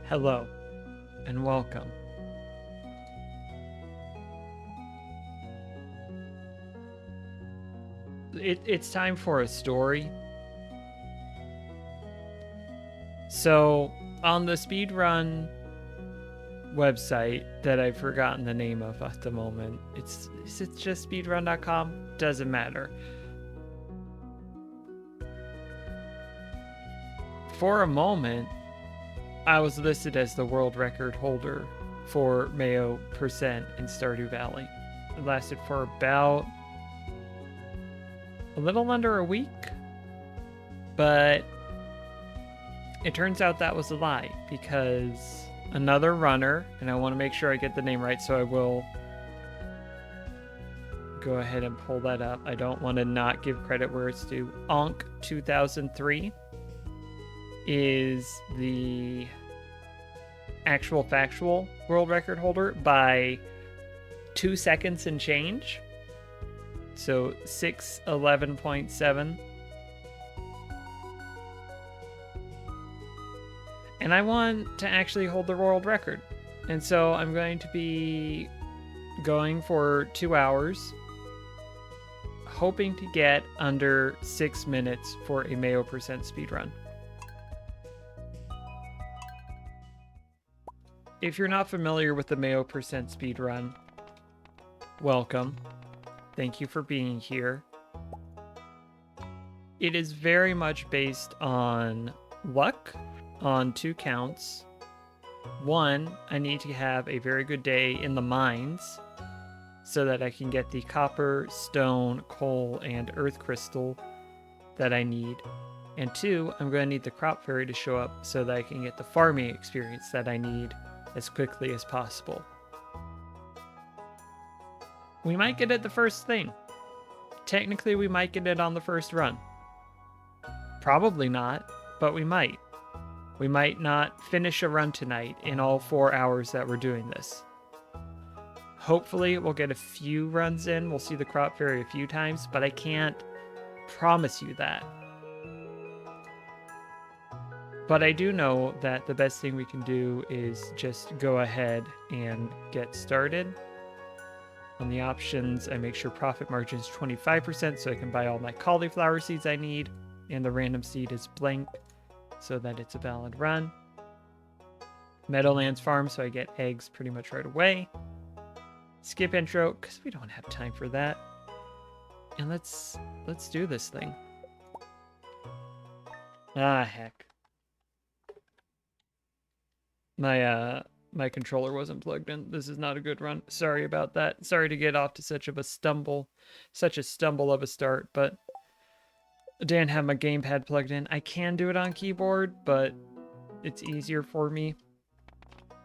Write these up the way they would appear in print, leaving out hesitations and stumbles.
Hello, and welcome. It's time for a story. So, on the Speedrun website that I've forgotten the name of at the moment, is it just speedrun.com? Doesn't matter. For a moment, I was listed as the world record holder for Mayo percent in Stardew Valley. It lasted for about a little under a week, but it turns out that was a lie because another runner, and I want to make sure I get the name right, so I will go ahead and pull that up. I don't want to not give credit where it's due. Onk 2003 is the actual factual world record holder by 2 seconds and change. So 6:11.7. And I want to actually hold the world record. And so I'm going to be going for 2 hours, hoping to get under 6 minutes for a Mayo percent speedrun. If you're not familiar with the Mayo percent speedrun, welcome. Thank you for being here. It is very much based on luck on 2 counts. 1, I need to have a very good day in the mines so that I can get the copper, stone, coal, and earth crystal that I need. And 2, I'm going to need the crop fairy to show up so that I can get the farming experience that I need as quickly as possible. We might get it the first thing. Technically, we might get it on the first run. Probably not, but we might. We might not finish a run tonight in all 4 hours that we're doing this. Hopefully, we'll get a few runs in. We'll see the crop fairy a few times, but I can't promise you that. But I do know that the best thing we can do is just go ahead and get started. On the options, I make sure profit margin is 25% so I can buy all my cauliflower seeds I need, and the random seed is blank so that it's a valid run. Meadowlands farm so I get eggs pretty much right away. Skip intro because we don't have time for that. And let's do this thing. Ah, heck. My controller wasn't plugged in. This is not a good run. Sorry about that. Sorry to get off to such a stumble of a start, but I didn't have my gamepad plugged in. I can do it on keyboard, but it's easier for me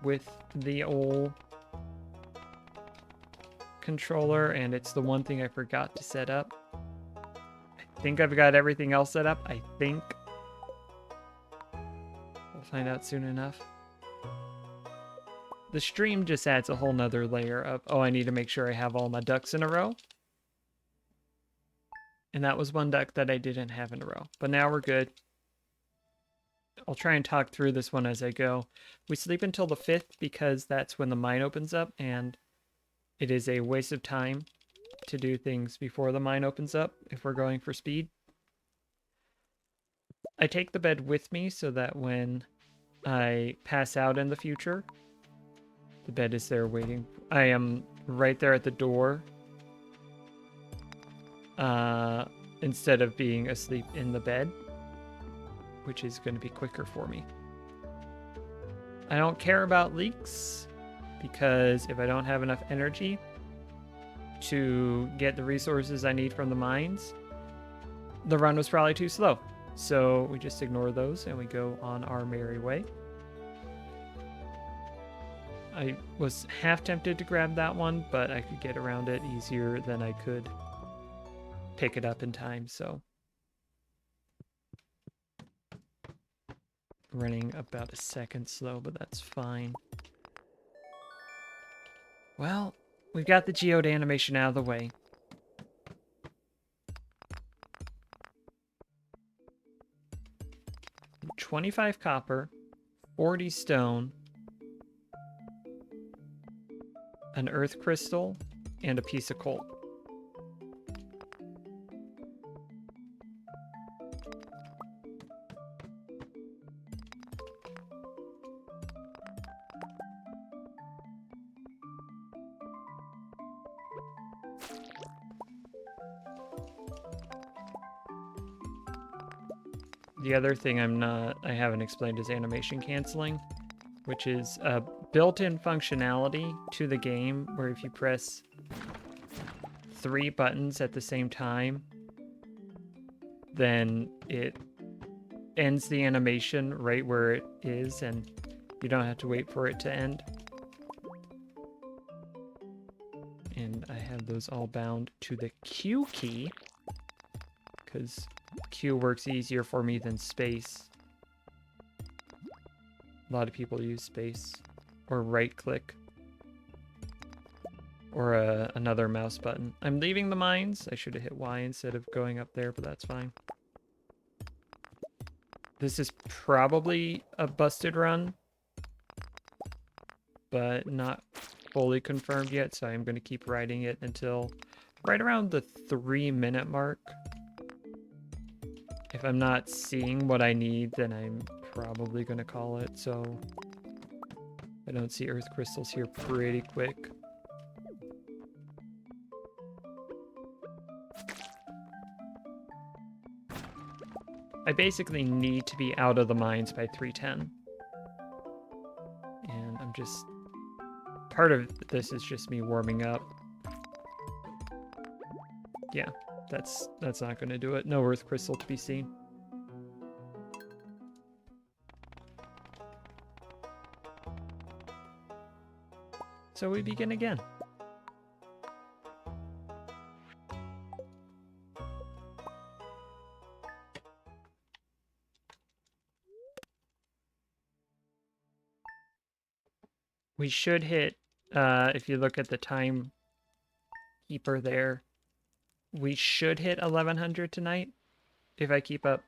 with the old controller, and it's the one thing I forgot to set up. I think I've got everything else set up. I think. We'll find out soon enough. The stream just adds a whole nother layer of, oh, I need to make sure I have all my ducks in a row. And that was one duck that I didn't have in a row. But now we're good. I'll try and talk through this one as I go. We sleep until the 5th because that's when the mine opens up, and it is a waste of time to do things before the mine opens up if we're going for speed. I take the bed with me so that when I pass out in the future, the bed is there waiting. I am right there at the door. Instead of being asleep in the bed, which is going to be quicker for me. I don't care about leaks because if I don't have enough energy to get the resources I need from the mines, the run was probably too slow. So we just ignore those and we go on our merry way. I was half tempted to grab that one, but I could get around it easier than I could pick it up in time, so. Running about a second slow, but that's fine. Well, we've got the geode animation out of the way. $25 copper, 40 stone, an earth crystal, and a piece of coal. The other thing I haven't explained is animation canceling, which is a built-in functionality to the game where if you press 3 buttons at the same time, then it ends the animation right where it is and you don't have to wait for it to end. And I have those all bound to the Q key because Q works easier for me than space. A lot of people use space or right click or another mouse button. I'm leaving the mines. I should have hit Y instead of going up there, but that's fine. This is probably a busted run, but not fully confirmed yet, so I'm going to keep riding it until right around the 3-minute mark. If I'm not seeing what I need, then I'm probably going to call it, so I don't see earth crystals here pretty quick. I basically need to be out of the mines by 3:10. And I'm just... part of this is just me warming up. Yeah, that's not going to do it. No earth crystal to be seen. So we begin again. We should hit, if you look at the time keeper there, we should hit 1100 tonight if I keep up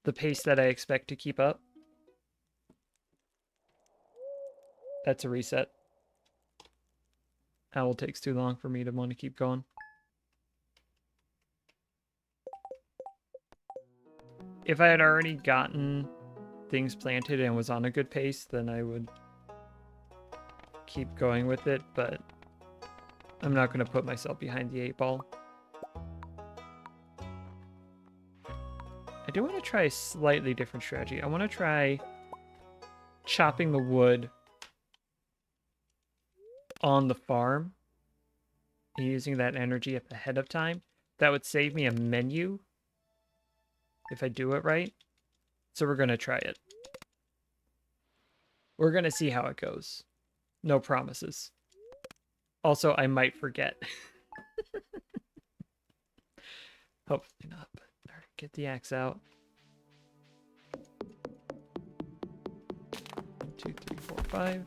the pace that I expect to keep up. That's a reset. Owl takes too long for me to want to keep going. If I had already gotten things planted and was on a good pace, then I would keep going with it, but I'm not going to put myself behind the 8-ball. I do want to try a slightly different strategy. I want to try chopping the wood on the farm and using that energy ahead of time. That would save me a menu if I do it right. So we're going to try it. We're going to see how it goes. No promises. Also, I might forget. Hopefully not, but all right, get the axe out. 1, 2, 3, 4, 5.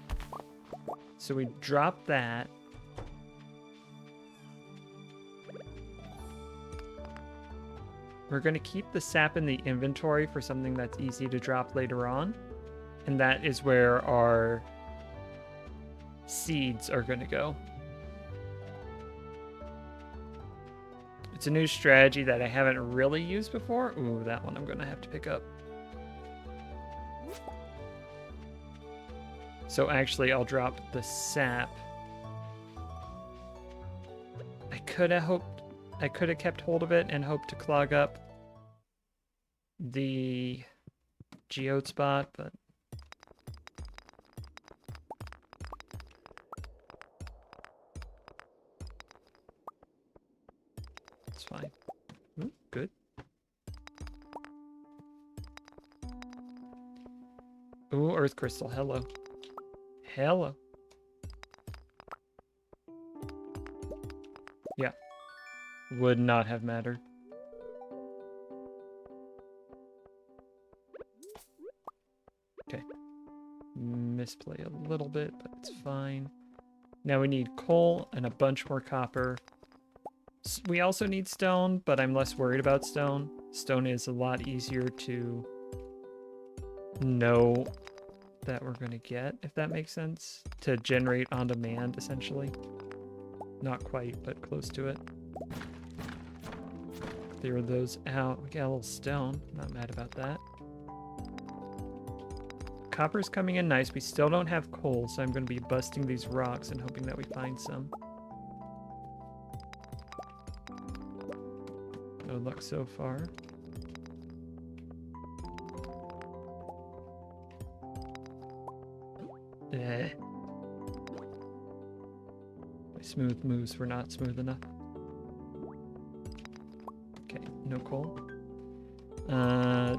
So we drop that. We're going to keep the sap in the inventory for something that's easy to drop later on. And that is where our seeds are going to go. It's a new strategy that I haven't really used before. Ooh, that one I'm going to have to pick up. So actually, I'll drop the sap. I could have kept hold of it and hoped to clog up the geode spot, but it's fine. Ooh, good. Ooh, earth crystal. Hello. Hello. Yeah. Would not have mattered. Okay. Misplay a little bit, but it's fine. Now we need coal and a bunch more copper. We also need stone, but I'm less worried about stone. Stone is a lot easier to know that we're going to get, if that makes sense, to generate on demand, essentially. Not quite, but close to it. Clear those out. We got a little stone. Not mad about that. Copper's coming in nice. We still don't have coal, so I'm going to be busting these rocks and hoping that we find some. No luck so far. Eh. My smooth moves were not smooth enough. Okay, no coal.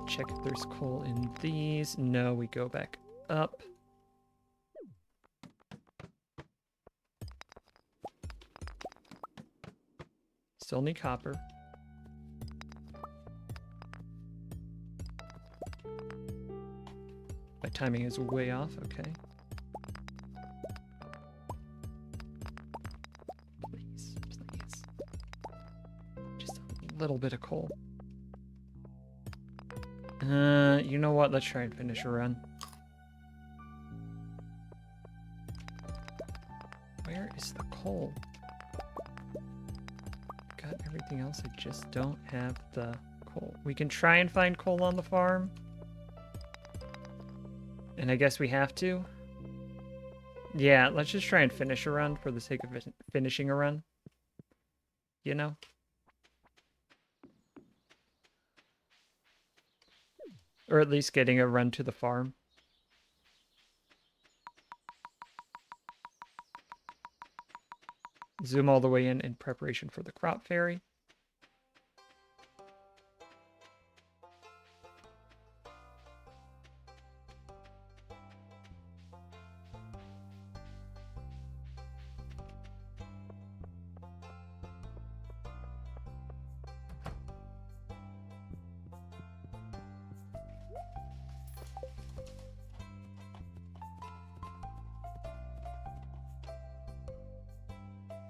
Check if there's coal in these. No, we go back up. Still need copper. My timing is way off, okay. Please, please. Just a little bit of coal. You know what? Let's try and finish a run. Where is the coal? Got everything else, I just don't have the coal. We can try and find coal on the farm. And I guess we have to. Yeah, let's just try and finish a run for the sake of finishing a run. You know? Or at least getting a run to the farm. Zoom all the way in preparation for the crop fairy.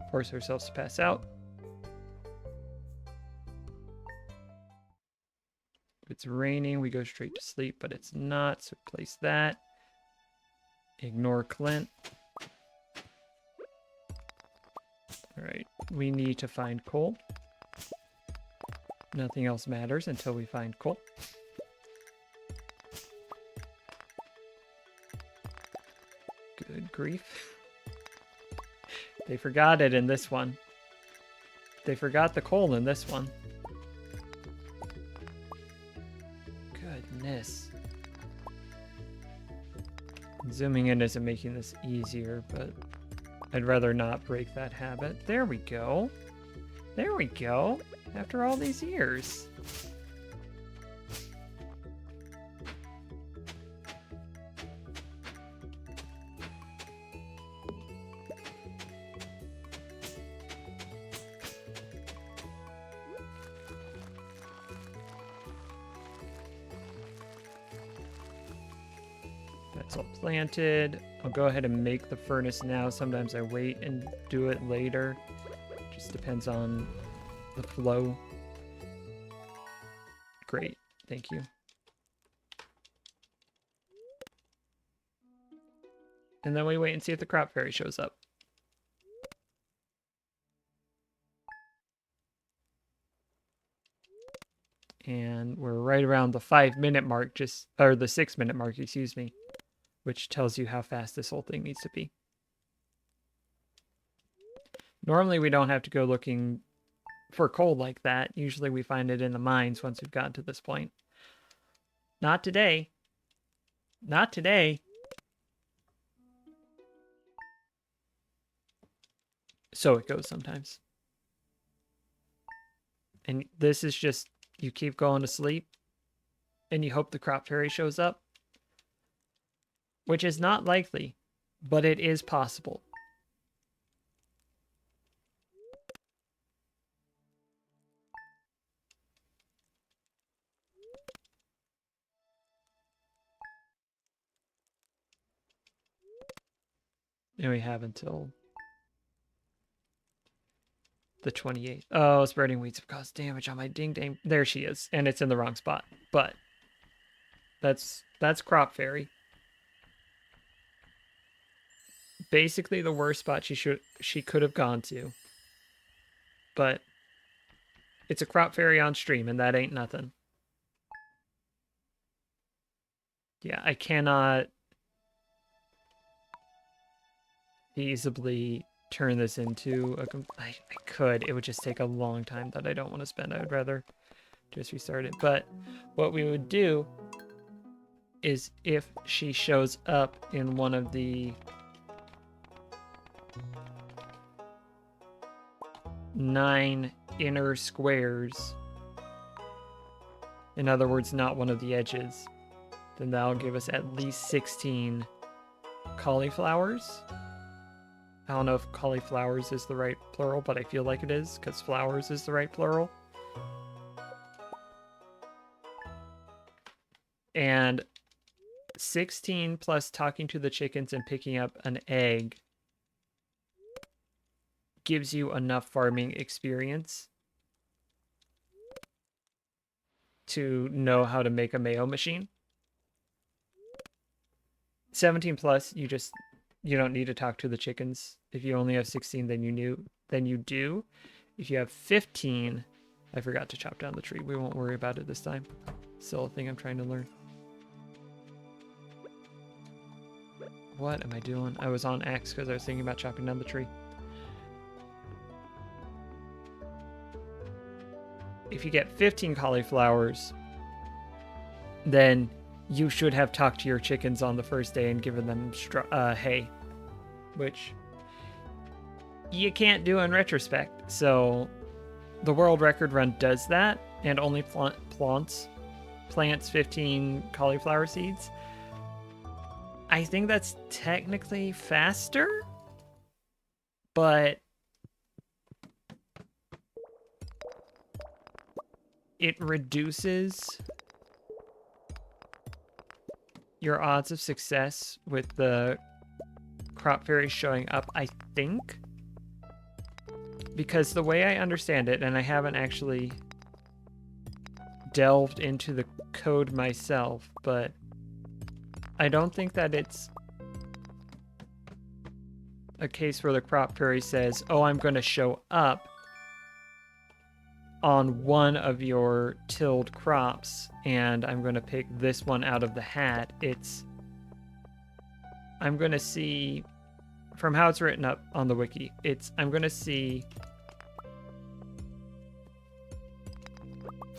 Force ourselves to pass out. If it's raining, we go straight to sleep, but it's not, so replace that. Ignore Clint. Alright, we need to find coal. Nothing else matters until we find coal. Good grief. They forgot it in this one. They forgot the coal in this one. Goodness. Zooming in isn't making this easier, but I'd rather not break that habit. There we go. There we go. After all these years. That's all planted. I'll go ahead and make the furnace now. Sometimes I wait and do it later. Just depends on the flow. Great, thank you. And then we wait and see if the crop fairy shows up. And we're right around the 5-minute mark, or the 6-minute mark, excuse me, which tells you how fast this whole thing needs to be. Normally we don't have to go looking for coal like that. Usually we find it in the mines once we've gotten to this point. Not today. Not today. So it goes sometimes. And this is just, you keep going to sleep and you hope the crop fairy shows up. Which is not likely, but it is possible. And we have until the 28th. Oh, spreading weeds have caused damage on my ding dang. There she is. And it's in the wrong spot. But That's Crop Fairy. Basically the worst spot she could have gone to. But it's a Crop Fairy on stream, and that ain't nothing. Yeah, I cannot feasibly turn this into a... I could. It would just take a long time that I don't want to spend. I would rather just restart it. But what we would do is if she shows up in one of the 9 inner squares, in other words, not one of the edges, then that'll give us at least 16 cauliflowers. I don't know if cauliflowers is the right plural, but I feel like it is, because flowers is the right plural. And 16 plus talking to the chickens and picking up an egg gives you enough farming experience to know how to make a Mayo machine. 17 plus, you don't need to talk to the chickens. If you only have 16, then you do. If you have 15, I forgot to chop down the tree. We won't worry about it this time. Still a thing I'm trying to learn. What am I doing? I was on X because I was thinking about chopping down the tree. If you get 15 cauliflowers, then you should have talked to your chickens on the first day and given them hay, which you can't do in retrospect. So the world record run does that and only plants 15 cauliflower seeds. I think that's technically faster, but it reduces your odds of success with the crop fairy showing up, I think. Because the way I understand it, and I haven't actually delved into the code myself, but I don't think that it's a case where the crop fairy says, oh, I'm going to show up on one of your tilled crops and I'm going to pick this one out of the hat. I'm going to see, from how it's written up on the wiki, I'm going to see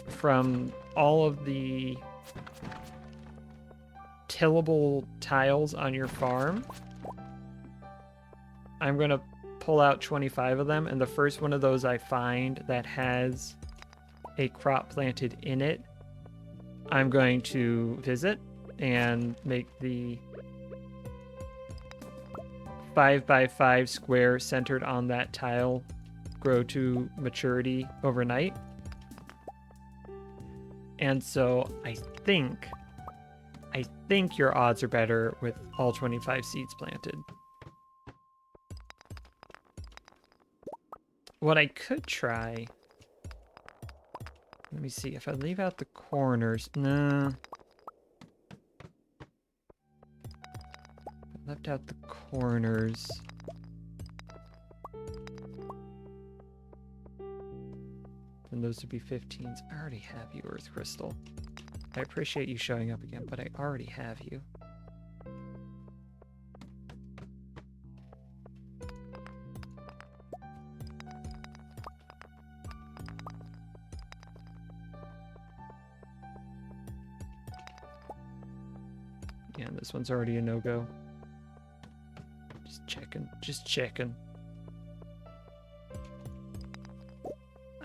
from all of the tillable tiles on your farm, I'm going to pull out 25 of them, and the first one of those I find that has a crop planted in it, I'm going to visit and make the 5x5 square centered on that tile grow to maturity overnight. And so I think your odds are better with all 25 seeds planted. What I could try, let me see, if I leave out the corners, no. I left out the corners. Then those would be 15s. I already have you, Earth Crystal. I appreciate you showing up again, but I already have you. Yeah, this one's already a no-go. Just checking.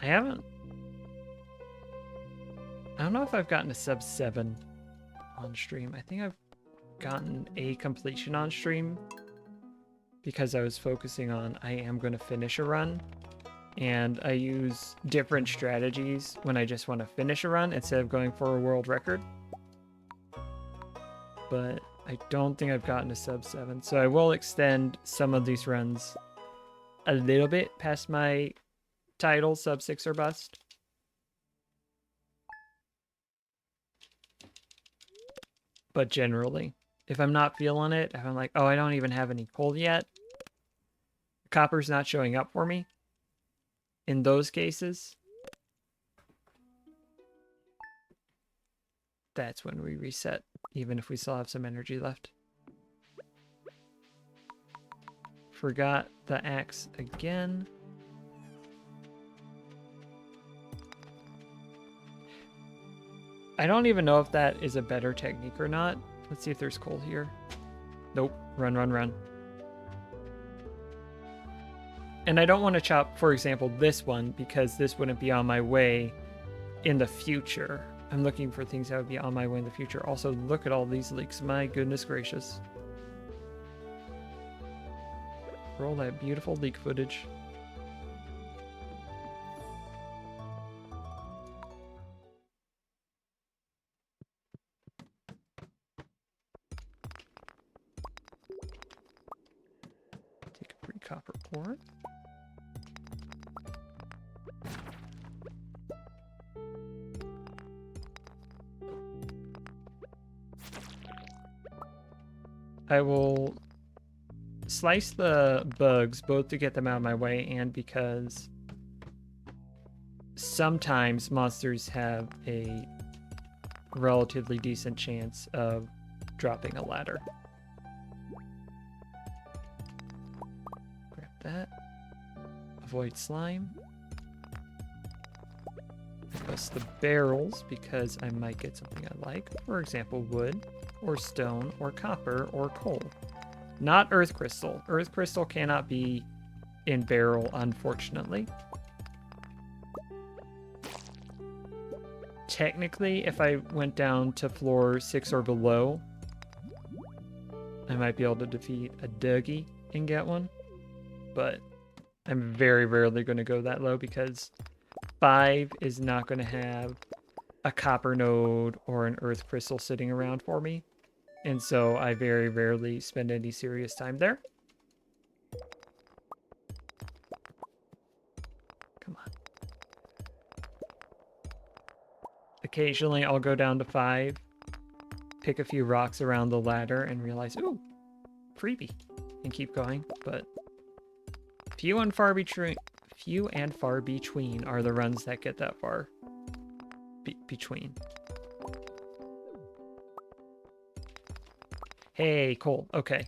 I don't know if I've gotten a sub 7 on stream. I think I've gotten a completion on stream because I was focusing on I am going to finish a run, and I use different strategies when I just want to finish a run instead of going for a world record. But I don't think I've gotten a sub 7, so I will extend some of these runs a little bit past my title, sub 6 or bust. but generally. If I'm not feeling it, if I'm like, oh, I don't even have any coal yet, copper's not showing up for me. In those cases, that's when we reset, even if we still have some energy left. Forgot the axe again. I don't even know if that is a better technique or not. Let's see if there's coal here. Nope. Run, run, run. And I don't want to chop, for example, this one, because this wouldn't be on my way in the future. I'm looking for things that would be on my way in the future. Also, look at all these leaks. My goodness gracious. Roll that beautiful leak footage. Take a free copper ore. I will slice the bugs, both to get them out of my way and because sometimes monsters have a relatively decent chance of dropping a ladder. Grab that. Avoid slime. Bust the barrels because I might get something I like. For example, wood, or stone, or copper, or coal. Not earth crystal. Earth crystal cannot be in barrel, unfortunately. Technically, if I went down to floor 6 or below, I might be able to defeat a Dougie and get one. But I'm very rarely going to go that low because 5 is not going to have a copper node or an earth crystal sitting around for me. And so I very rarely spend any serious time there. Come on. Occasionally I'll go down to 5, pick a few rocks around the ladder and realize, ooh, freebie, and keep going. But few and far between are the runs that get that far between. Hey, coal. Okay.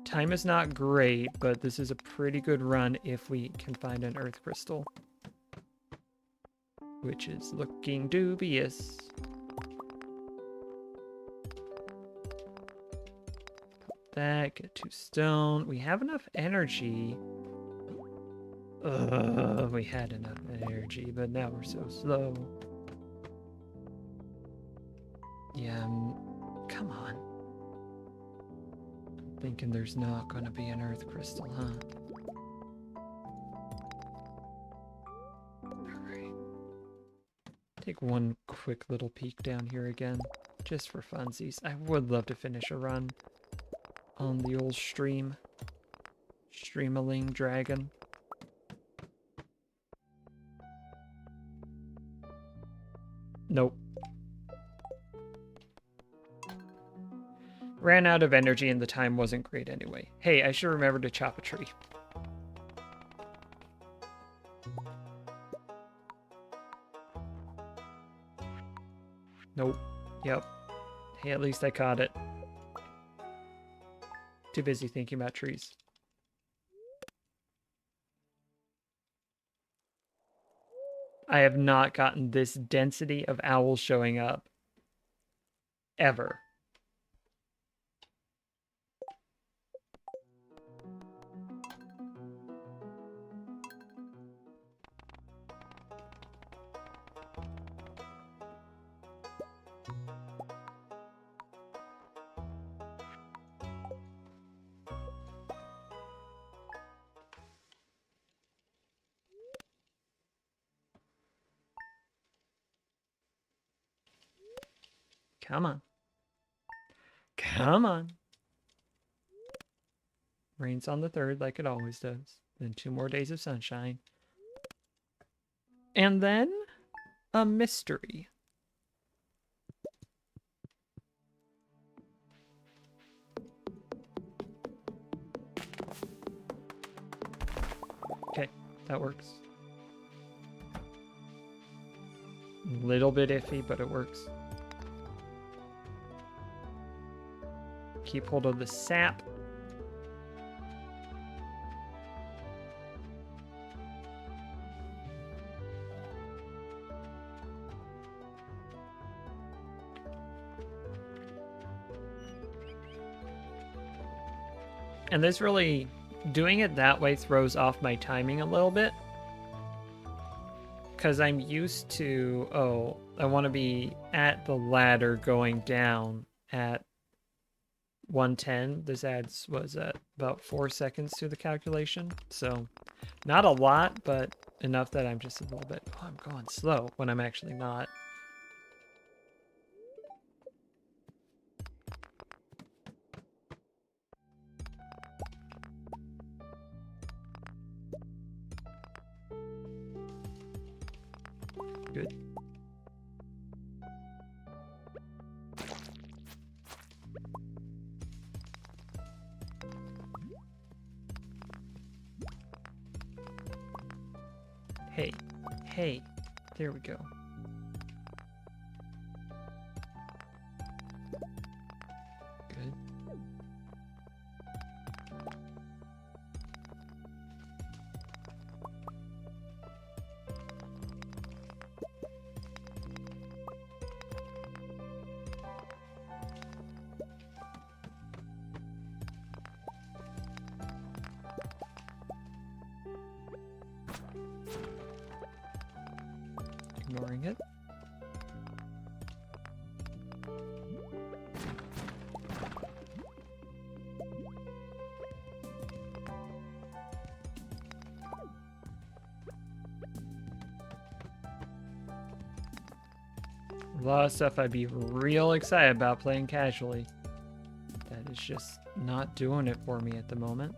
Time is not great, but this is a pretty good run if we can find an earth crystal. Which is looking dubious. That, get 2 stone. We have enough energy. We had enough energy, but now we're so slow. Yeah, come on. I'm thinking there's not going to be an earth crystal, huh? Alright. Take one quick little peek down here again, just for funsies. I would love to finish a run on the old stream. Streamaling dragon. Nope. Ran out of energy and the time wasn't great anyway. Hey, I should remember to chop a tree. Nope. Yep. Hey, at least I caught it. Too busy thinking about trees. I have not gotten this density of owls showing up. Ever. Come on. Come on. Rains on the 3rd like it always does. Then 2 more days of sunshine. And then a mystery. that works. A little bit iffy, but it works. Keep hold of the sap. And this really, doing it that way throws off my timing a little bit. Because I'm used to, oh, I want to be at the ladder going down at 110. This adds, was at about 4 seconds to the calculation. So not a lot, but enough that I'm just a little bit, oh, I'm going slow when I'm actually not. Good. Hey, hey, there we go. Good. Ignoring it. A lot of stuff I'd be real excited about playing casually. That is just not doing it for me at the moment.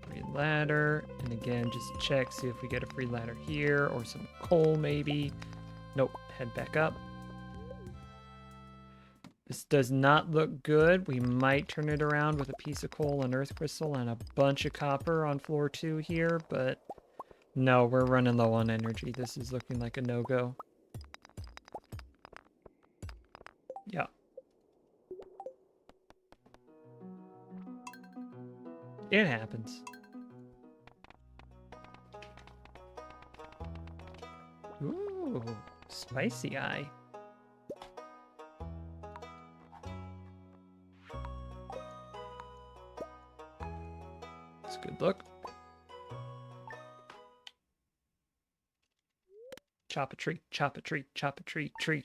Free ladder, and again, just check, see if we get a free ladder here, or some coal maybe. Nope, head back up. This does not look good. We might turn it around with a piece of coal and earth crystal and a bunch of copper on floor 2 here, but no, we're running low on energy. This is looking like a no-go. Yeah. It happens. Ooh, spicy eye. It's a good look. Chop a tree, chop a tree, chop a tree, tree.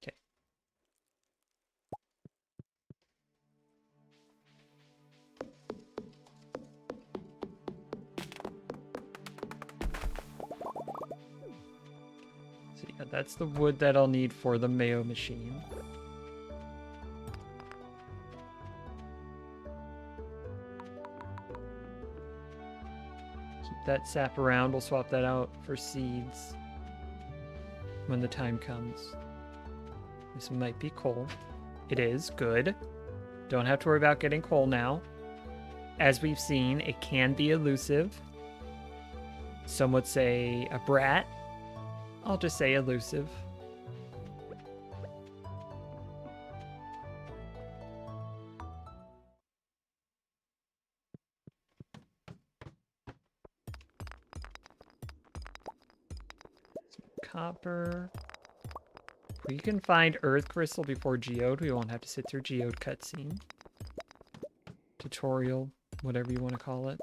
Okay. So yeah, that's the wood that I'll need for the Mayo machine. Keep that sap around. We'll swap that out for seeds when the time comes. This might be coal. It is. Good. Don't have to worry about getting coal now. As we've seen, it can be elusive. Some would say a brat. I'll just say elusive. Some copper. If we can find earth crystal before geode, we won't have to sit through geode cutscene. Tutorial, whatever you want to call it.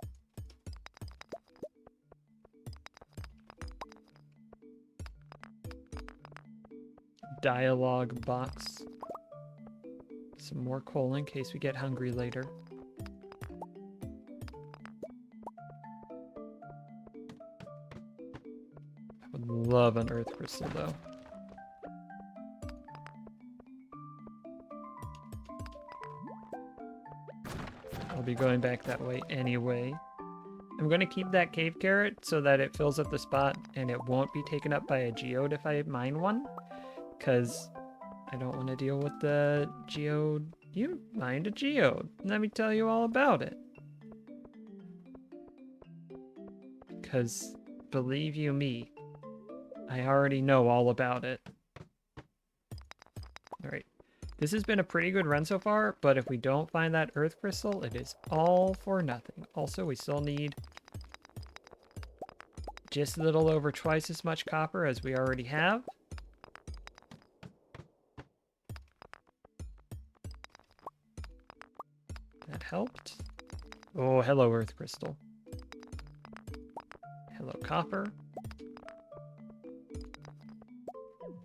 Dialogue box. Some more coal in case we get hungry later. I would love an earth crystal though. I'll be going back that way anyway. I'm going to keep that cave carrot so that it fills up the spot and it won't be taken up by a geode if I mine one. Because I don't want to deal with the geode. You mined a geode. Let me tell you all about it. Because believe you me, I already know all about it. Alright. This has been a pretty good run so far, but if we don't find that earth crystal, it is all for nothing. Also, we still need just a little over twice as much copper as we already have. That helped. Oh, hello, earth crystal. Hello, copper.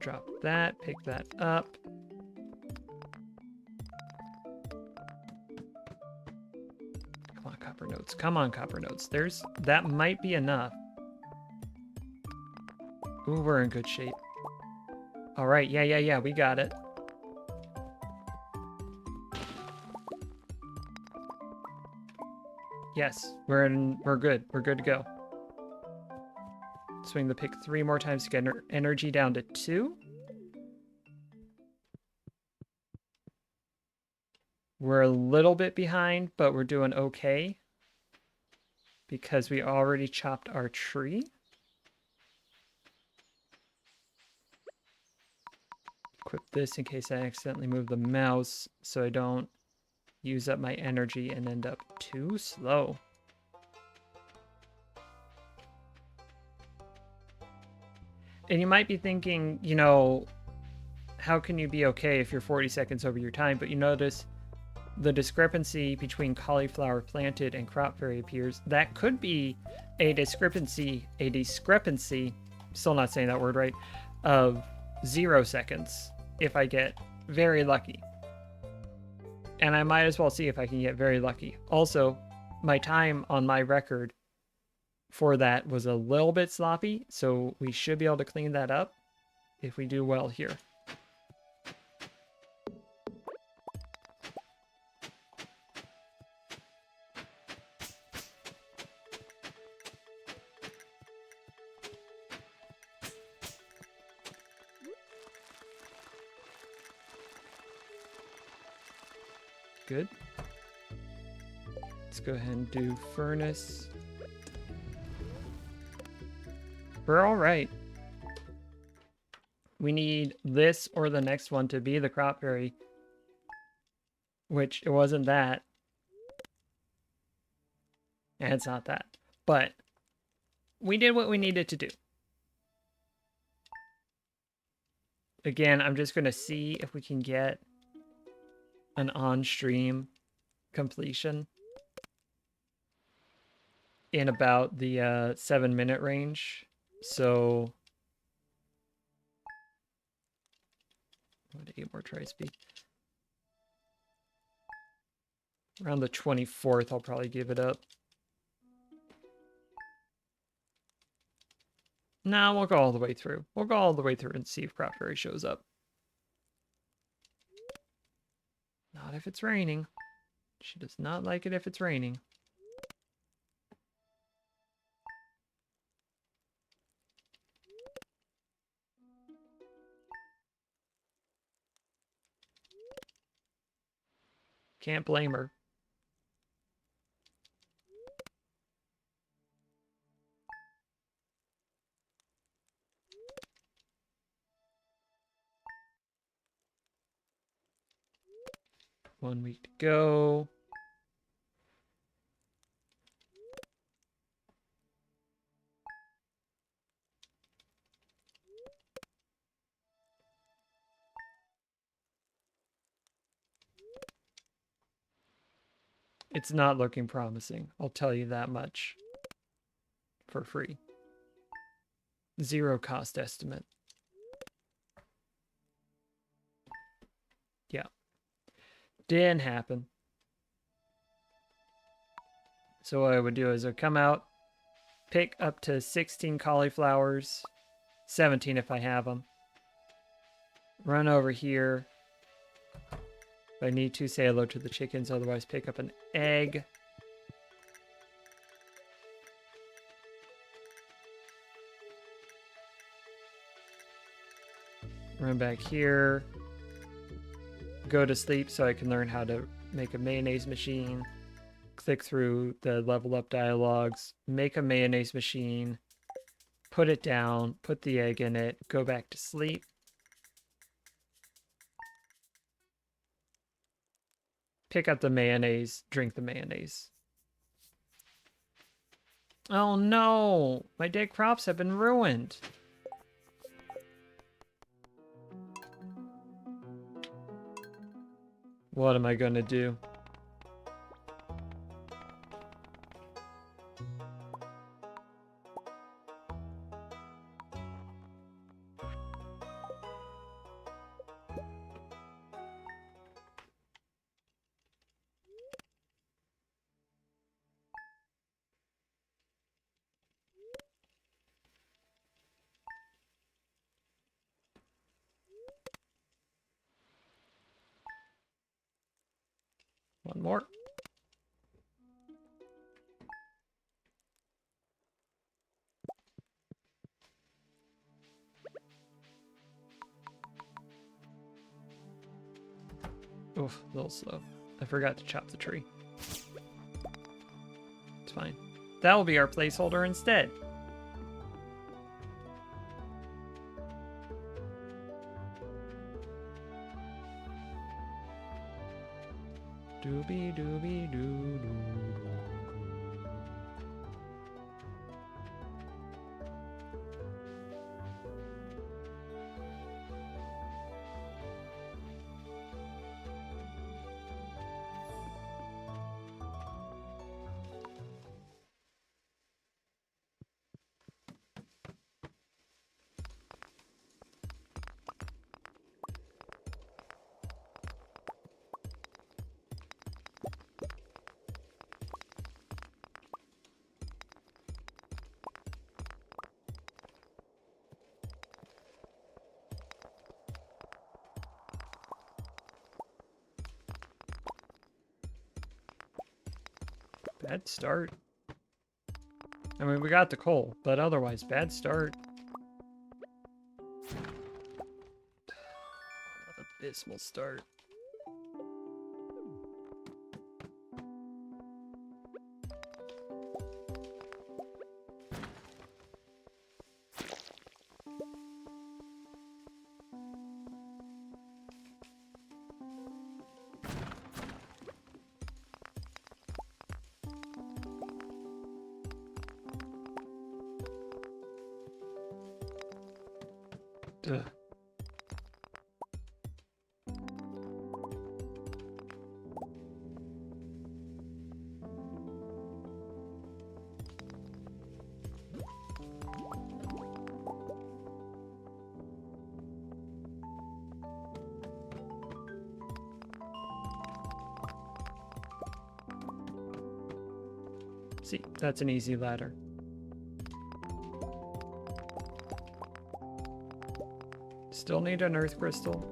Drop that, pick that up. Come on, copper notes. Come on, copper notes. That might be enough. Ooh, we're in good shape. All right, yeah, we got it. Yes, we're good. We're good to go. Swing the pick 3 more times to get energy down to 2. We're a little bit behind, but we're doing okay because we already chopped our tree. Equip this in case I accidentally move the mouse so I don't use up my energy and end up too slow. And you might be thinking, you know, how can you be okay if you're 40 seconds over your time? But you notice the discrepancy between cauliflower planted and crop fairy appears. That could be a discrepancy, still not saying that word right, of 0 seconds if I get very lucky. And I might as well see if I can get very lucky. Also, my time on my record for that was a little bit sloppy, so we should be able to clean that up if we do well here. Good. Let's go ahead and do furnace. We're all right. We need this or the next one to be the crop fairy, which it wasn't that. And it's not that. But we did what we needed to do. Again, I'm just going to see if we can get an on-stream completion in about the 7-minute range. So what, 8 more tries be? Around the 24th, I'll probably give it up. Nah, we'll go all the way through. We'll go all the way through and see if Crop Fairy shows up. Not if it's raining. She does not like it if it's raining. Can't blame her. One week to go. It's not looking promising. I'll tell you that much. For free. 0 cost estimate. Yeah. Didn't happen. So what I would do is I'd come out, pick up to 16 cauliflowers, 17 if I have them. Run over here. If I need to, say hello to the chickens, otherwise pick up an egg. Run back here. Go to sleep so I can learn how to make a mayonnaise machine. Click through the level up dialogues. Make a mayonnaise machine. Put it down. Put the egg in it. Go back to sleep. Pick up the mayonnaise. Drink the mayonnaise. Oh no! My dead crops have been ruined. What am I gonna do? One more. Oof, a little slow. I forgot to chop the tree. It's fine. That will be our placeholder instead. Doobie doobie doo doo. Bad start. I mean, we got the coal, but otherwise, bad start. Abysmal start. Ugh. See, that's an easy ladder. Still need an earth crystal.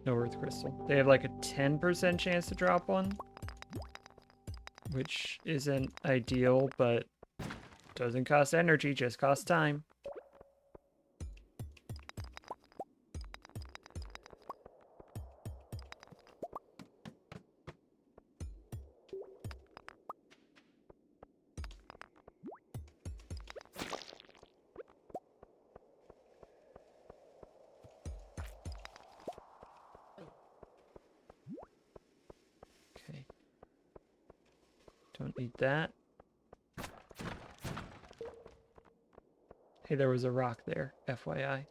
No earth crystal. They have like a 10% chance to drop one, which isn't ideal, but doesn't cost energy, just costs time. Okay. Don't need that. Hey, there was a rock there, FYI.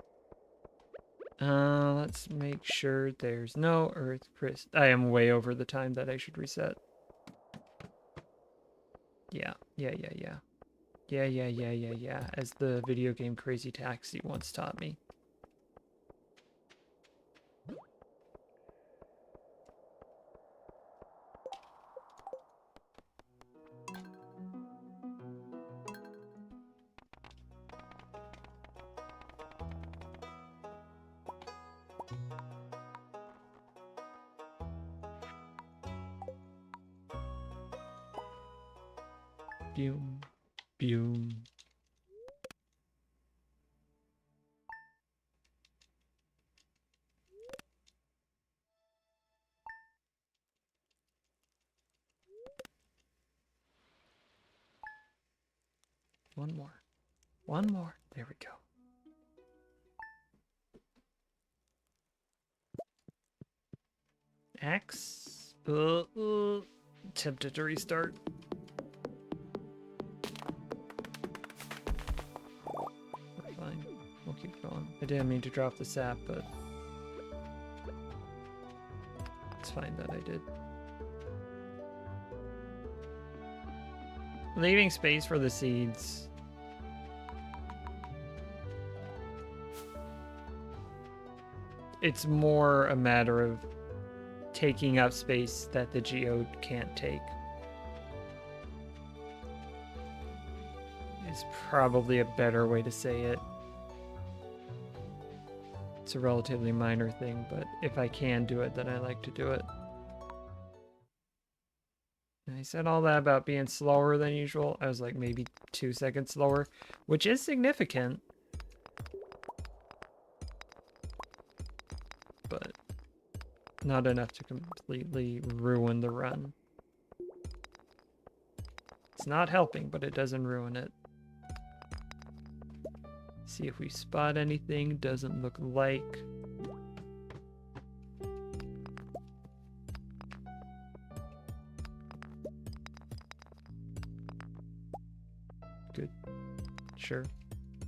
Let's make sure there's no earth crystal. I am way over the time that I should reset. Yeah. Yeah, as the video game Crazy Taxi once taught me. Boom. Boom. One more. One more. There we go. X. Tempted to restart. We're fine. We'll keep going. I didn't mean to drop the sap, but it's fine that I did. Leaving space for the seeds. It's more a matter of taking up space that the geode can't take. Is probably a better way to say it. It's a relatively minor thing, but if I can do it, then I like to do it. And I said all that about being slower than usual. I was like maybe 2 seconds slower, which is significant. But not enough to completely ruin the run. It's not helping, but it doesn't ruin it. See if we spot anything. Doesn't look like. Good. Sure.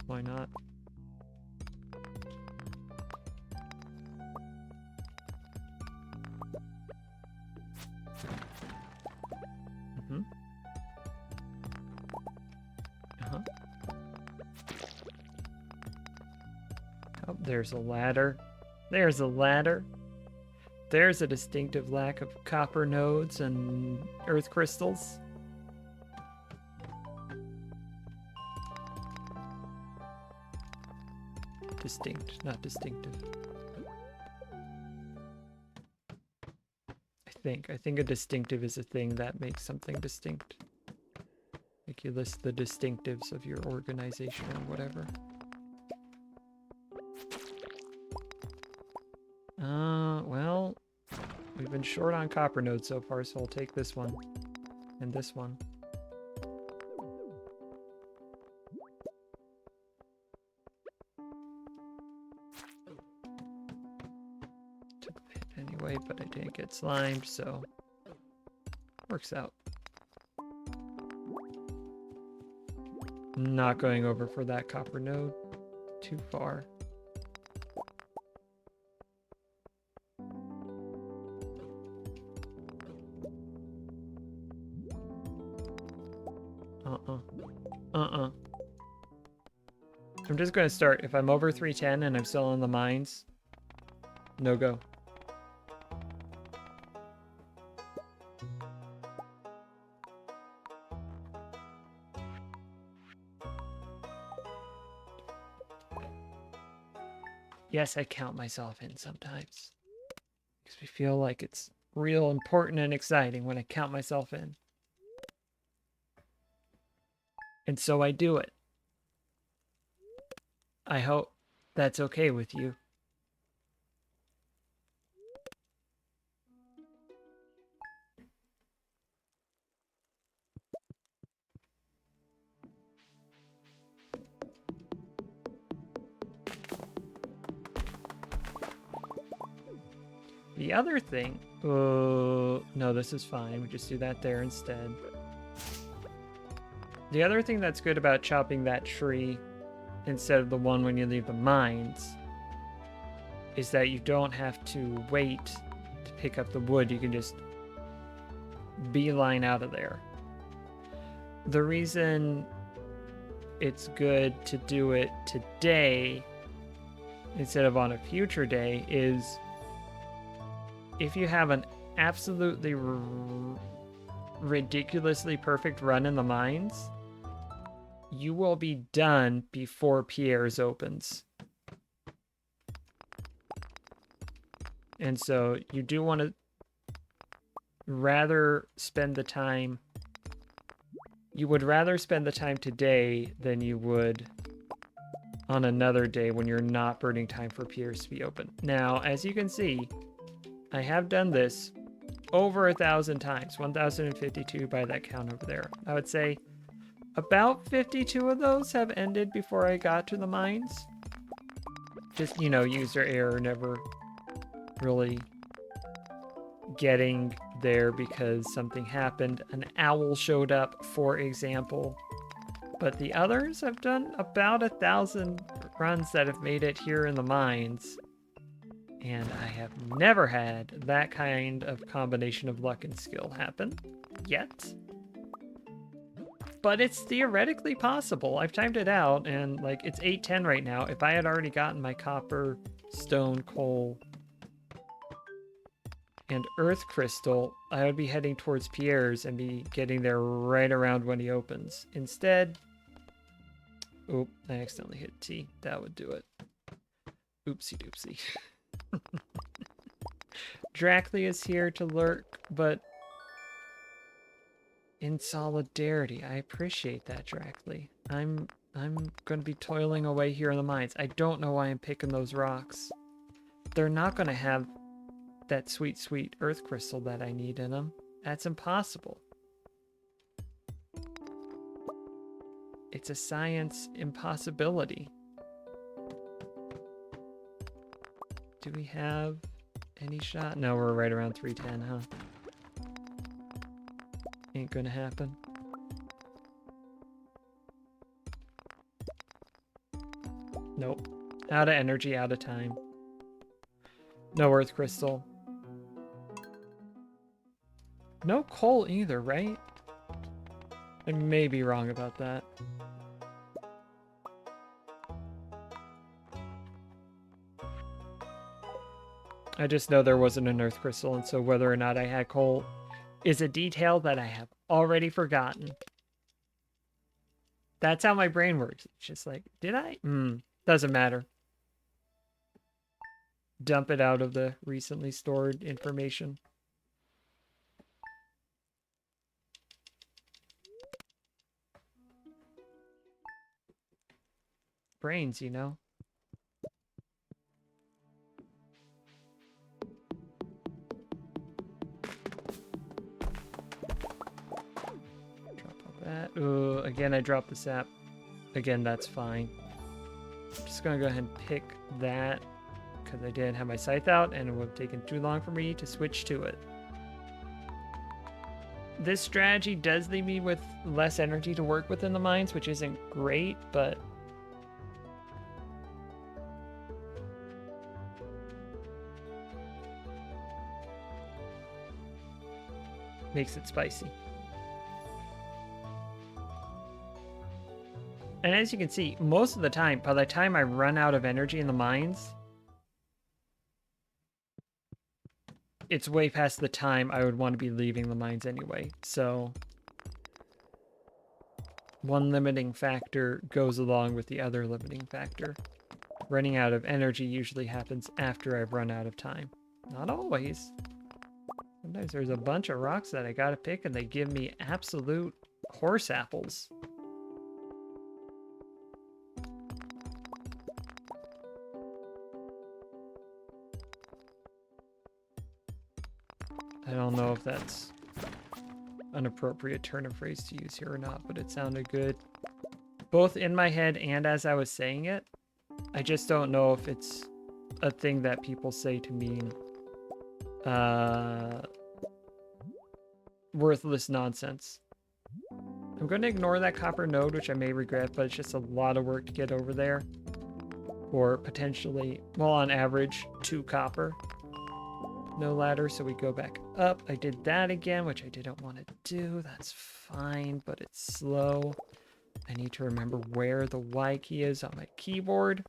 Why not? Oh, there's a ladder. There's a ladder. There's a distinctive lack of copper nodes and earth crystals. Distinct, not distinctive. I think a distinctive is a thing that makes something distinct. Like you list the distinctives of your organization or whatever. Well, we've been short on copper nodes so far, so I'll take this one and this one. Took a hit anyway, but I didn't get slimed, so works out. Not going over for that copper node. Too far. I'm just going to start. If I'm over 310 and I'm still in the mines, no go. Yes, I count myself in sometimes. Makes me feel like it's real important and exciting when I count myself in. And so I do it. I hope that's okay with you. The other thing... Oh, no, this is fine. We just do that there instead. The other thing that's good about chopping that tree instead of the one when you leave the mines is that you don't have to wait to pick up the wood. You can just beeline out of there. The reason it's good to do it today instead of on a future day is if you have an absolutely ridiculously perfect run in the mines, you will be done before Pierre's opens. And so you do want to rather spend the time you would rather spend the time today than you would on another day when you're not burning time for piers to be open. Now, as you can see, I have done this over 1,000 times, 1,052 by that count over there. I would say about 52 of those have ended before I got to the mines. Just, you know, user error, never really getting there because something happened. An owl showed up, for example. But the others have done about 1,000 runs that have made it here in the mines. And I have never had that kind of combination of luck and skill happen yet. But it's theoretically possible. I've timed it out, and like it's 8:10 right now. If I had already gotten my copper, stone, coal, and earth crystal, I would be heading towards Pierre's and be getting there right around when he opens. Instead, oop, I accidentally hit T. That would do it. Oopsie doopsie. Dracly is here to lurk, but in solidarity. I appreciate that, Dracly. I'm going to be toiling away here in the mines. I don't know why I'm picking those rocks. They're not going to have that sweet, sweet earth crystal that I need in them. That's impossible. It's a science impossibility. Do we have any shot? No, we're right around 310, huh? Ain't gonna happen. Nope. Out of energy, out of time. No earth crystal. No coal either, right? I may be wrong about that. I just know there wasn't an earth crystal, and so whether or not I had coal is a detail that I have already forgotten. That's how my brain works. It's just like, did I? Doesn't matter. Dump it out of the recently stored information. Brains, you know? That. Again, I dropped the sap. Again, that's fine. I'm just gonna go ahead and pick that because I didn't have my scythe out and it would have taken too long for me to switch to it. This strategy does leave me with less energy to work with in the mines, which isn't great, but makes it spicy. And as you can see, most of the time, by the time I run out of energy in the mines, it's way past the time I would want to be leaving the mines anyway. So one limiting factor goes along with the other limiting factor. Running out of energy usually happens after I've run out of time. Not always. Sometimes there's a bunch of rocks that I gotta pick and they give me absolute horse apples. I don't know if that's an appropriate turn of phrase to use here or not, but it sounded good. Both in my head and as I was saying it. I just don't know if it's a thing that people say to mean worthless nonsense. I'm going to ignore that copper node, which I may regret, but it's just a lot of work to get over there. Or potentially, well, on average, 2 copper. No ladder, so we go back up. I did that again, which I didn't want to do. That's fine, but it's slow. I need to remember where the Y key is on my keyboard.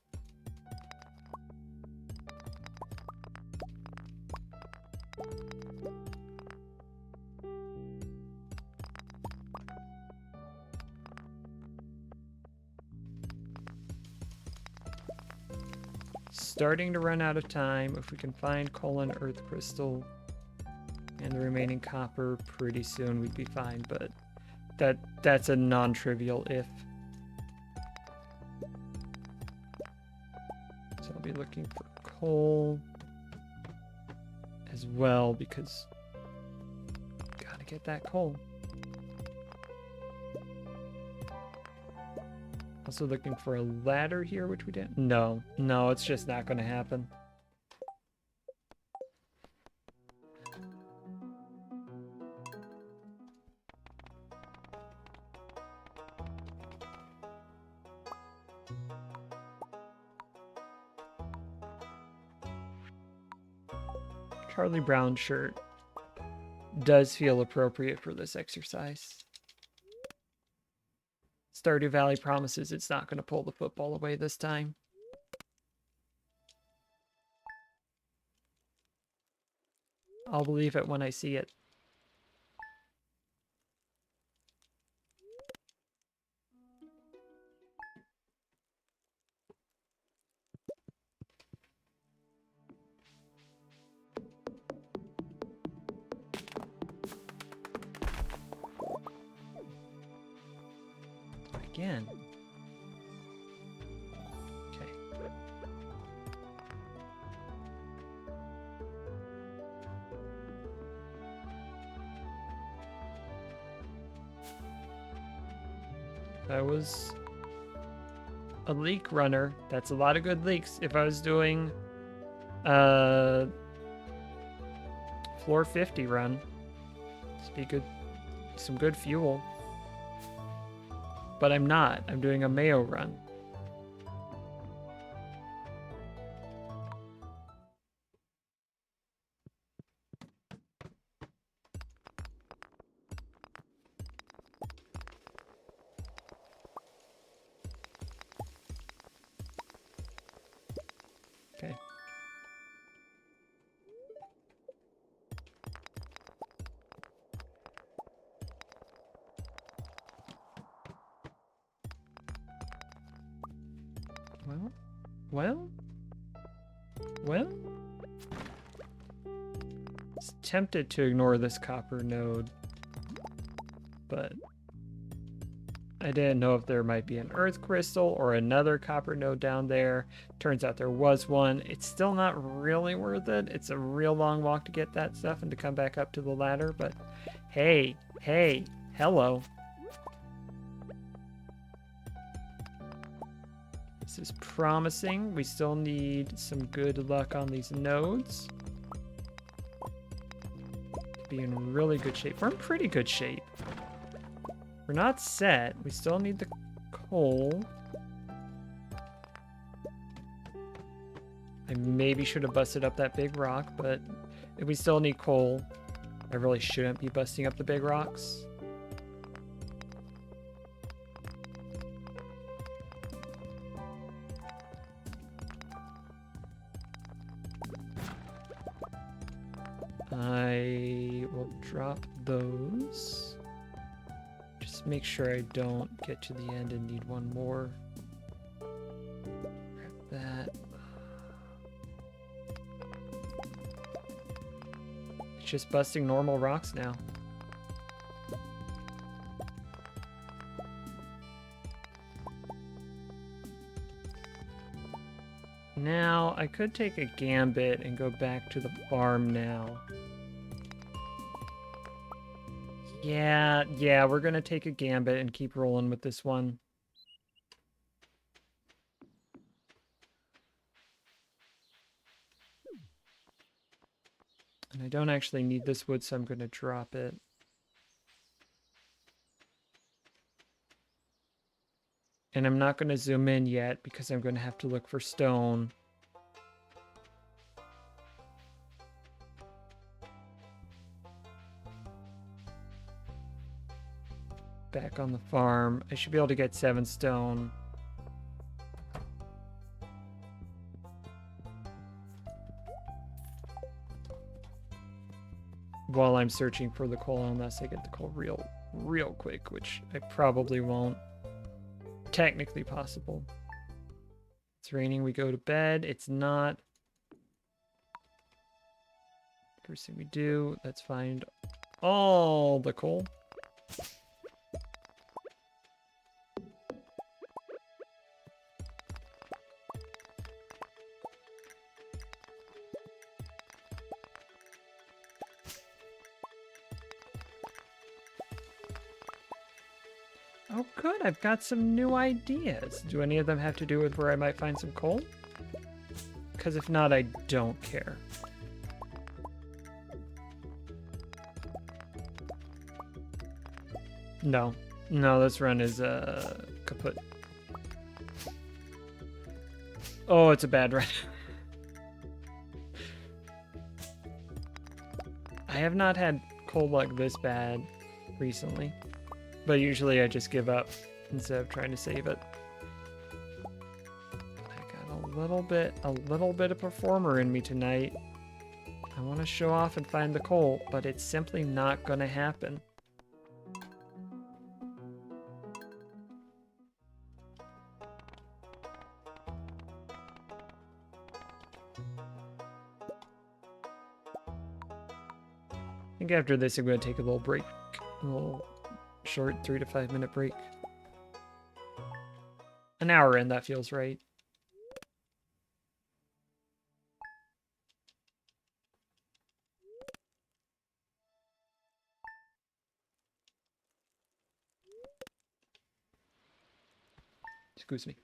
Starting to run out of time. If we can find coal and earth crystal and the remaining copper pretty soon, we'd be fine, but That's a non-trivial if. So I'll be looking for coal as well because gotta get that coal. Also looking for a ladder here, which we didn't. No, it's just not going to happen. Charlie Brown shirt does feel appropriate for this exercise. Stardew Valley promises it's not going to pull the football away this time. I'll believe it when I see it. Again. Okay. That was a leak runner. That's a lot of good leaks. If I was doing floor 50 run, this would be good, some good fuel. But I'm not. I'm doing a Mayo run. Okay. Well. It's tempted to ignore this copper node, but I didn't know if there might be an earth crystal or another copper node down there. Turns out there was one. It's still not really worth it. It's a real long walk to get that stuff and to come back up to the ladder, but hey, hello. This is promising. We still need some good luck on these nodes. Be in really good shape. We're in pretty good shape. We're not set. We still need the coal. I maybe should have busted up that big rock, but if we still need coal, I really shouldn't be busting up the big rocks. I will drop those. Just make sure I don't get to the end and need one more. Grab that. It's just busting normal rocks now. Now, I could take a gambit and go back to the farm now. Yeah, we're gonna take a gambit and keep rolling with this one. And I don't actually need this wood, so I'm gonna drop it. And I'm not gonna zoom in yet because I'm gonna have to look for stone. Back on the farm. I should be able to get 7 stone. While I'm searching for the coal, unless I get the coal real quick, which I probably won't. Technically possible. It's raining, we go to bed. It's not. First thing we do, let's find all the coal. Oh, good. I've got some new ideas. Do any of them have to do with where I might find some coal? Because if not, I don't care. No. No, this run is kaput. Oh, it's a bad run. I have not had coal luck this bad recently, but usually I just give up instead of trying to save it. I got a little bit of performer in me tonight. I want to show off and find the coal, but it's simply not going to happen. I think after this I'm going to take a little break, a little short 3 to 5 minute break. An hour in, that feels right. Excuse me.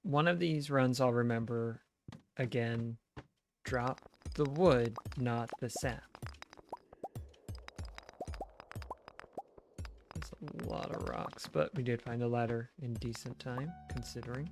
One of these runs I'll remember again. Drop the wood, not the sap. There's a lot of rocks, but we did find a ladder in decent time, considering.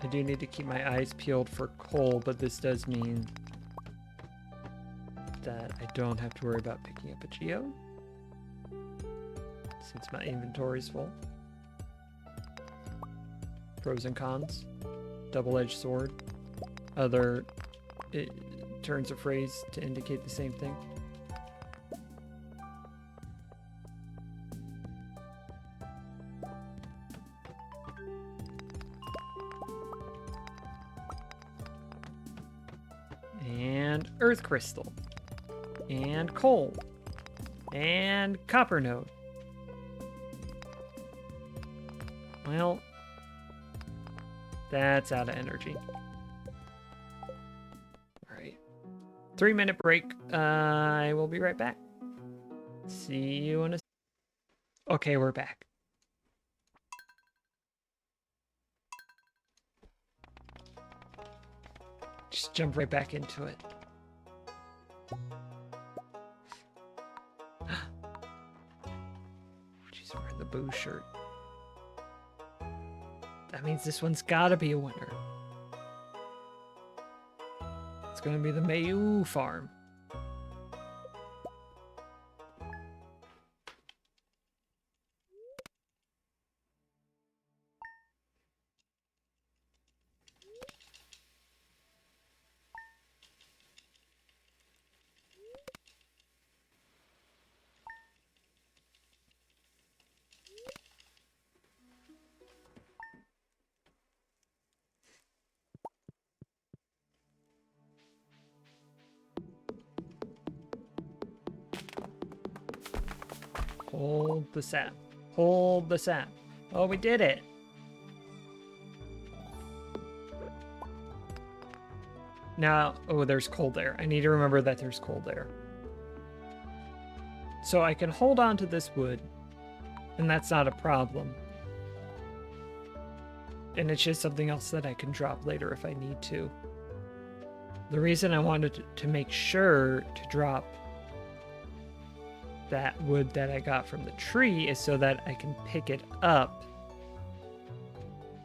I do need to keep my eyes peeled for coal, but this does mean that I don't have to worry about picking up a geode since my inventory is full. Pros and cons. Double-edged sword. Other turns of phrase to indicate the same thing. And earth crystal. And coal. And copper node. Well, that's out of energy. Alright. 3-minute break. I will be right back. See you in a... Okay, we're back. Just jump right back into it. She's wearing the boo shirt. That means this one's gotta be a winner. It's gonna be the Mayo farm. Hold the sap. Hold the sap. Oh, we did it. Now, oh, there's coal there. I need to remember that there's coal there. So I can hold on to this wood, and that's not a problem. And it's just something else that I can drop later if I need to. The reason I wanted to make sure to drop that wood that I got from the tree is so that I can pick it up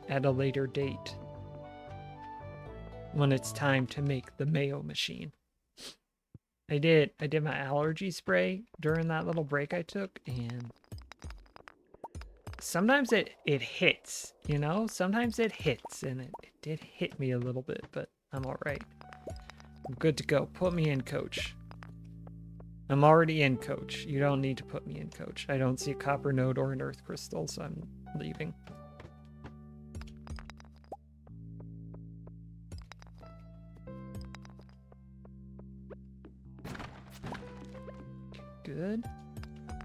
at a later date when it's time to make the Mayo machine. I did my allergy spray during that little break I took, and sometimes it hits, you know? Sometimes it hits, and it did hit me a little bit, but I'm all right. I'm good to go. Put me in, coach. I'm already in, coach. You don't need to put me in, coach. I don't see a copper node or an earth crystal, so I'm leaving. Good.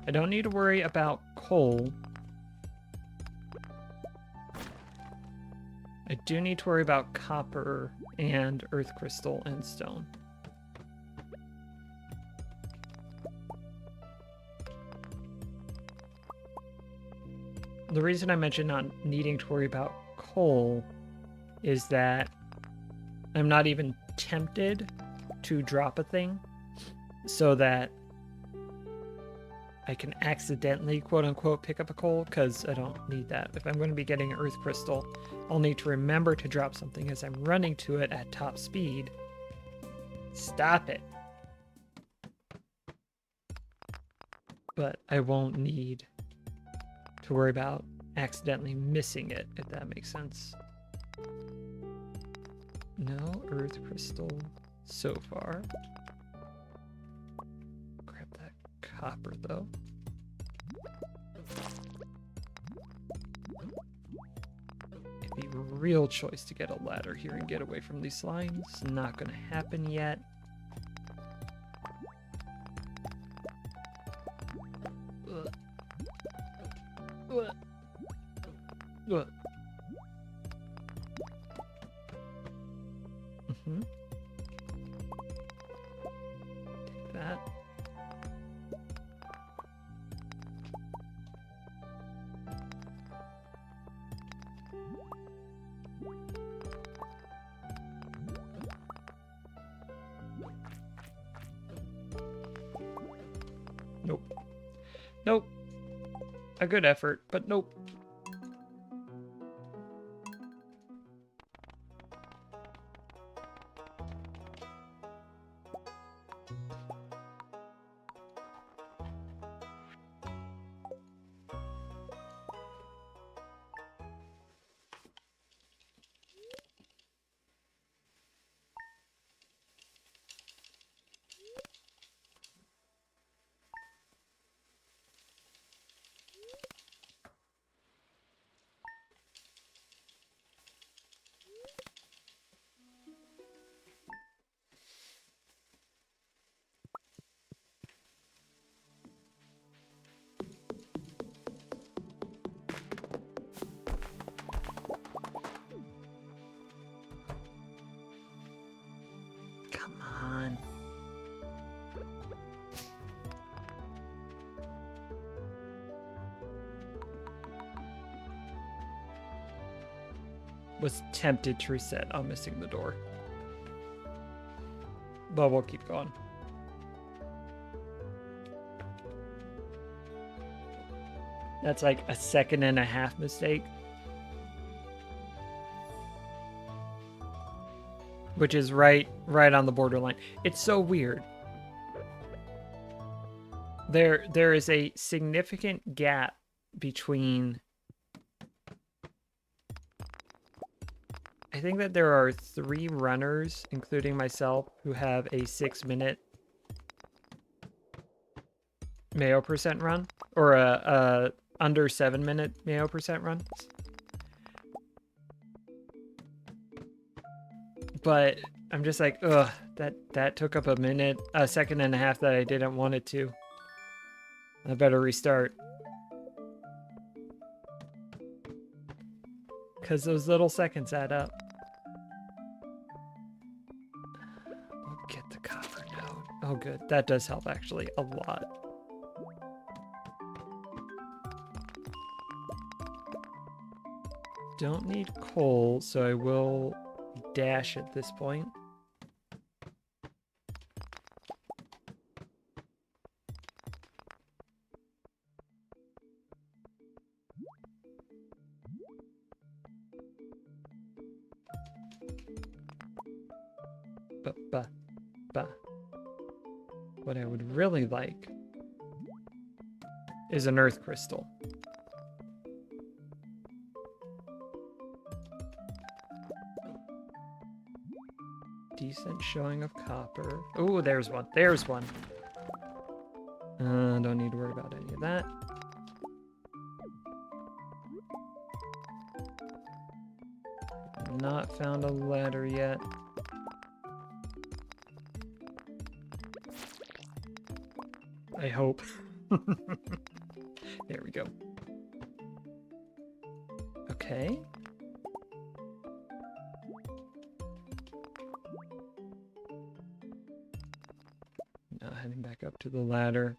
I don't need to worry about coal. I do need to worry about copper and earth crystal and stone. The reason I mentioned not needing to worry about coal is that I'm not even tempted to drop a thing so that I can accidentally, quote unquote, pick up a coal, because I don't need that. If I'm going to be getting an earth crystal, I'll need to remember to drop something as I'm running to it at top speed. Stop it. But I won't need to worry about accidentally missing it, if that makes sense. No earth crystal so far. Grab that copper though. It'd be a real choice to get a ladder here and get away from these lines. Not gonna happen yet. Take that. Nope. Nope. A good effort, but nope. Come on. Was tempted to reset on missing the door. But we'll keep going. That's like a 1.5 seconds mistake. Which is right on the borderline. It's so weird. There is a significant gap between... I think that there are 3 runners, including myself, who have a 6-minute Mayo percent run, or a under 7-minute Mayo percent run. But I'm just like, ugh, that took up a 1.5 seconds that I didn't want it to. I better restart. Because those little seconds add up. We'll get the copper node. Oh, good. That does help, actually, a lot. Don't need coal, so I will dash at this point. What I would really like is an earth crystal. Decent showing of copper. Oh, there's one. There's one. Don't need to worry about any of that. Not found a ladder yet. I hope. There we go. Okay. Now heading back up to the ladder.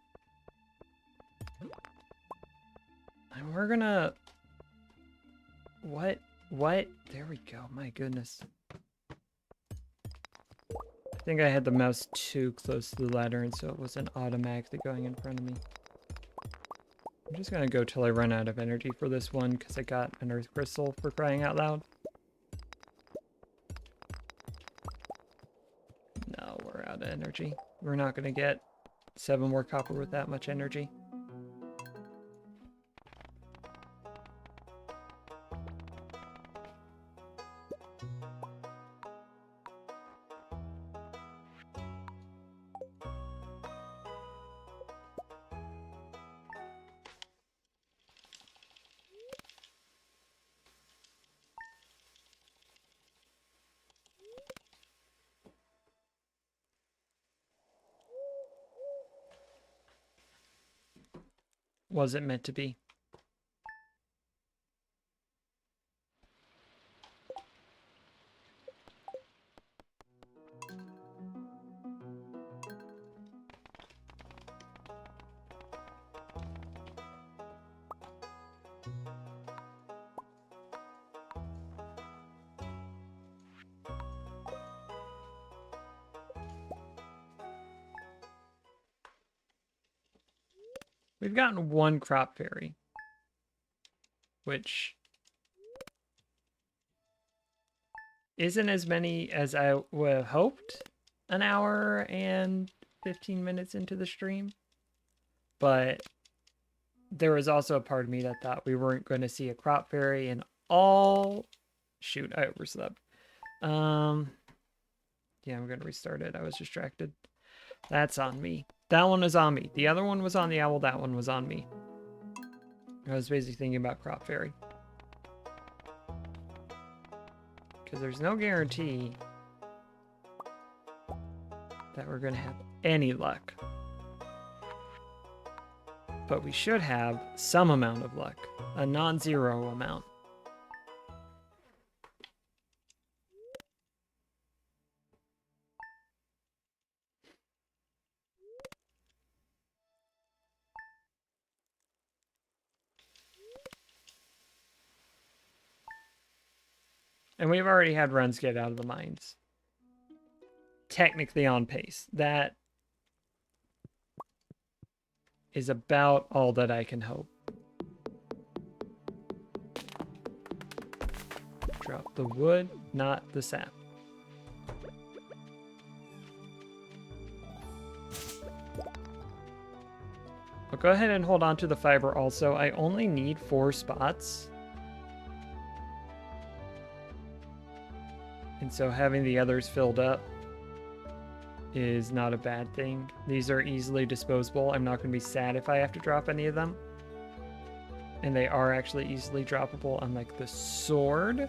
And we're gonna... What? There we go. My goodness. I think I had the mouse too close to the ladder, and so it wasn't automatically going in front of me. I'm just gonna go till I run out of energy for this one, because I got an earth crystal for crying out loud. No, we're out of energy. We're not gonna get 7 more copper with that much energy. Was it meant to be? We've gotten 1 crop fairy, which isn't as many as I would have hoped an hour and 15 minutes into the stream. But there was also a part of me that thought we weren't going to see a crop fairy in all... Shoot, I overslept. Yeah, I'm going to restart it. I was distracted. That's on me. That one was on me. The other one was on the owl. That one was on me. I was basically thinking about crop fairy. Because there's no guarantee that we're going to have any luck. But we should have some amount of luck. A non-zero amount. And we've already had runs get out of the mines. Technically on pace. That is about all that I can hope. Drop the wood, not the sap. I'll go ahead and hold on to the fiber also. I only need 4 spots. And so having the others filled up is not a bad thing. These are easily disposable. I'm not going to be sad if I have to drop any of them. And they are actually easily droppable, unlike the sword.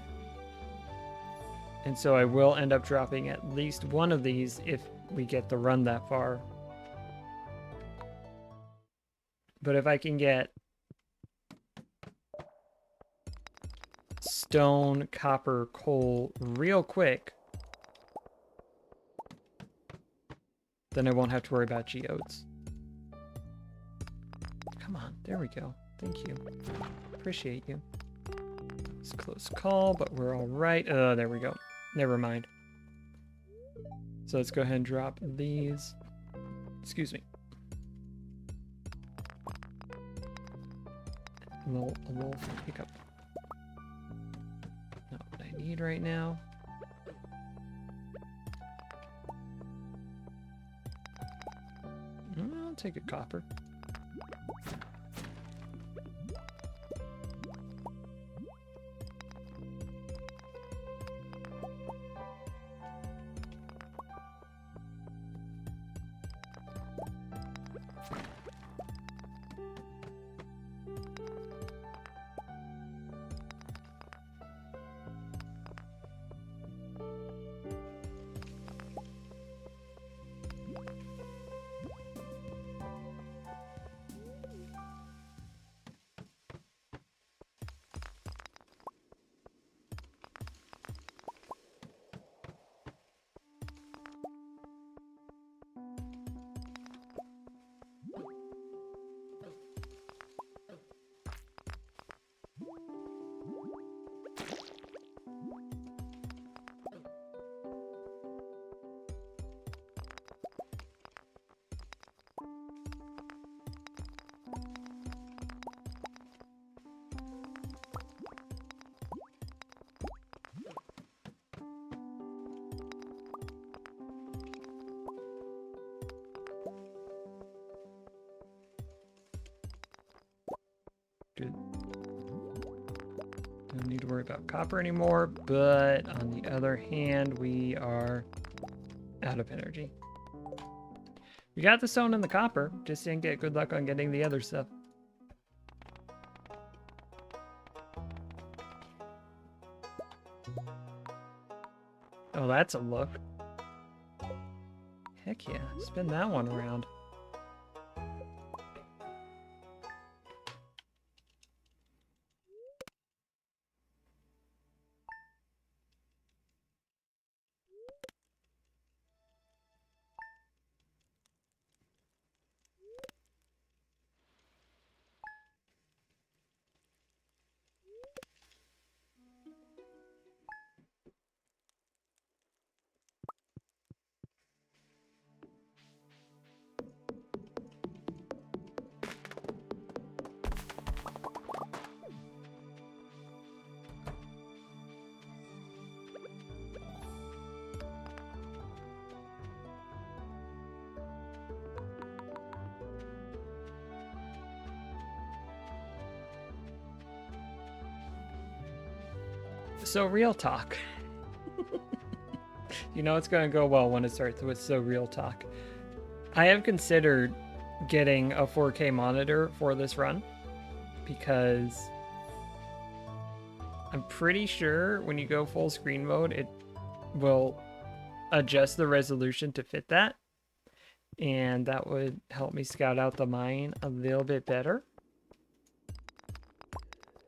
And so I will end up dropping at least one of these if we get the run that far. But if I can get stone, copper, coal real quick, then I won't have to worry about geodes. Come on, there we go. Thank you. Appreciate you. It's a close call, but we're all right. Oh, there we go. Never mind. So let's go ahead and drop these. Excuse me. A little hiccup. Not what I need right now. I'll take a copper. Good. Don't need to worry about copper anymore, but on the other hand, we are out of energy. We got the stone and the copper, just didn't get good luck on getting the other stuff. Oh, that's a look. Heck yeah, spin that one around. So real talk. You know it's going to go well when it starts with so real talk. I have considered getting a 4K monitor for this run because I'm pretty sure when you go full screen mode, it will adjust the resolution to fit that. And that would help me scout out the mine a little bit better.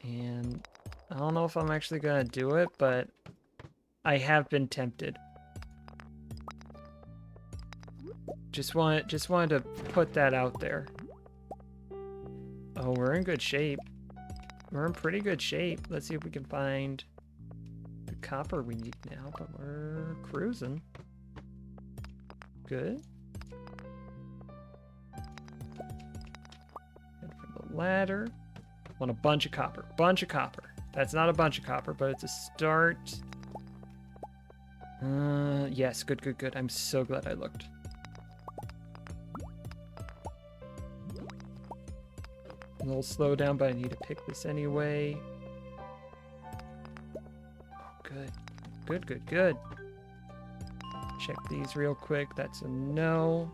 And I don't know if I'm actually going to do it, but I have been tempted. Just wanted to put that out there. Oh, we're in good shape. We're in pretty good shape. Let's see if we can find the copper we need now, but we're cruising. Good. Head for the ladder. Want a bunch of copper. Bunch of copper. That's not a bunch of copper, but it's a start. Yes, good, good, good. I'm so glad I looked. A little slow down, but I need to pick this anyway. Oh, good. Good, good, good. Check these real quick. That's a no.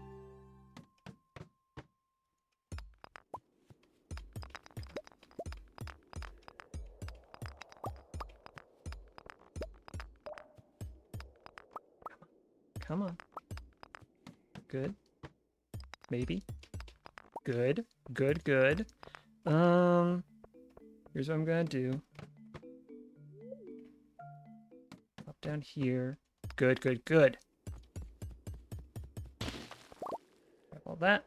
Come on. Good. Maybe. Good. Good, good. Here's what I'm gonna do. Up down here. Good, good, good. Grab all that.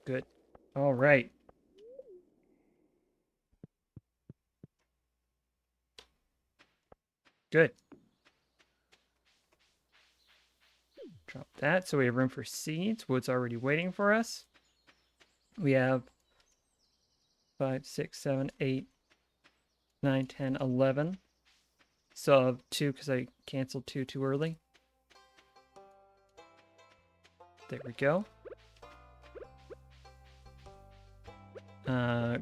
Good. All right. Good. Drop that so we have room for seeds. Wood's already waiting for us. We have 5, 6, 7, 8, 9, 10, 11. Still have 2 because I canceled 2 too early. There we go.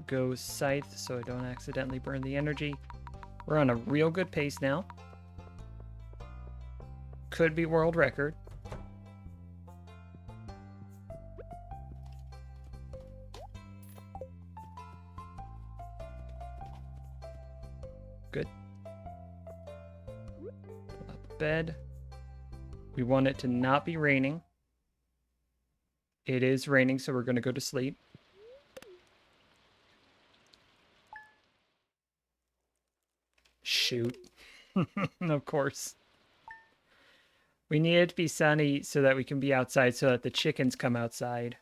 Go scythe so I don't accidentally burn the energy. We're on a real good pace now. Could be world record. Good. Pull out the bed. We want it to not be raining. It is raining, so we're going to go to sleep. Shoot. Of course. We need it to be sunny so that we can be outside so that the chickens come outside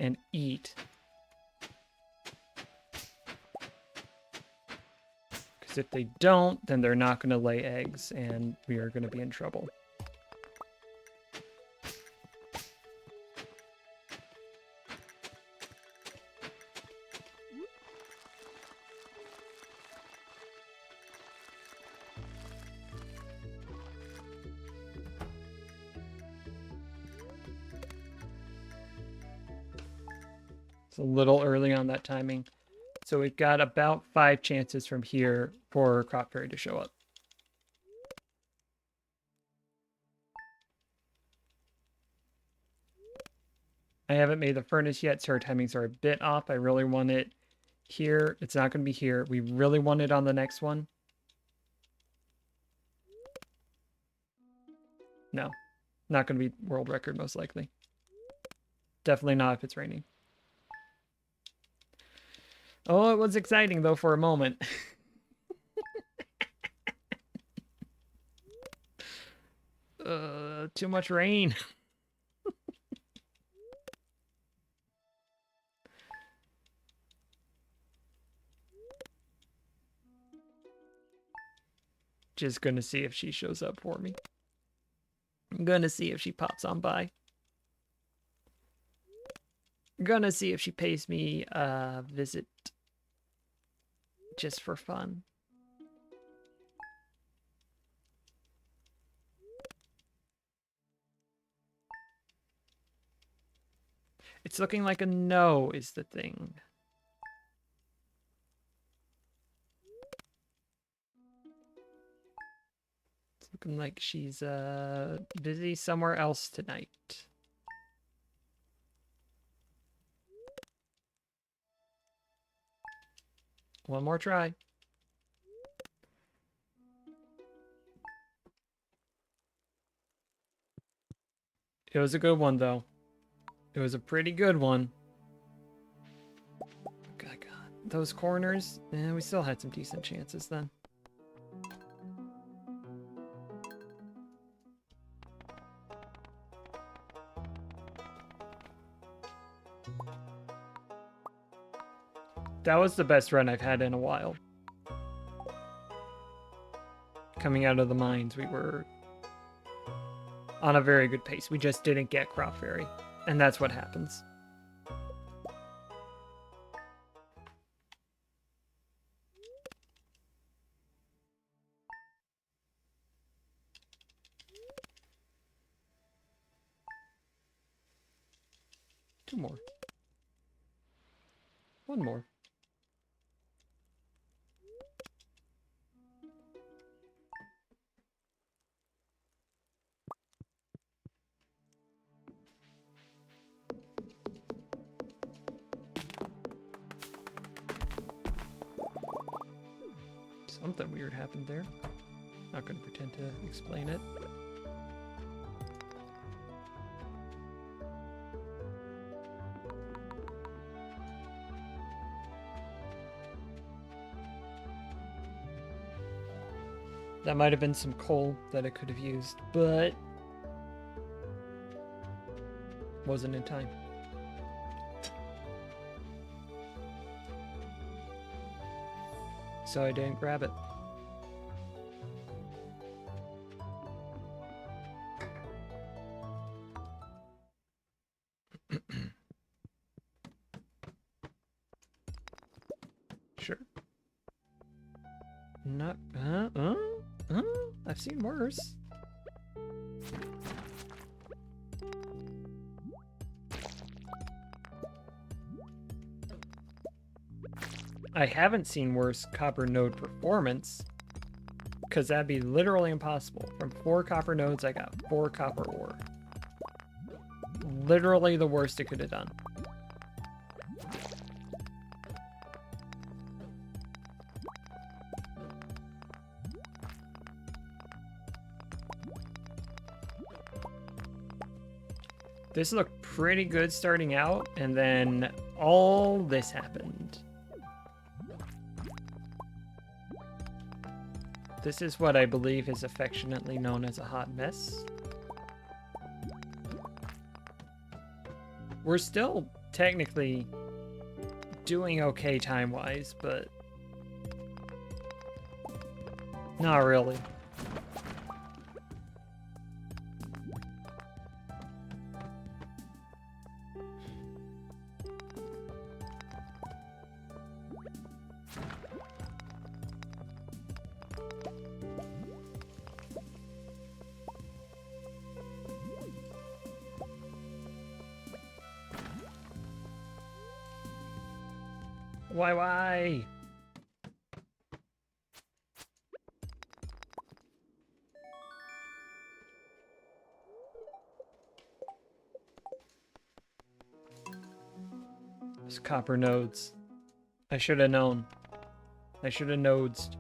and eat. Because if they don't, then they're not going to lay eggs and we are going to be in trouble. A little early on that timing. So we've got about 5 chances from here for Crop Fairy to show up. I haven't made the furnace yet, so our timings are a bit off. I really want it here. It's not going to be here. We really want it on the next one. No, not going to be world record most likely. Definitely not if it's raining. Oh, it was exciting, though, for a moment. Too much rain. Just gonna see if she shows up for me. I'm gonna see if she pops on by. I'm gonna see if she pays me a visit. Just for fun. It's looking like a no is the thing. It's looking like she's busy somewhere else tonight. One more try. It was a good one, though. It was a pretty good one. God, those corners, we still had some decent chances then. That was the best run I've had in a while. Coming out of the mines, we were on a very good pace. We just didn't get Crop Fairy, and that's what happens. Two more. One more. Something weird happened there. Not gonna pretend to explain it. That might have been some coal that I could have used, but wasn't in time. So I didn't grab it. Sure. Not, I've seen worse. I haven't seen worse copper node performance, because that'd be literally impossible. From 4 copper nodes, I got 4 copper ore. Literally the worst it could have done. This looked pretty good starting out, and then all this happened. This is what I believe is affectionately known as a hot mess. We're still technically doing okay time-wise, but not really. Why? Those copper nodes. I should have known. I should have nodes.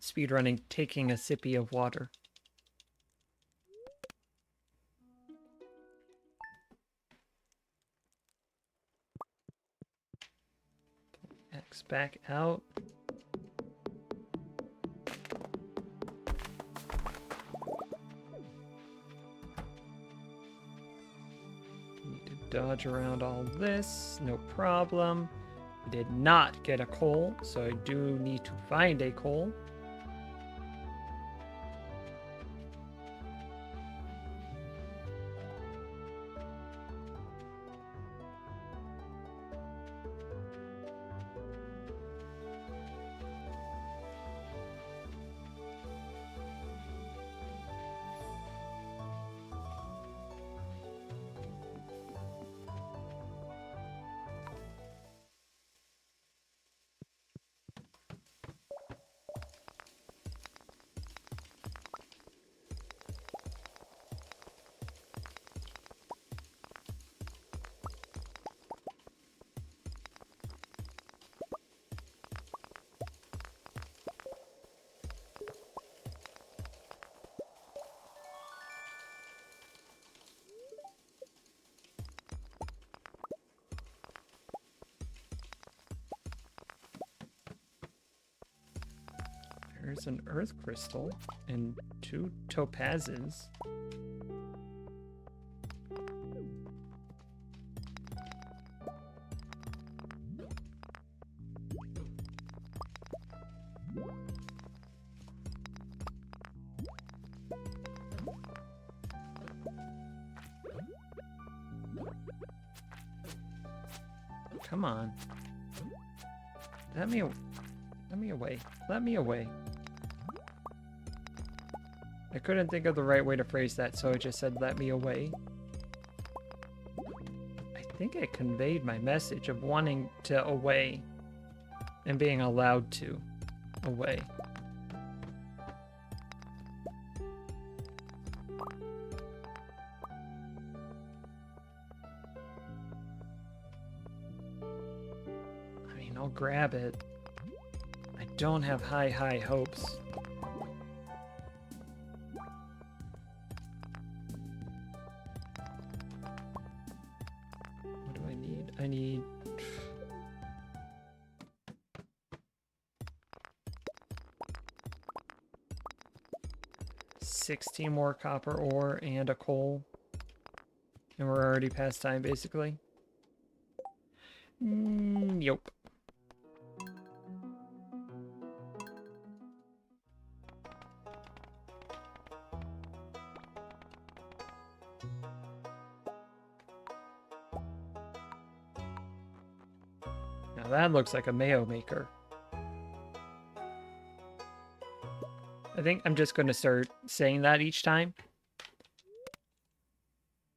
Speedrunning, taking a sippy of water. X back out. Need to dodge around all this, no problem. I did not get a coal, so I do need to find a coal. There's an earth crystal and 2 topazes. Come on. Let me away. Let me away. I couldn't think of the right way to phrase that, so I just said, let me away. I think I conveyed my message of wanting to away and being allowed to away. grab it. I don't have high hopes. What do I need? I need... 16 more copper ore and a coal. And we're already past time, basically. Yup. Now that looks like a Mayo maker. I think I'm just going to start saying that each time.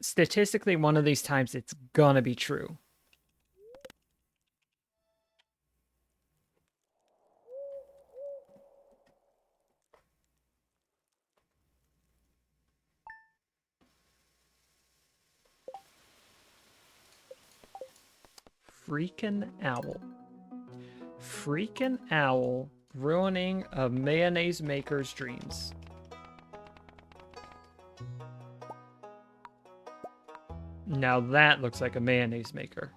Statistically, one of these times it's gonna be true. Freaking owl. Freaking owl ruining a mayonnaise maker's dreams. Now that looks like a mayonnaise maker.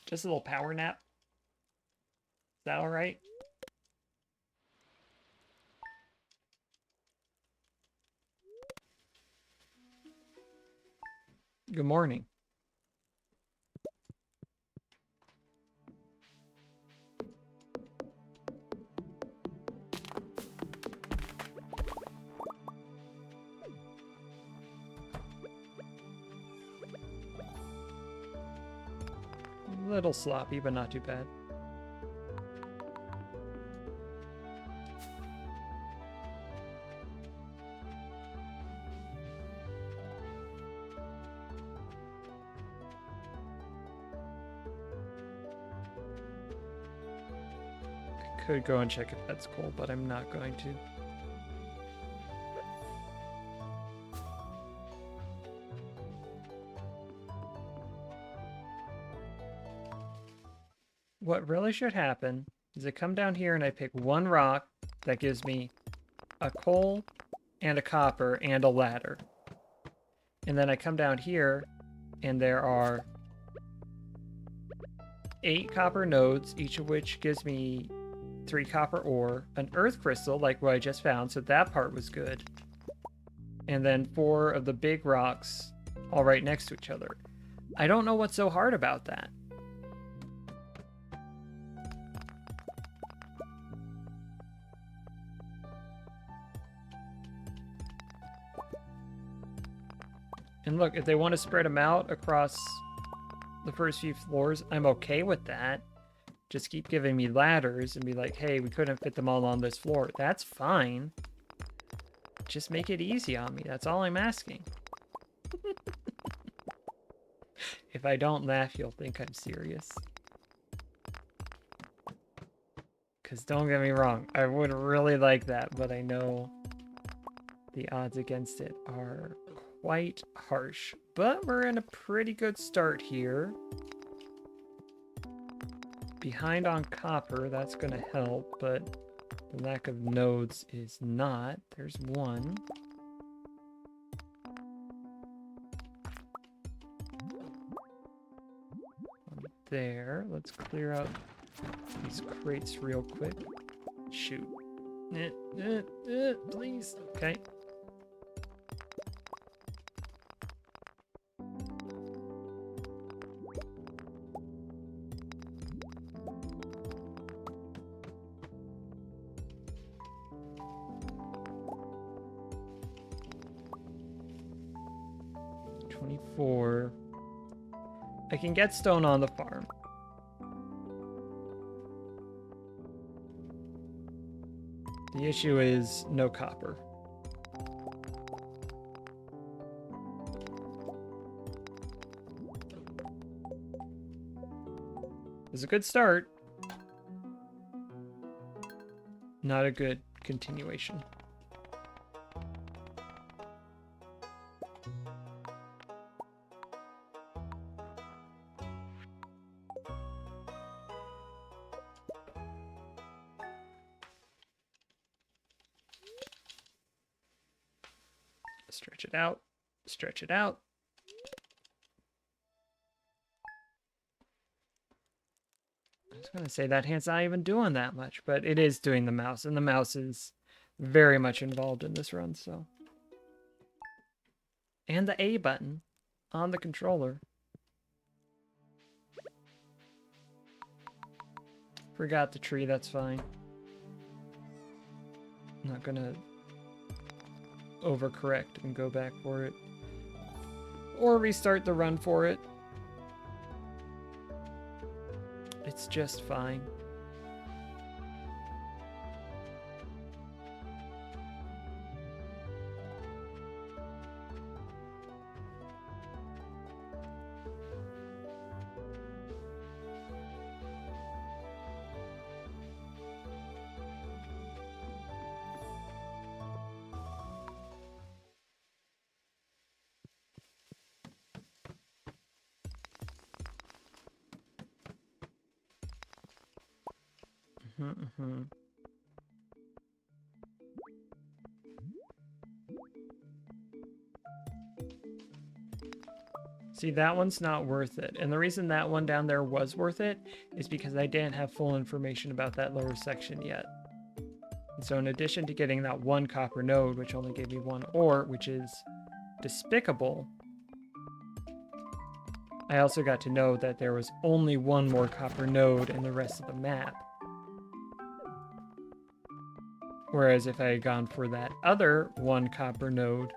Just a little power nap. Is that all right? Good morning. A little sloppy, but not too bad. I could go and check if that's cool, but I'm not going to. What really should happen is I come down here and I pick one rock that gives me a coal and a copper and a ladder. And then I come down here and there are 8 copper nodes, each of which gives me 3 copper ore, an earth crystal like what I just found, so that part was good. And then 4 of the big rocks all right next to each other. I don't know what's so hard about that. And look, if they want to spread them out across the first few floors, I'm okay with that. Just keep giving me ladders and be like, hey, we couldn't fit them all on this floor. That's fine. Just make it easy on me. That's all I'm asking. If I don't laugh, you'll think I'm serious. Because don't get me wrong, I would really like that, but I know the odds against it are quite harsh. But we're in a pretty good start here. Behind on copper, that's going to help, but the lack of nodes is not. There's one. One there. Let's clear out these crates real quick. Shoot. Please. Okay. I can get stone on the farm. The issue is no copper. It's a good start. Not a good continuation. Stretch it out. Stretch it out. I was going to say that hand's not even doing that much, but it is doing the mouse, and the mouse is very much involved in this run, so. And the A button on the controller. Forgot the tree, that's fine. I'm not gonna overcorrect and go back for it. Or restart the run for it. It's just fine. See, that one's not worth it. And the reason that one down there was worth it is because I didn't have full information about that lower section yet. And so in addition to getting that one copper node, which only gave me one ore, which is despicable, I also got to know that there was only one more copper node in the rest of the map. Whereas if I had gone for that other one copper node,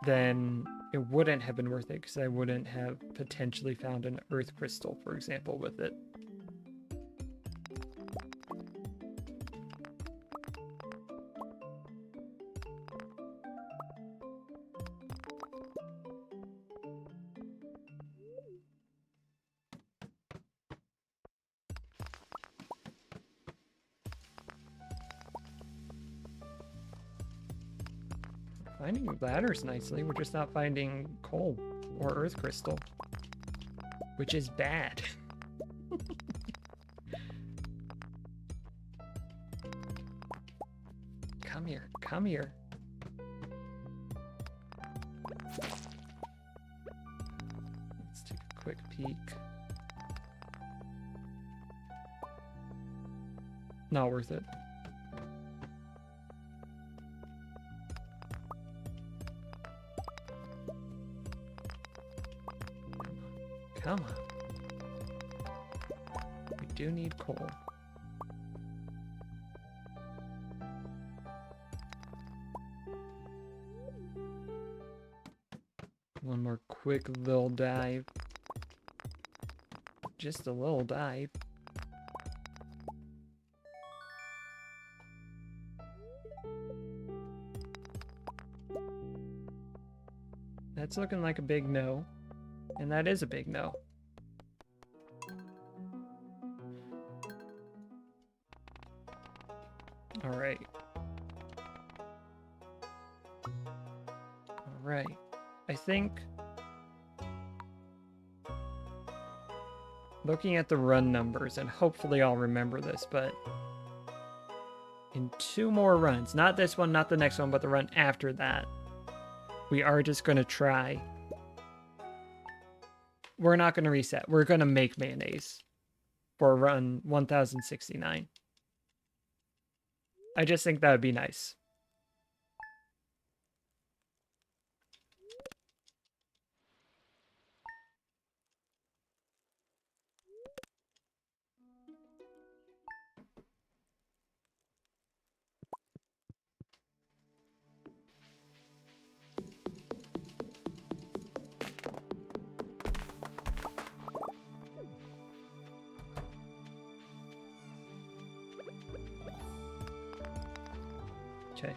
then it wouldn't have been worth it because I wouldn't have potentially found an earth crystal, for example, with it. Finding ladders nicely, we're just not finding coal or earth crystal, which is bad. Come here, come here. Let's take a quick peek. Not worth it. Come on. We do need coal. One more quick little dive. Just a little dive. That's looking like a big no. And that is a big no. All right. All right. I think looking at the run numbers, and hopefully I'll remember this, but in 2 more runs, not this one, not the next one, but the run after that, we are just going to try. We're not going to reset. We're going to make mayonnaise for run 1069. I just think that would be nice. Okay.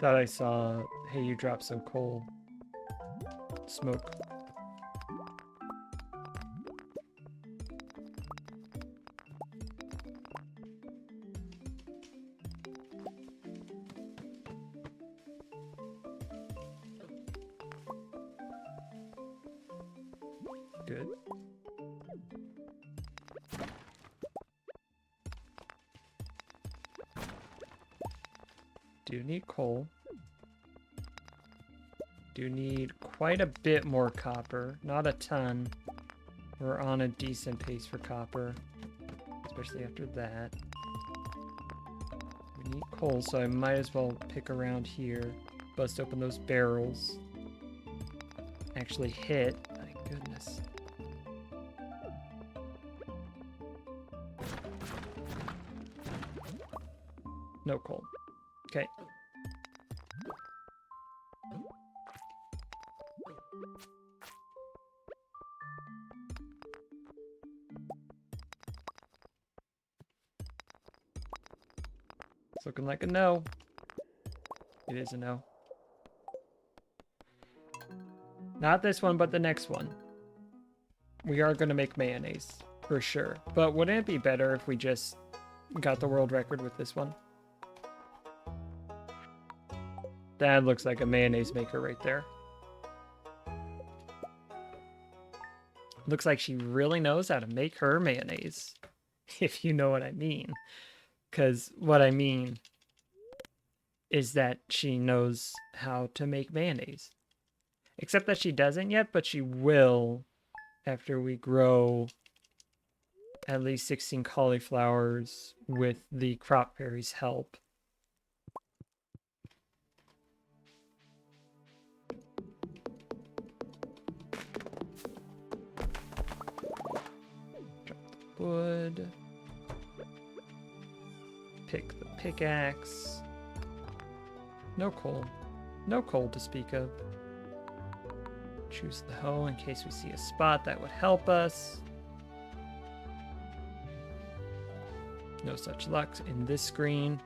Thought I saw, hey, you dropped some coal. Smoke. Good. Do need coal. Do need quite a bit more copper. Not a ton. We're on a decent pace for copper. Especially after that. We need coal, so I might as well pick around here. Bust open those barrels. Actually hit. My goodness. No coal. Okay. It's looking like a no. It is a no. Not this one, but the next one. We are going to make mayonnaise, for sure. But wouldn't it be better if we just got the world record with this one? That looks like a mayonnaise maker right there. Looks like she really knows how to make her mayonnaise, if you know what I mean. Because what I mean is that she knows how to make mayonnaise. Except that she doesn't yet, but she will after we grow at least 16 cauliflowers with the crop fairy's help. Drop the wood. Pick the pickaxe. No coal. No coal to speak of. Choose the hoe in case we see a spot that would help us. No such luck in this screen.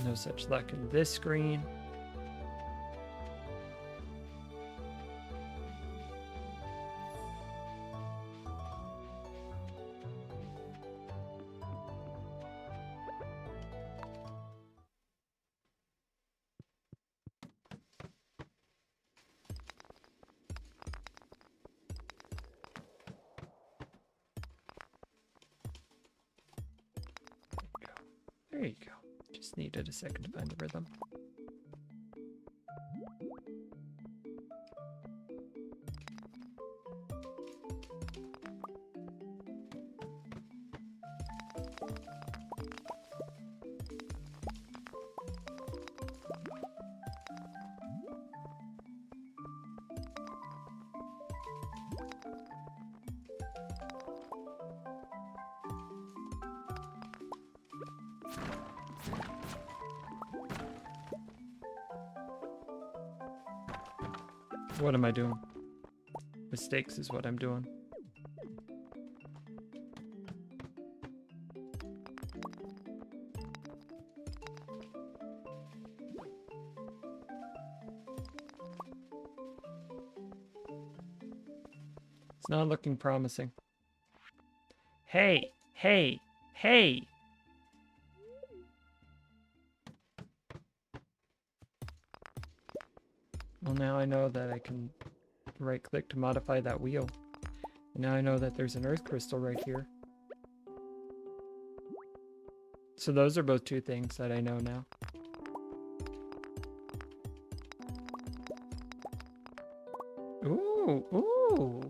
No such luck in this screen. There you go. Just needed a second to find the rhythm. What am I doing? Mistakes is what I'm doing. It's not looking promising. Hey, hey, hey! Well, now I know that I can right-click to modify that wheel. And now I know that there's an earth crystal right here. So those are both two things that I know now. Ooh, ooh,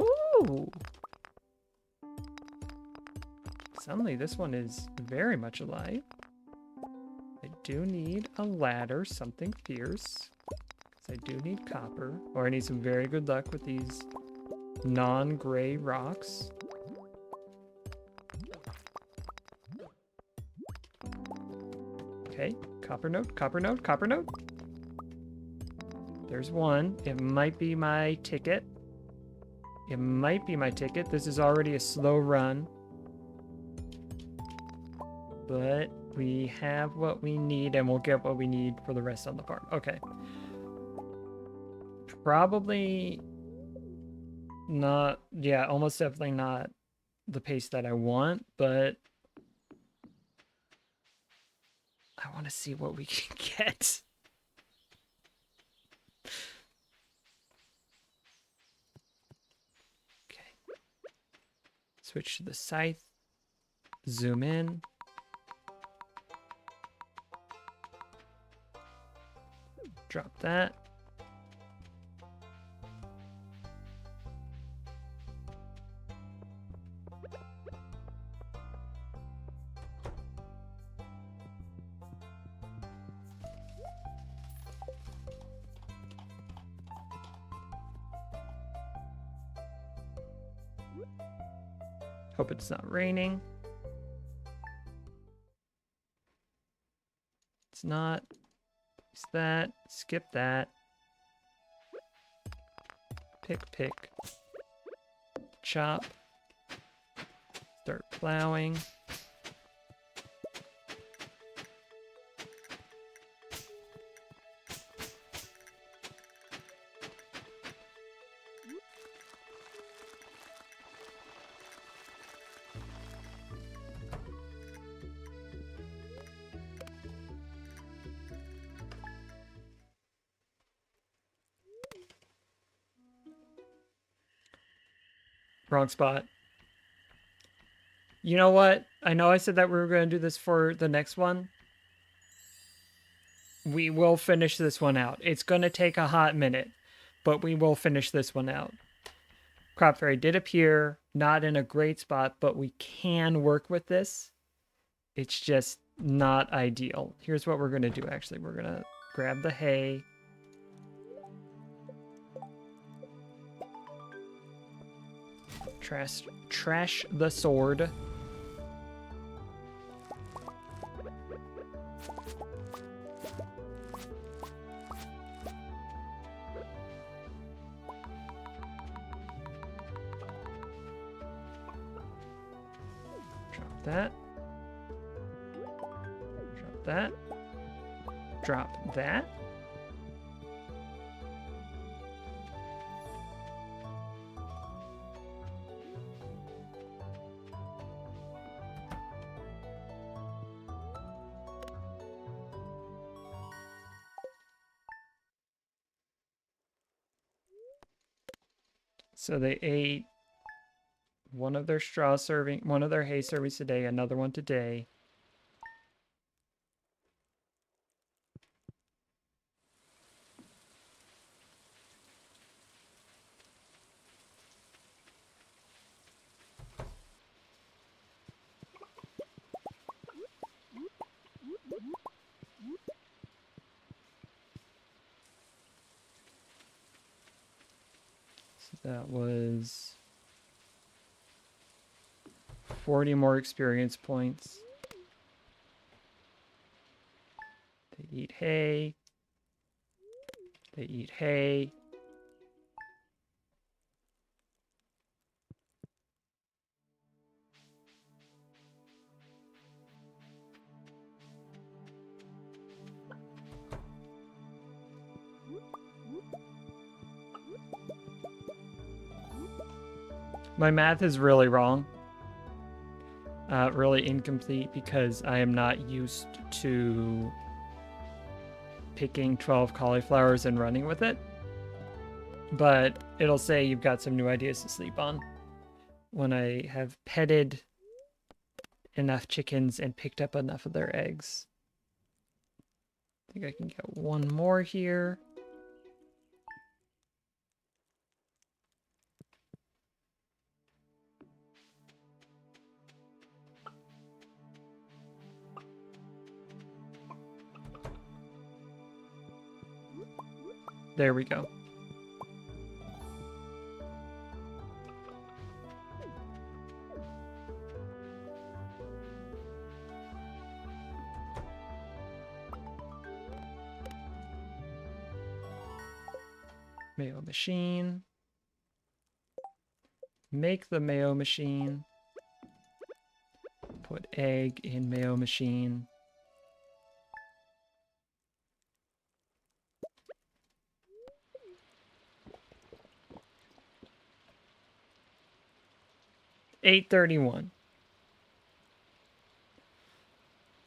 ooh! Suddenly this one is very much alive. I do need a ladder, something fierce. I do need copper, or I need some very good luck with these non-gray rocks. Okay, copper note, copper note, copper note. There's one. It might be my ticket. It might be my ticket. This is already a slow run. But We have what we need, and we'll get what we need for the rest on the farm. Okay. Probably not, yeah, almost definitely not the pace that I want, but I want to see what we can get. Okay. Switch to the scythe. Zoom in. Drop that. Hope it's not raining. It's not. It's that. Skip that. Pick. Chop. Start plowing. Wrong spot. You know what? I know I said that we were going to do this for the next one. We will finish this one out. It's going to take a hot minute, but we will finish this one out. Crop Fairy did appear, not in a great spot, but we can work with this. It's just not ideal. Here's what we're going to do, actually. We're going to grab the hay. Trash the sword. Drop that. Drop that. Drop that. So they ate one of their hay servings today, another one today. So that was 40 more experience points. They eat hay. They eat hay. My math is really wrong. Really incomplete because I am not used to picking 12 cauliflowers and running with it. But it'll say you've got some new ideas to sleep on when I have petted enough chickens and picked up enough of their eggs. I think I can get one more here. There we go. Mayo machine. Make the Mayo machine. Put egg in Mayo machine. 831.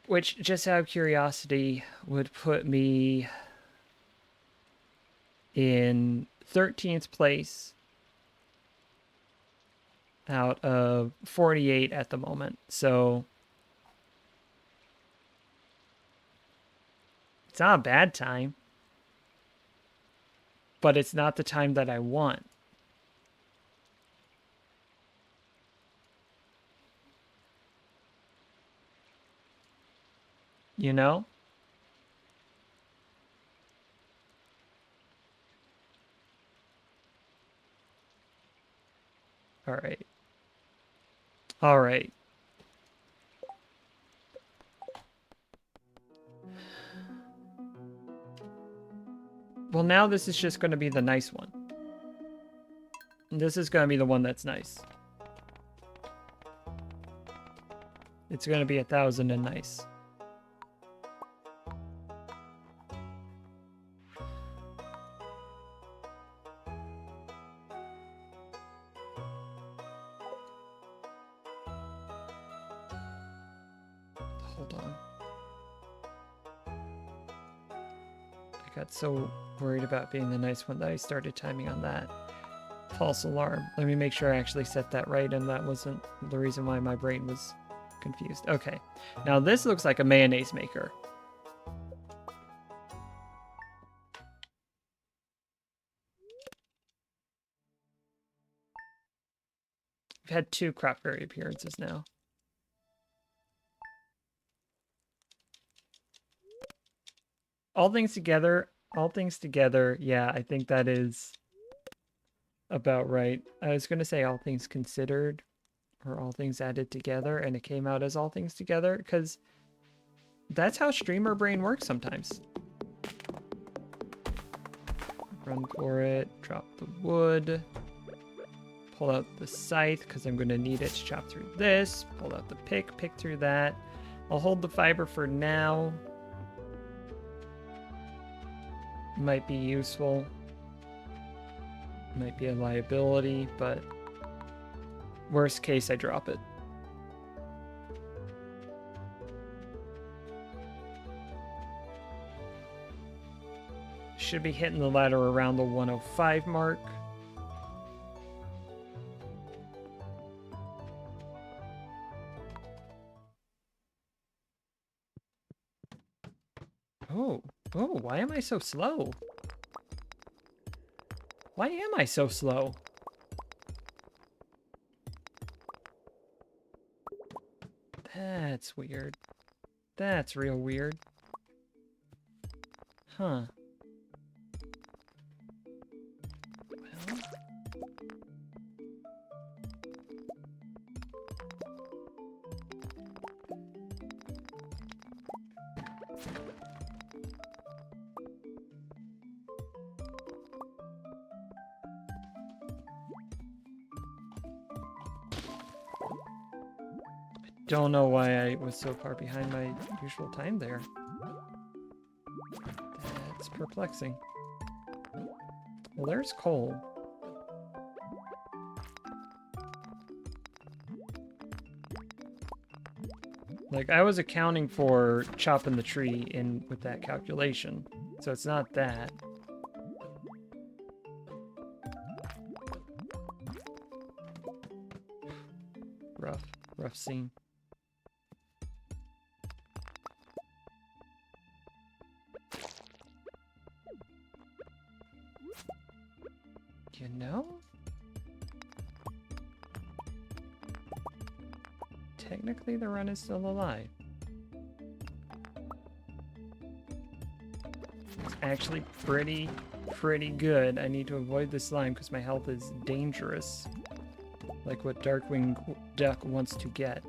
Which, just out of curiosity, would put me in 13th place out of 48 at the moment. So it's not a bad time, but it's not the time that I want. You know? All right. All right. Well, now this is just going to be the nice one. This is going to be the one that's nice. It's going to be 1,000 and nice. Hold on. I got so worried about being the nice one that I started timing on that. False alarm. Let me make sure I actually set that right and that wasn't the reason why my brain was confused. Okay. Now this looks like a mayonnaise maker. I've had 2 crop fairy appearances now. All things together, yeah, I think that is about right. I was going to say all things considered or all things added together, and it came out as all things together because that's how streamer brain works sometimes. Run for it, drop the wood, pull out the scythe because I'm going to need it to chop through this, pull out the pick through that. I'll hold the fiber for now. Might be useful. Might be a liability, but worst case, I drop it. Should be hitting the ladder around the 105 mark. Oh, why am I so slow? Why am I so slow? That's weird. That's real weird. Huh. Well. Don't know why I was so far behind my usual time there. That's perplexing. Well, there's coal. Like, I was accounting for chopping the tree in with that calculation, so it's not that. Rough scene. You know? Technically, the run is still alive. It's actually pretty good. I need to avoid the slime because my health is dangerous. Like what Darkwing Duck wants to get.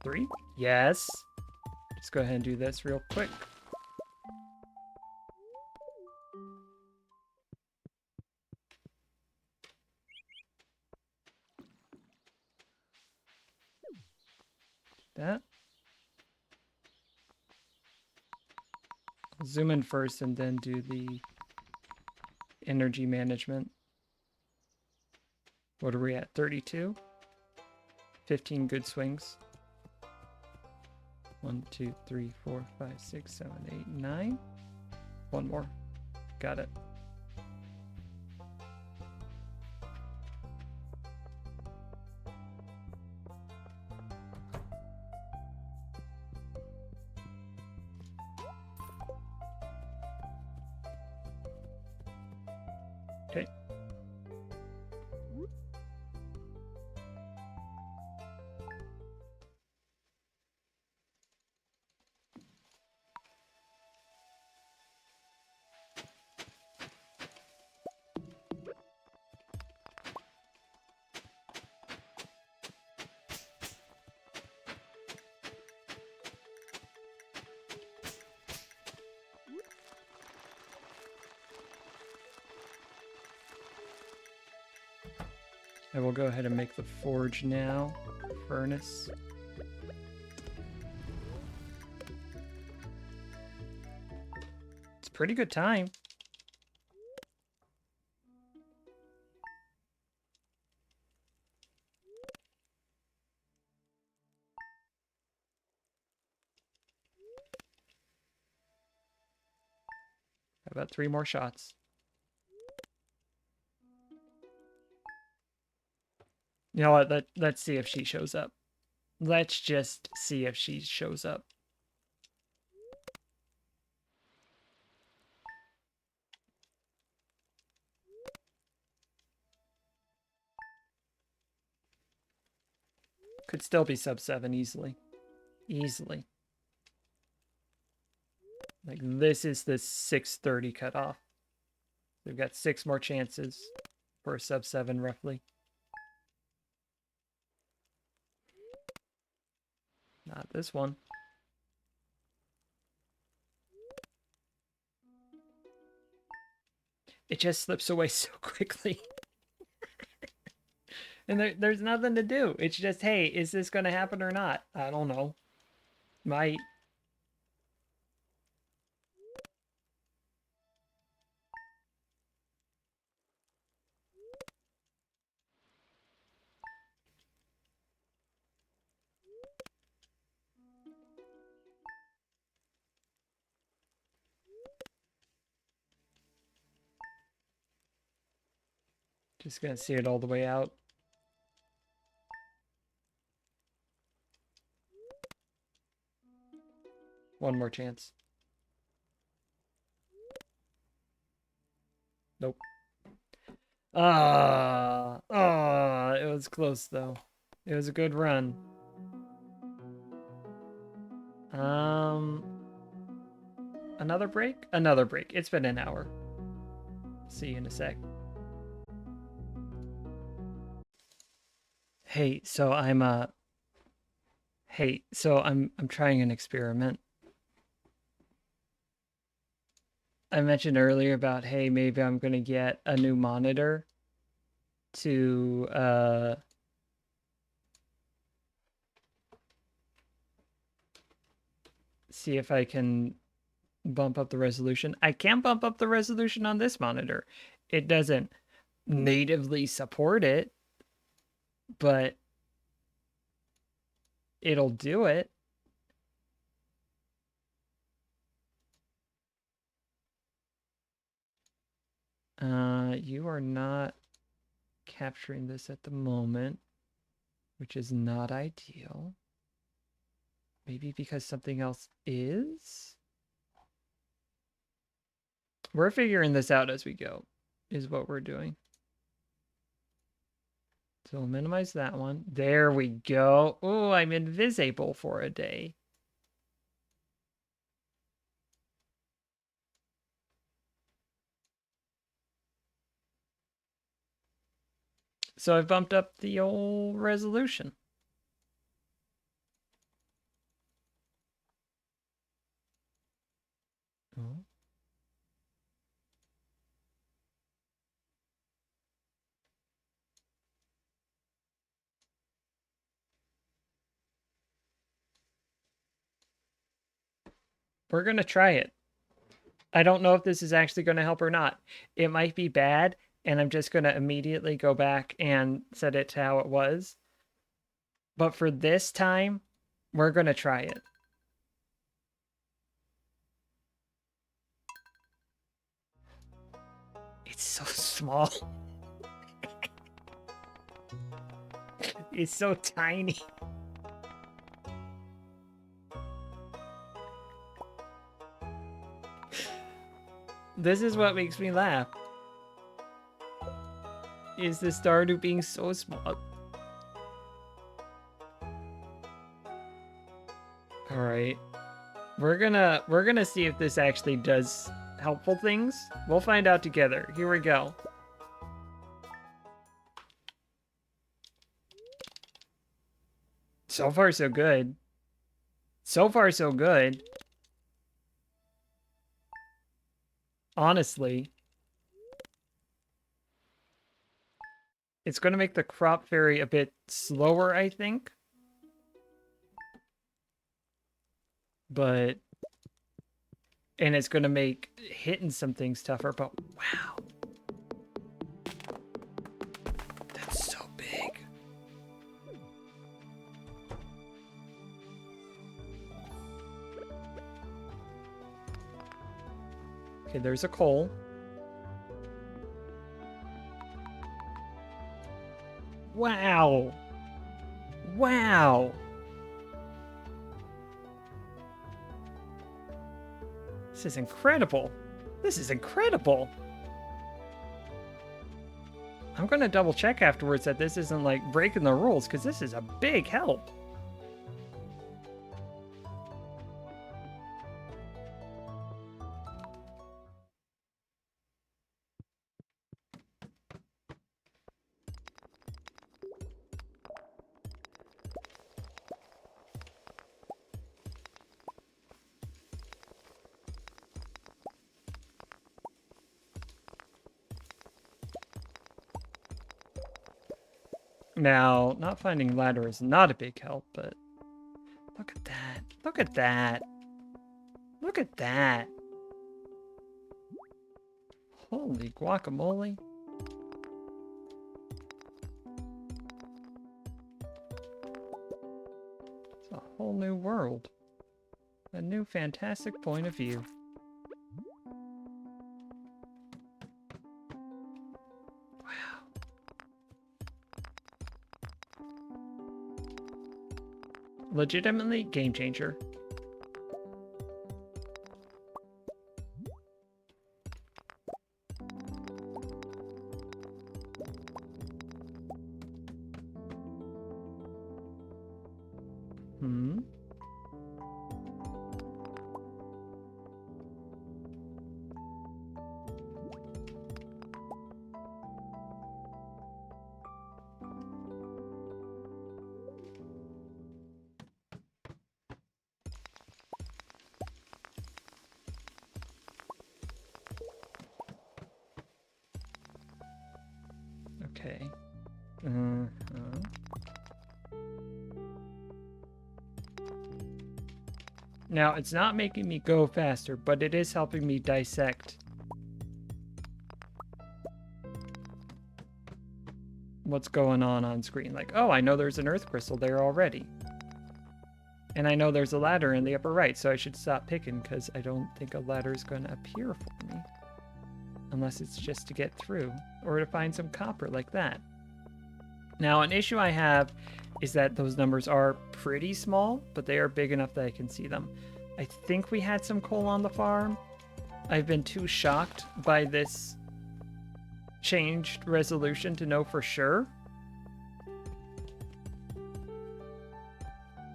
3? Yes. Let's go ahead and do this real quick. That. I'll zoom in first and then do the energy management. What are we at? 32? 15 good swings. 1, 2, 3, 4, 5, 6, 7, 8, 9. One more. Got it. Okay. I will go ahead and make the forge now. Furnace. It's pretty good time. About 3 more shots. You know what? Let's see if she shows up. Let's just see if she shows up. Could still be sub 7 easily. Easily. Like, this is the 6:30 cutoff. We've got 6 more chances for a sub 7, roughly. Not this one. It just slips away so quickly. And there's nothing to do. It's just, hey, is this going to happen or not? I don't know. Might. Just going to see it all the way out. One more chance. Nope. It was close though. It was a good run. Another break? Another break. It's been an hour. See you in a sec. Hey, so I'm trying an experiment. I mentioned earlier about, hey, maybe I'm gonna get a new monitor to see if I can bump up the resolution. I can bump up the resolution on this monitor. It doesn't natively support it, but it'll do it. You are not capturing this at the moment, which is not ideal. Maybe because something else is? We're figuring this out as we go, is what we're doing. So we'll minimize that one. There we go. Oh, I'm invisible for a day. So I've bumped up the old resolution. Oh. We're going to try it. I don't know if this is actually going to help or not. It might be bad. and I'm just going to immediately go back and set it to how it was. But for this time, we're going to try it. It's so small. It's so tiny. This is what makes me laugh. Is the Stardew being so small? Alright. We're gonna see if this actually does helpful things. We'll find out together. Here we go. So far, so good. So far, so good. Honestly. It's going to make the crop fairy a bit slower, I think. But... And it's going to make hitting some things tougher, but wow. That's so big. Okay, there's a coal. Wow. Wow. This is incredible. This is incredible. I'm going to double check afterwards that this isn't like breaking the rules, because this is a big help. Now, not finding ladder is not a big help, but look at that. Look at that. Look at that. Holy guacamole. It's a whole new world. A new fantastic point of view. Legitimately game changer. Okay. Now, it's not making me go faster, but it is helping me dissect what's going on screen. Like, oh, I know there's an earth crystal there already. And I know there's a ladder in the upper right, so I should stop picking, because I don't think a ladder is going to appear for me. Unless it's just to get through, or to find some copper like that. Now, an issue I have is that those numbers are pretty small, but they are big enough that I can see them. I think we had some coal on the farm. I've been too shocked by this changed resolution to know for sure.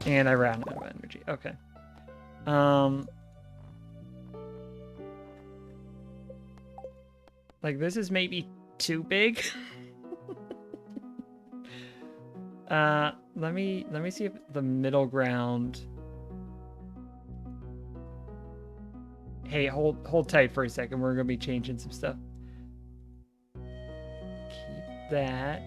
And I ran out of energy. Okay. Like, this is maybe too big. Let me see if the middle ground. Hey, hold tight for a second. We're gonna be changing some stuff. Keep that.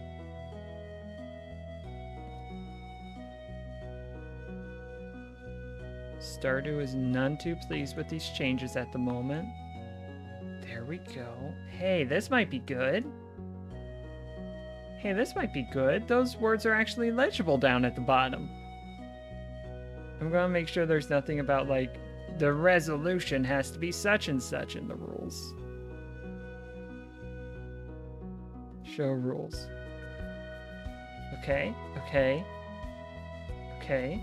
Stardew is none too pleased with these changes at the moment. There we go. Hey, this might be good. Hey, this might be good. Those words are actually legible down at the bottom. I'm gonna make sure there's nothing about, like, the resolution has to be such and such in the rules. Show rules. Okay, okay, okay.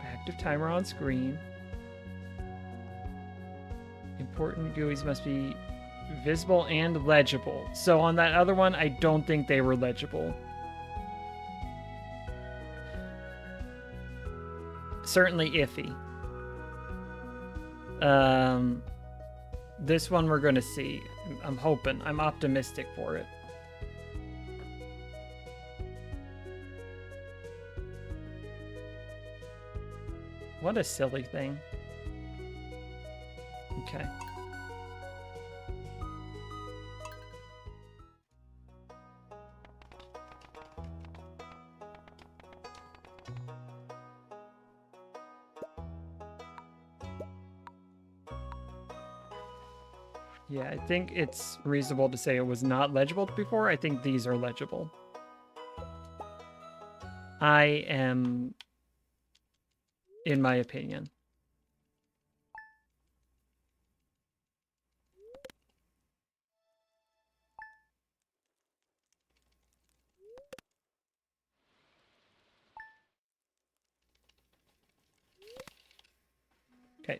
Active timer on screen. Important GUIs must be visible and legible. So on that other one, I don't think they were legible. Certainly iffy. This one we're going to see. I'm hoping. I'm optimistic for it. What a silly thing. Okay. Yeah, I think it's reasonable to say it was not legible before. I think these are legible. I am, in my opinion. Okay.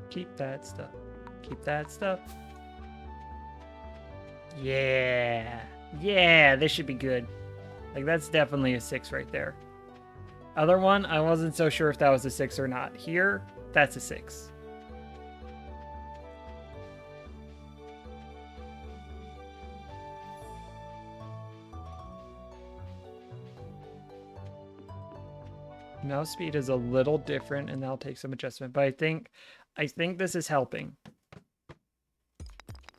Keep that stuff. Keep that stuff. Yeah. Yeah, this should be good. Like, that's definitely a 6 right there. Other one, I wasn't so sure if that was a 6 or not. Here, that's a 6. Mouse speed is a little different, and that'll take some adjustment. But I think this is helping.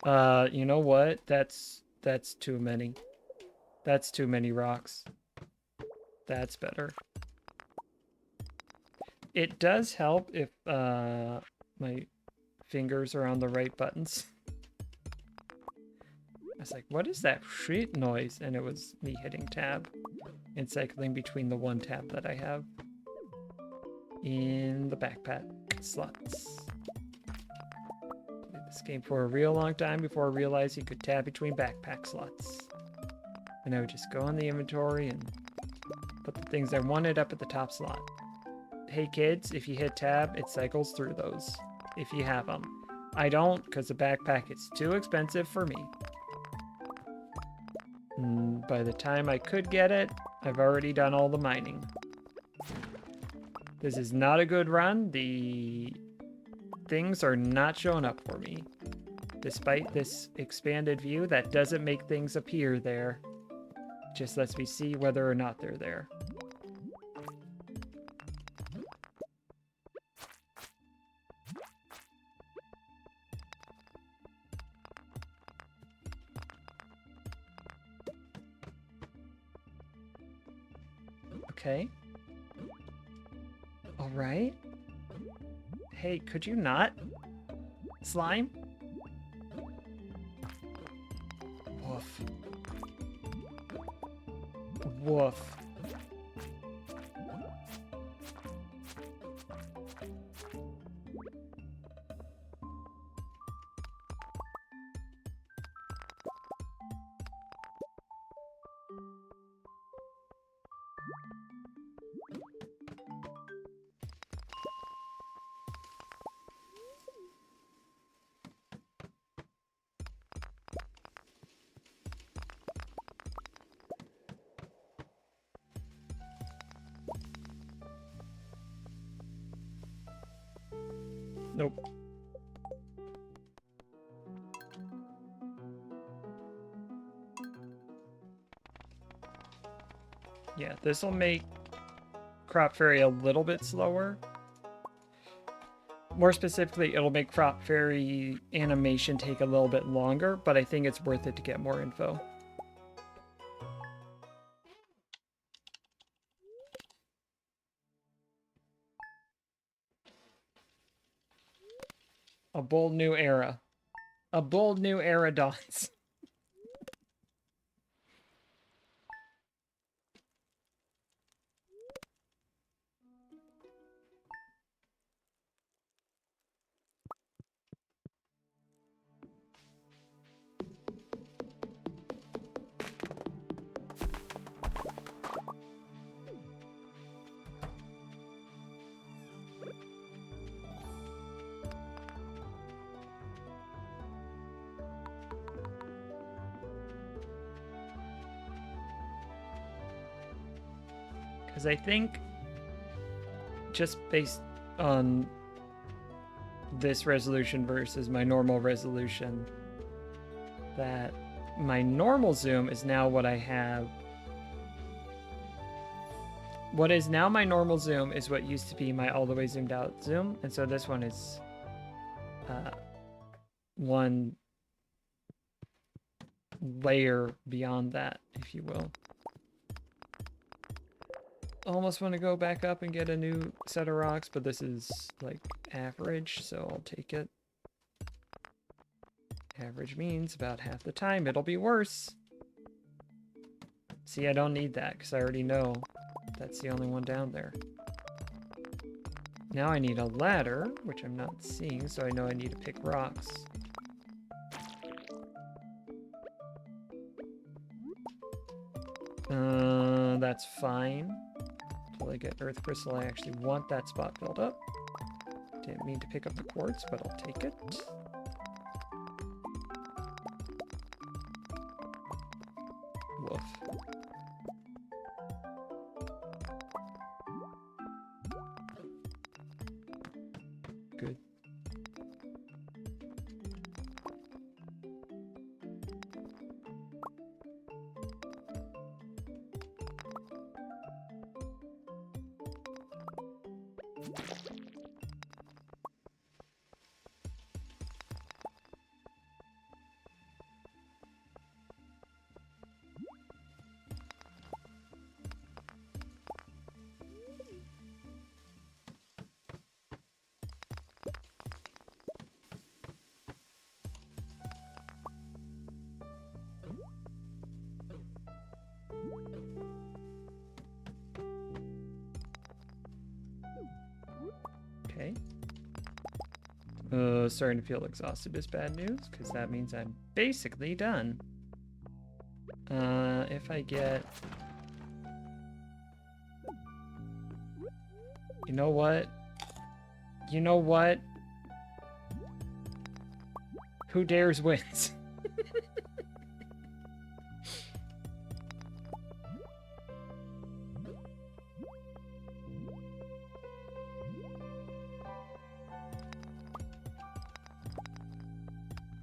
You know what? That's too many. That's too many rocks. That's better. It does help if my fingers are on the right buttons. I was like, what is that shit noise? And it was me hitting tab and cycling between the one tab that I have in the backpack slots. Played this game for a real long time before I realized you could tab between backpack slots. And I would just go in the inventory and put the things I wanted up at the top slot. Hey kids, if you hit tab, it cycles through those, if you have them. I don't, because the backpack is too expensive for me. By the time I could get it, I've already done all the mining. This is not a good run. The things are not showing up for me. Despite this expanded view, that doesn't make things appear there. Just lets me see whether or not they're there. Okay. All right. Hey, could you not? Slime? Woof. Woof. Nope. Yeah, this'll make Crop Fairy a little bit slower. More specifically, it'll make Crop Fairy animation take a little bit longer, but I think it's worth it to get more info. A bold new era. A bold new era dawns. Because I think, just based on this resolution versus my normal resolution, that my normal zoom is now what I have. What is now my normal zoom is what used to be my all the way zoomed out zoom. And so this one is one layer beyond that, if you will. Almost want to go back up and get a new set of rocks, but this is like average, so I'll take it. Average means about half the time it'll be worse. See, I don't need that because I already know that's the only one down there. Now I need a ladder, which I'm not seeing, so I know I need to pick rocks. That's fine. Until I get earth crystal, I actually want that spot filled up. Didn't mean to pick up the quartz, but I'll take it. Woof. Good. Okay. Starting to feel exhausted is bad news, because that means I'm basically done. If I get... You know what? You know what? Who dares wins?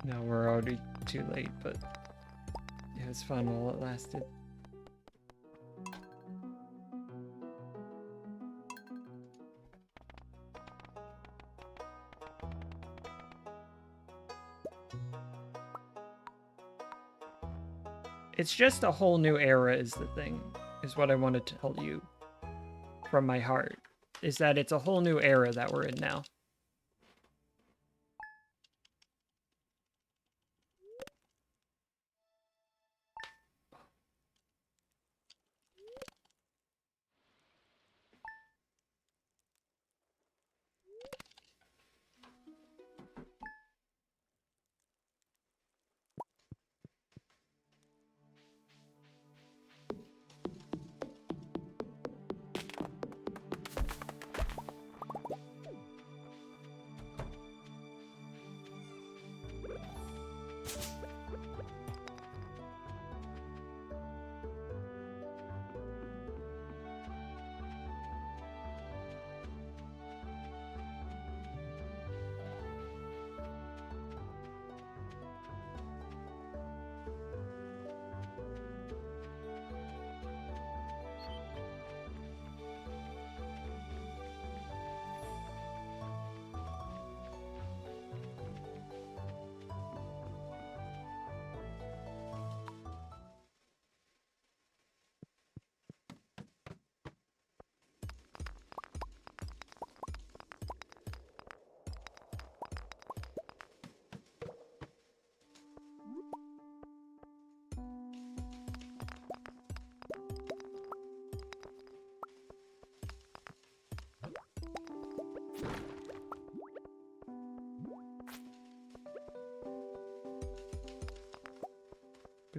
No, we're already too late, but it was fun while it lasted. It's just a whole new era is the thing, is what I wanted to tell you from my heart, is that it's a whole new era that we're in now.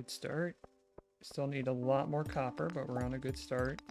Good start. Still need a lot more copper, but we're on a good start.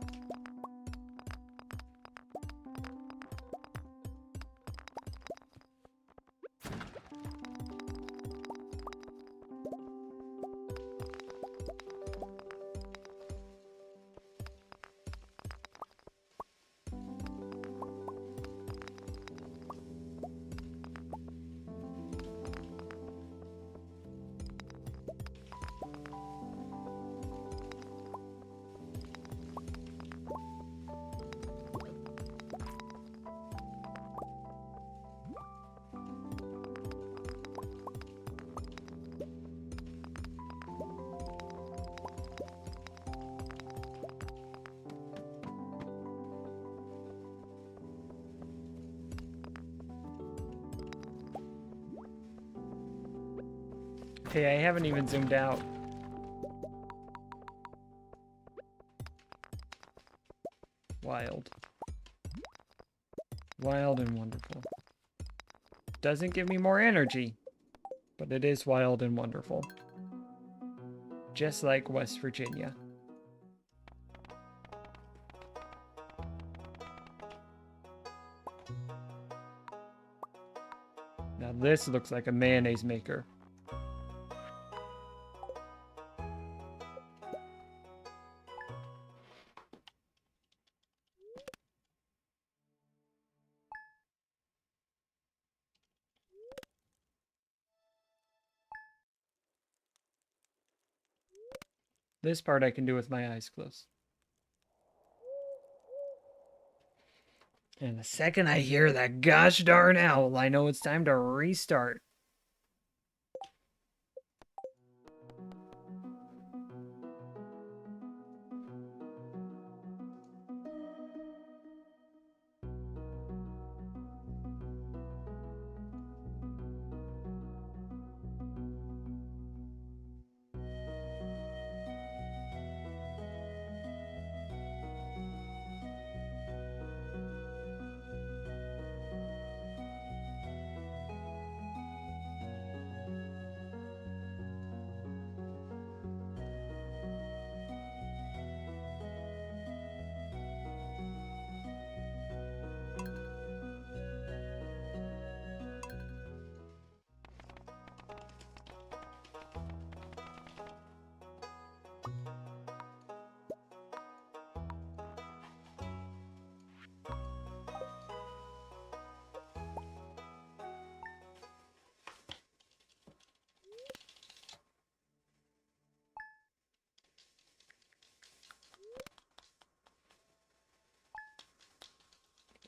Hey, I haven't even zoomed out. Wild. Wild and wonderful. Doesn't give me more energy, but it is wild and wonderful. Just like West Virginia. Now this looks like a mayonnaise maker. This part I can do with my eyes closed. And the second I hear that gosh darn owl, I know it's time to restart.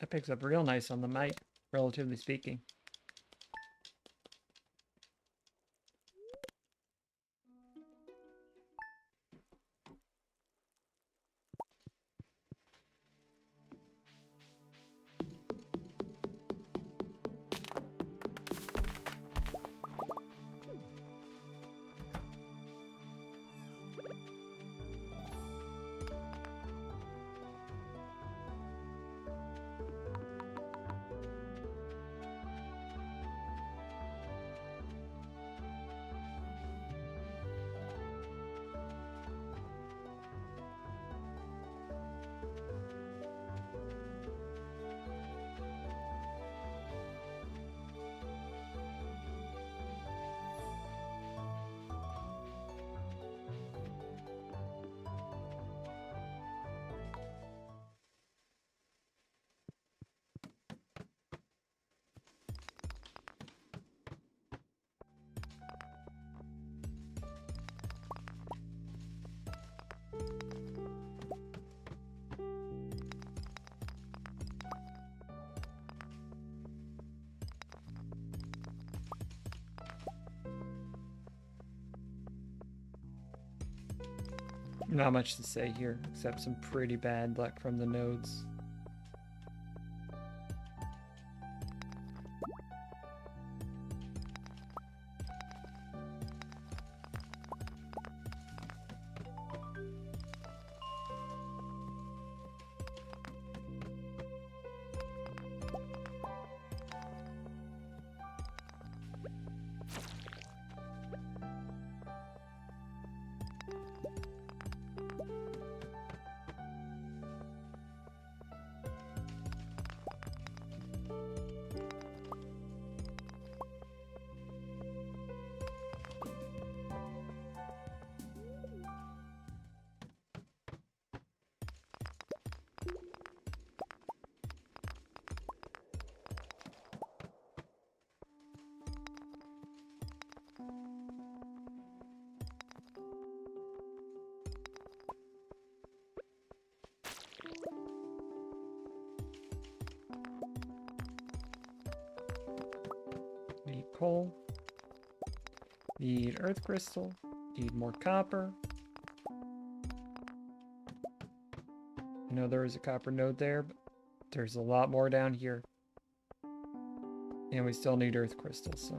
That picks up real nice on the mic, relatively speaking. Not much to say here, except some pretty bad luck from the nodes. coal. Need earth crystal. Need more copper. I know there is a copper node there, but there's a lot more down here. And we still need earth crystals, so.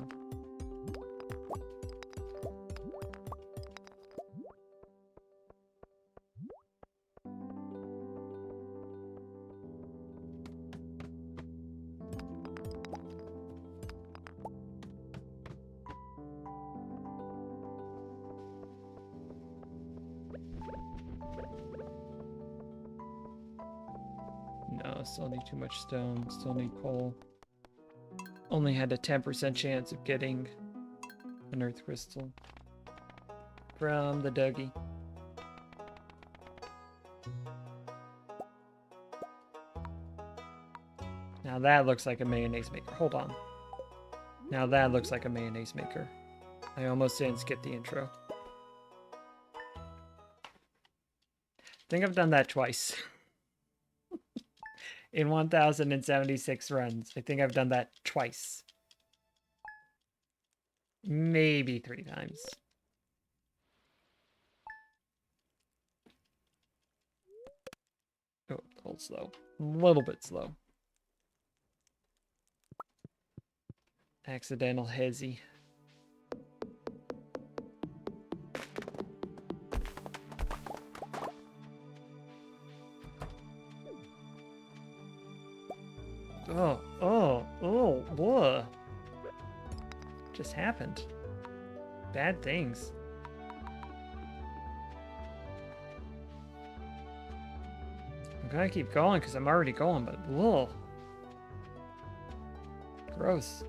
No, still need too much stone, still need coal. Only had a 10% chance of getting an earth crystal from the Dougie. Now that looks like a mayonnaise maker. Hold on. Now that looks like a mayonnaise maker. I almost didn't skip the intro. I think I've done that twice. In 1,076 runs. I think I've done that twice. Maybe 3 times. Oh, a little slow. A little bit slow. Accidental hezzy. Whoa. Just happened. Bad things. I'm gonna keep going because I'm already going, but whoa. Gross.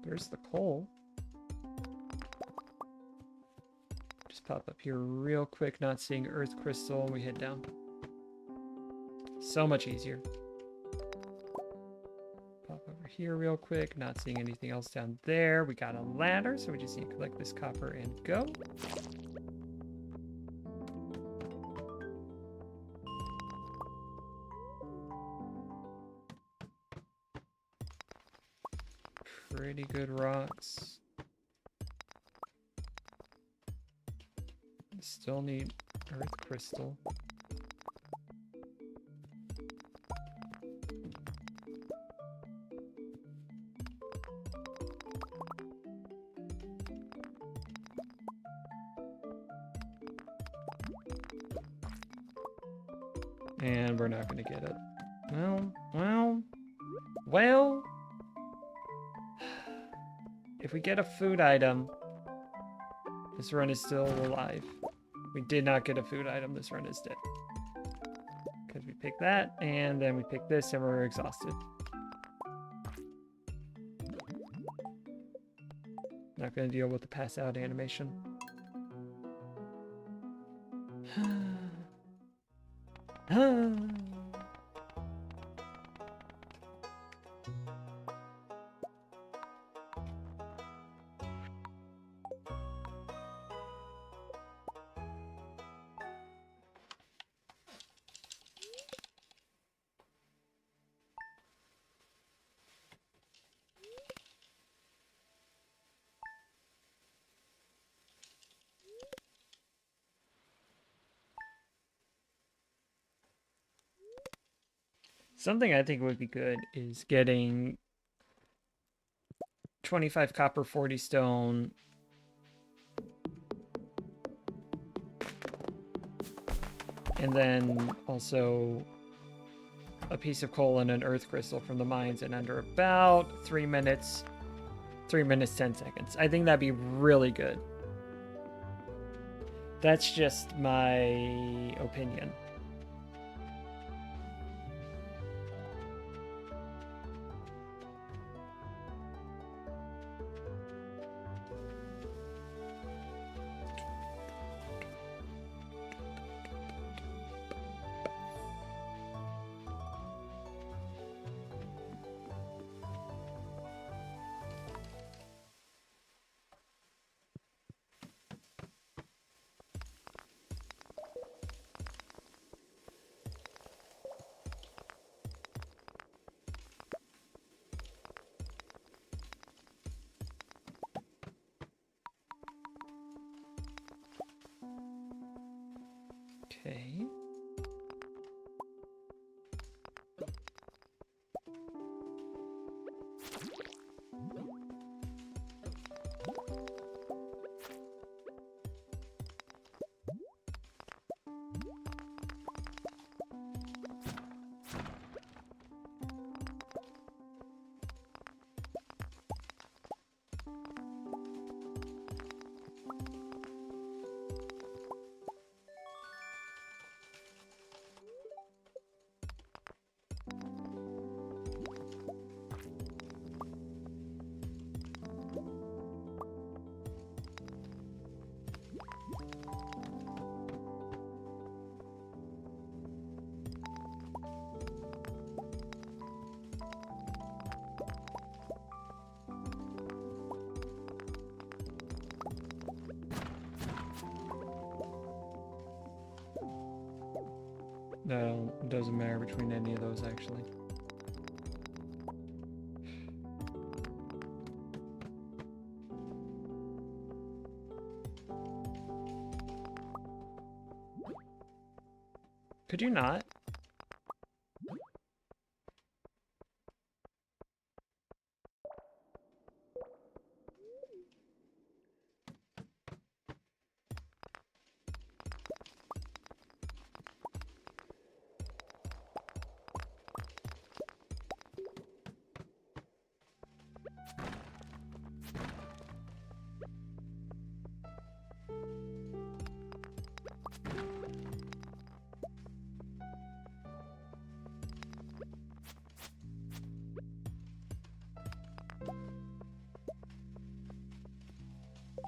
There's the coal. Just pop up here real quick, not seeing earth crystal, and we head down. So much easier. Pop over here real quick, not seeing anything else down there. We got a ladder, so we just need to collect this copper and go. Pretty good rocks. Still need earth crystal. And we're not going to get it. Well. If we get a food item, this run is still alive. We did not get a food item, this run is dead. Because we picked that, and then we picked this, and we're exhausted. Not going to deal with the pass out animation. Something I think would be good is getting 25 copper, 40 stone. And then also a piece of coal and an earth crystal from the mines in under about 3 minutes. 3 minutes, 10 seconds. I think that'd be really good. That's just my opinion. Okay. No, it doesn't matter between any of those, actually. Could you not?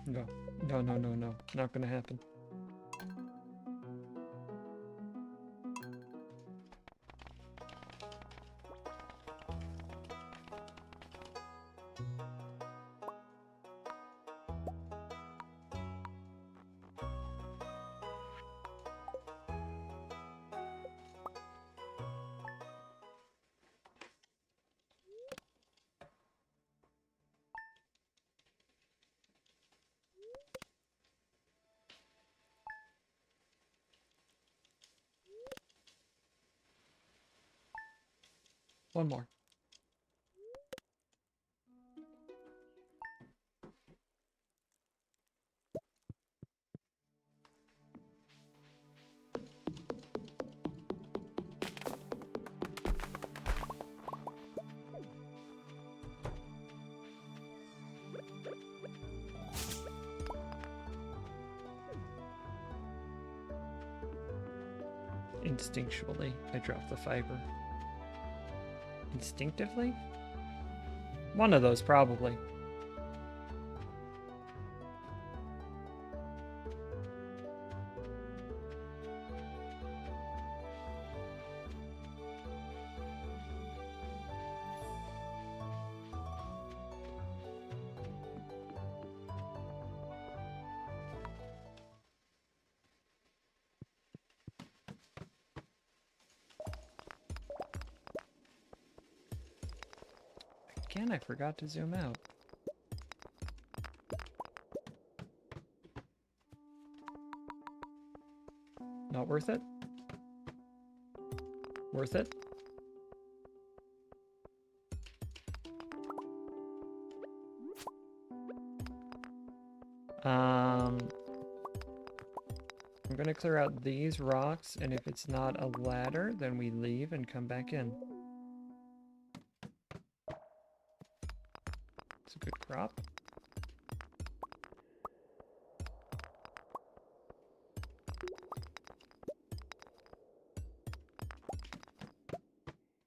No. No, no, no, no. Not gonna happen. One more. Instinctually, I drop the fiber. Instinctively? One of those, probably. Again, I forgot to zoom out. Not worth it? Worth it? I'm gonna clear out these rocks, and if it's not a ladder, then we leave and come back in. It's a good crop.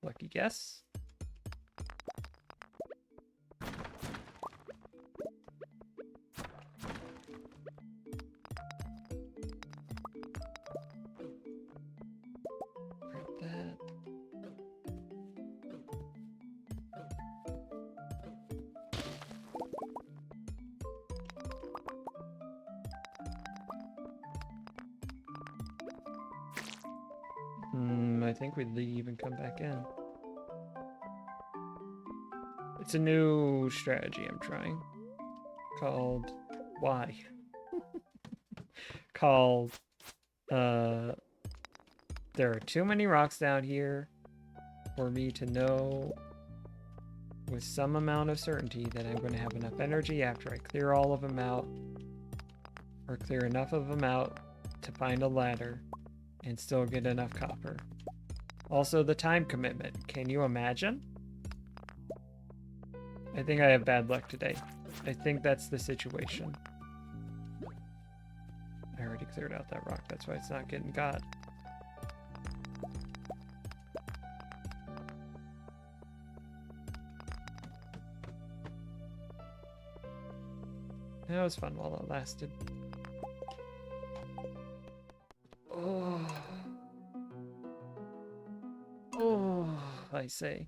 Lucky guess. I think we leave and come back in. It's a new strategy I'm trying. Called... Why? Called... There are too many rocks down here for me to know with some amount of certainty that I'm going to have enough energy after I clear all of them out, or clear enough of them out to find a ladder and still get enough copper. Also, the time commitment. Can you imagine? I think I have bad luck today. I think that's the situation. I already cleared out that rock. That's why it's not getting got. That was fun while it lasted. Oh. Oh, I say.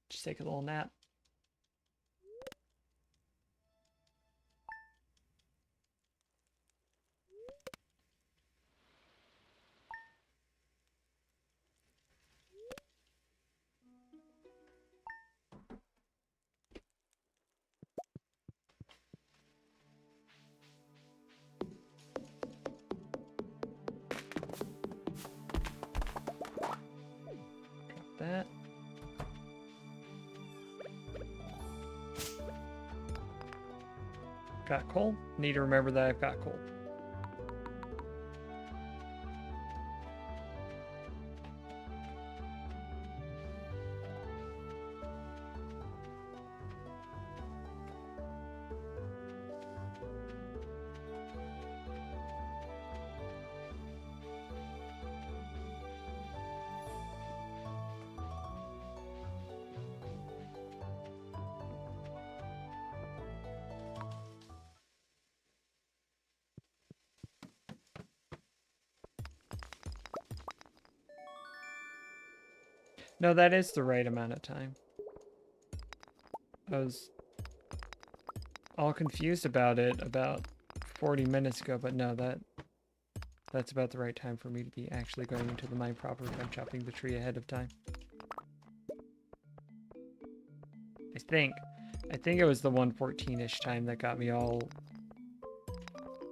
Just take a little nap. That. Got coal. Need to remember that I've got coal. No, that is the right amount of time. I was all confused about it about 40 minutes ago, but no, that's about the right time for me to be actually going into the mine proper if I'm chopping the tree ahead of time. I think it was the 1:14-ish time that got me all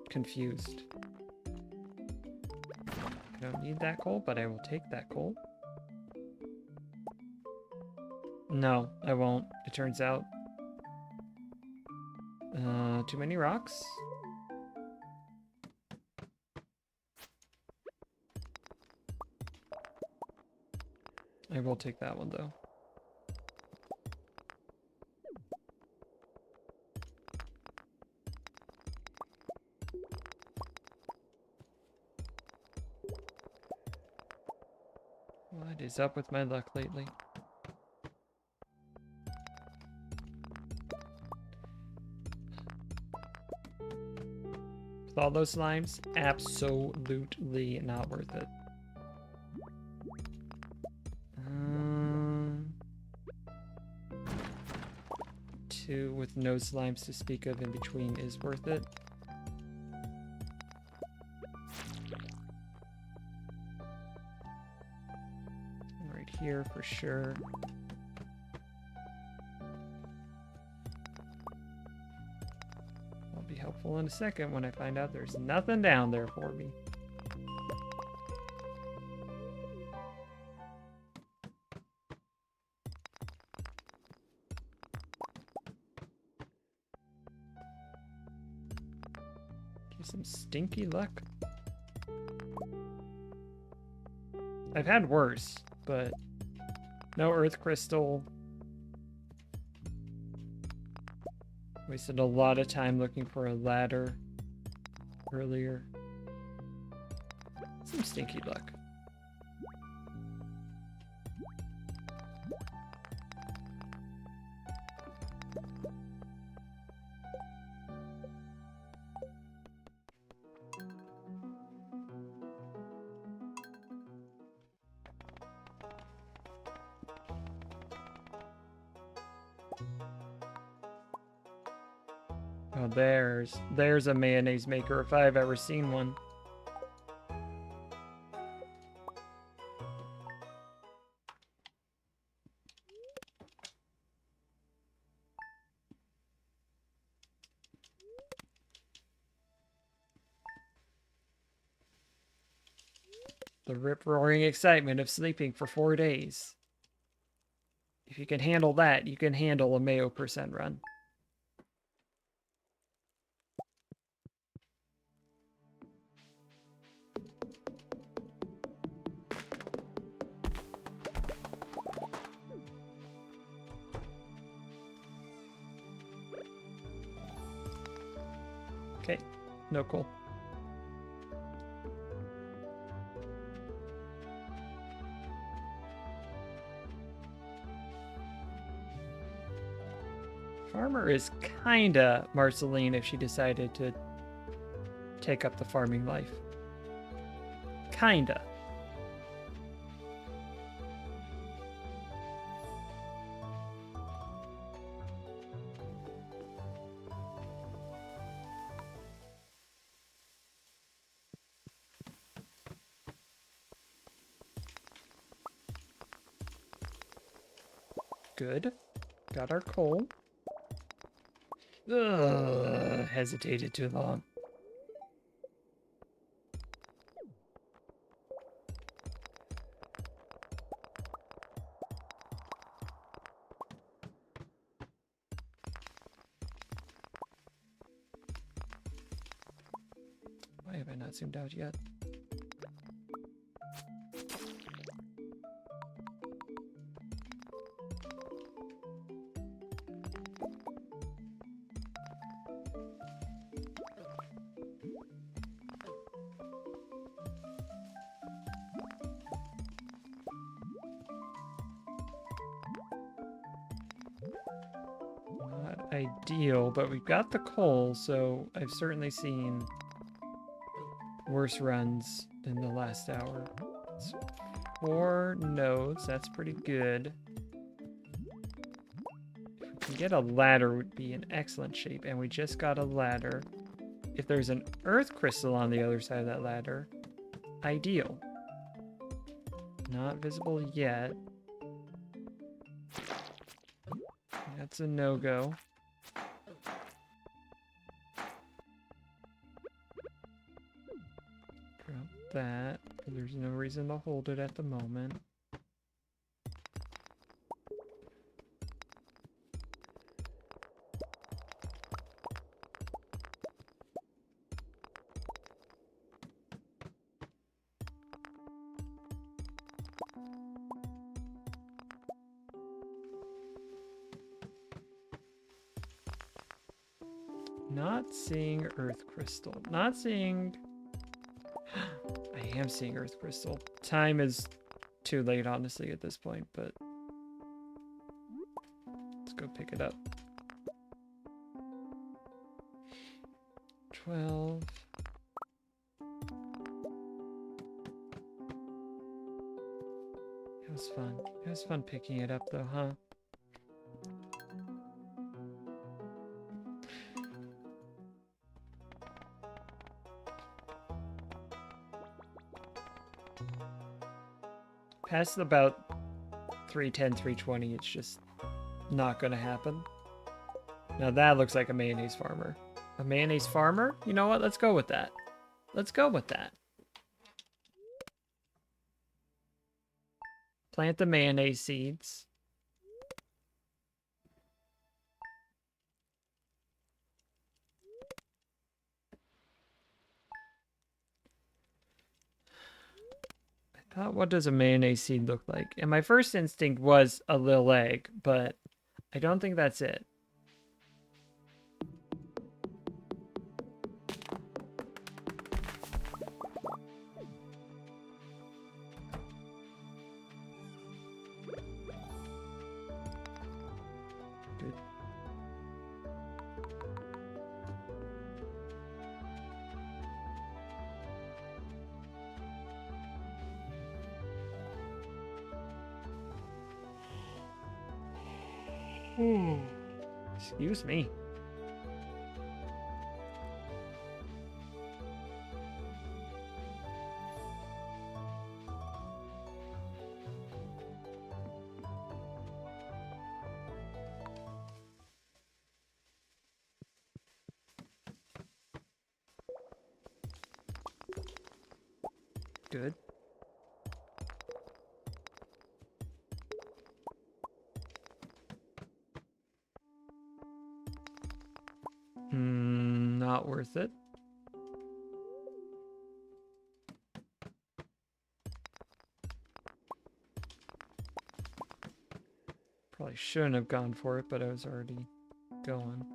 confused. I don't need that coal, but I will take that coal. No, I won't. It turns out. Too many rocks? I will take that one, though. What is up with my luck lately? With all those slimes, absolutely not worth it. Two with no slimes to speak of in between is worth it. Right here for sure. helpful in a second when I find out there's nothing down there for me. Some stinky luck. I've had worse, but no earth crystal. Wasted a lot of time looking for a ladder earlier. Some stinky luck. Oh, there's a mayonnaise maker if I've ever seen one. The rip-roaring excitement of sleeping for 4 days. If you can handle that, you can handle a Mayo % run. Okay, no cool. Farmer is kinda Marceline if she decided to take up the farming life. Kinda. Good. Got our coal. Ugh, hesitated too long. Why have I not zoomed out yet? Not ideal, but we've got the coal, so I've certainly seen worse runs in the last hour. It's 4 nodes, that's pretty good. If we can get a ladder, would be in excellent shape, and we just got a ladder. If there's an earth crystal on the other side of that ladder, ideal. Not visible yet. That's a no-go. Drop that. There's no reason to hold it at the moment. Not seeing earth crystal. Not seeing... I am seeing earth crystal. Time is too late, honestly, at this point, but... let's go pick it up. 12. It was fun. It was fun picking it up, though, huh? Past about 310, 320, it's just not going to happen. Now that looks like a mayonnaise farmer. A mayonnaise farmer? You know what? Let's go with that. Let's go with that. Plant the mayonnaise seeds. I thought, what does a mayonnaise seed look like? And my first instinct was a little egg, but I don't think that's it. Good. Excuse me. Good. Not worth it. Probably shouldn't have gone for it, but I was already going.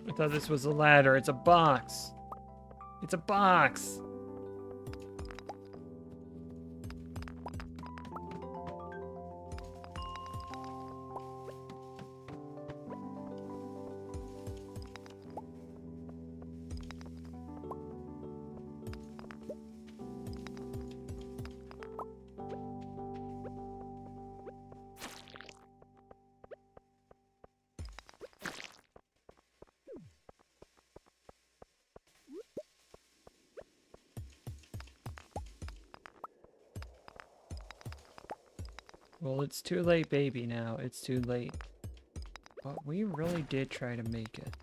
I thought this was a ladder. It's a box. It's a box. Well, it's too late, baby, now. It's too late. But we really did try to make it.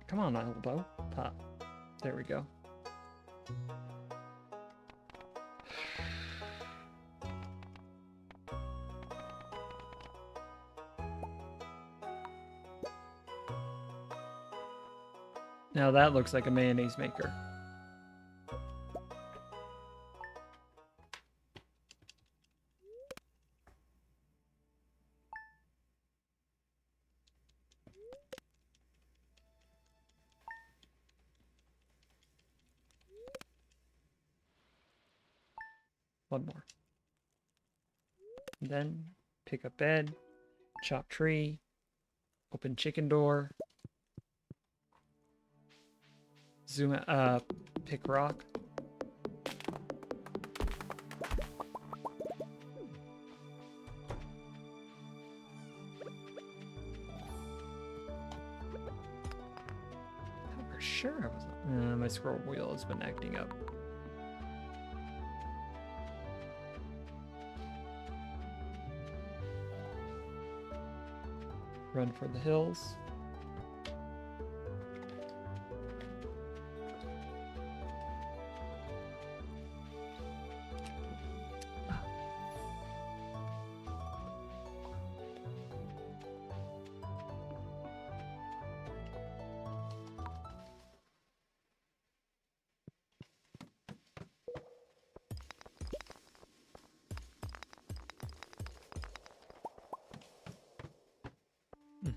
Come on, elbow. Pop. There we go. Now that looks like a mayonnaise maker. One more. And then pick up bed, chop tree, open chicken door, zoom up, pick rock. For sure I wasn't. My scroll wheel has been acting up. Run for the hills.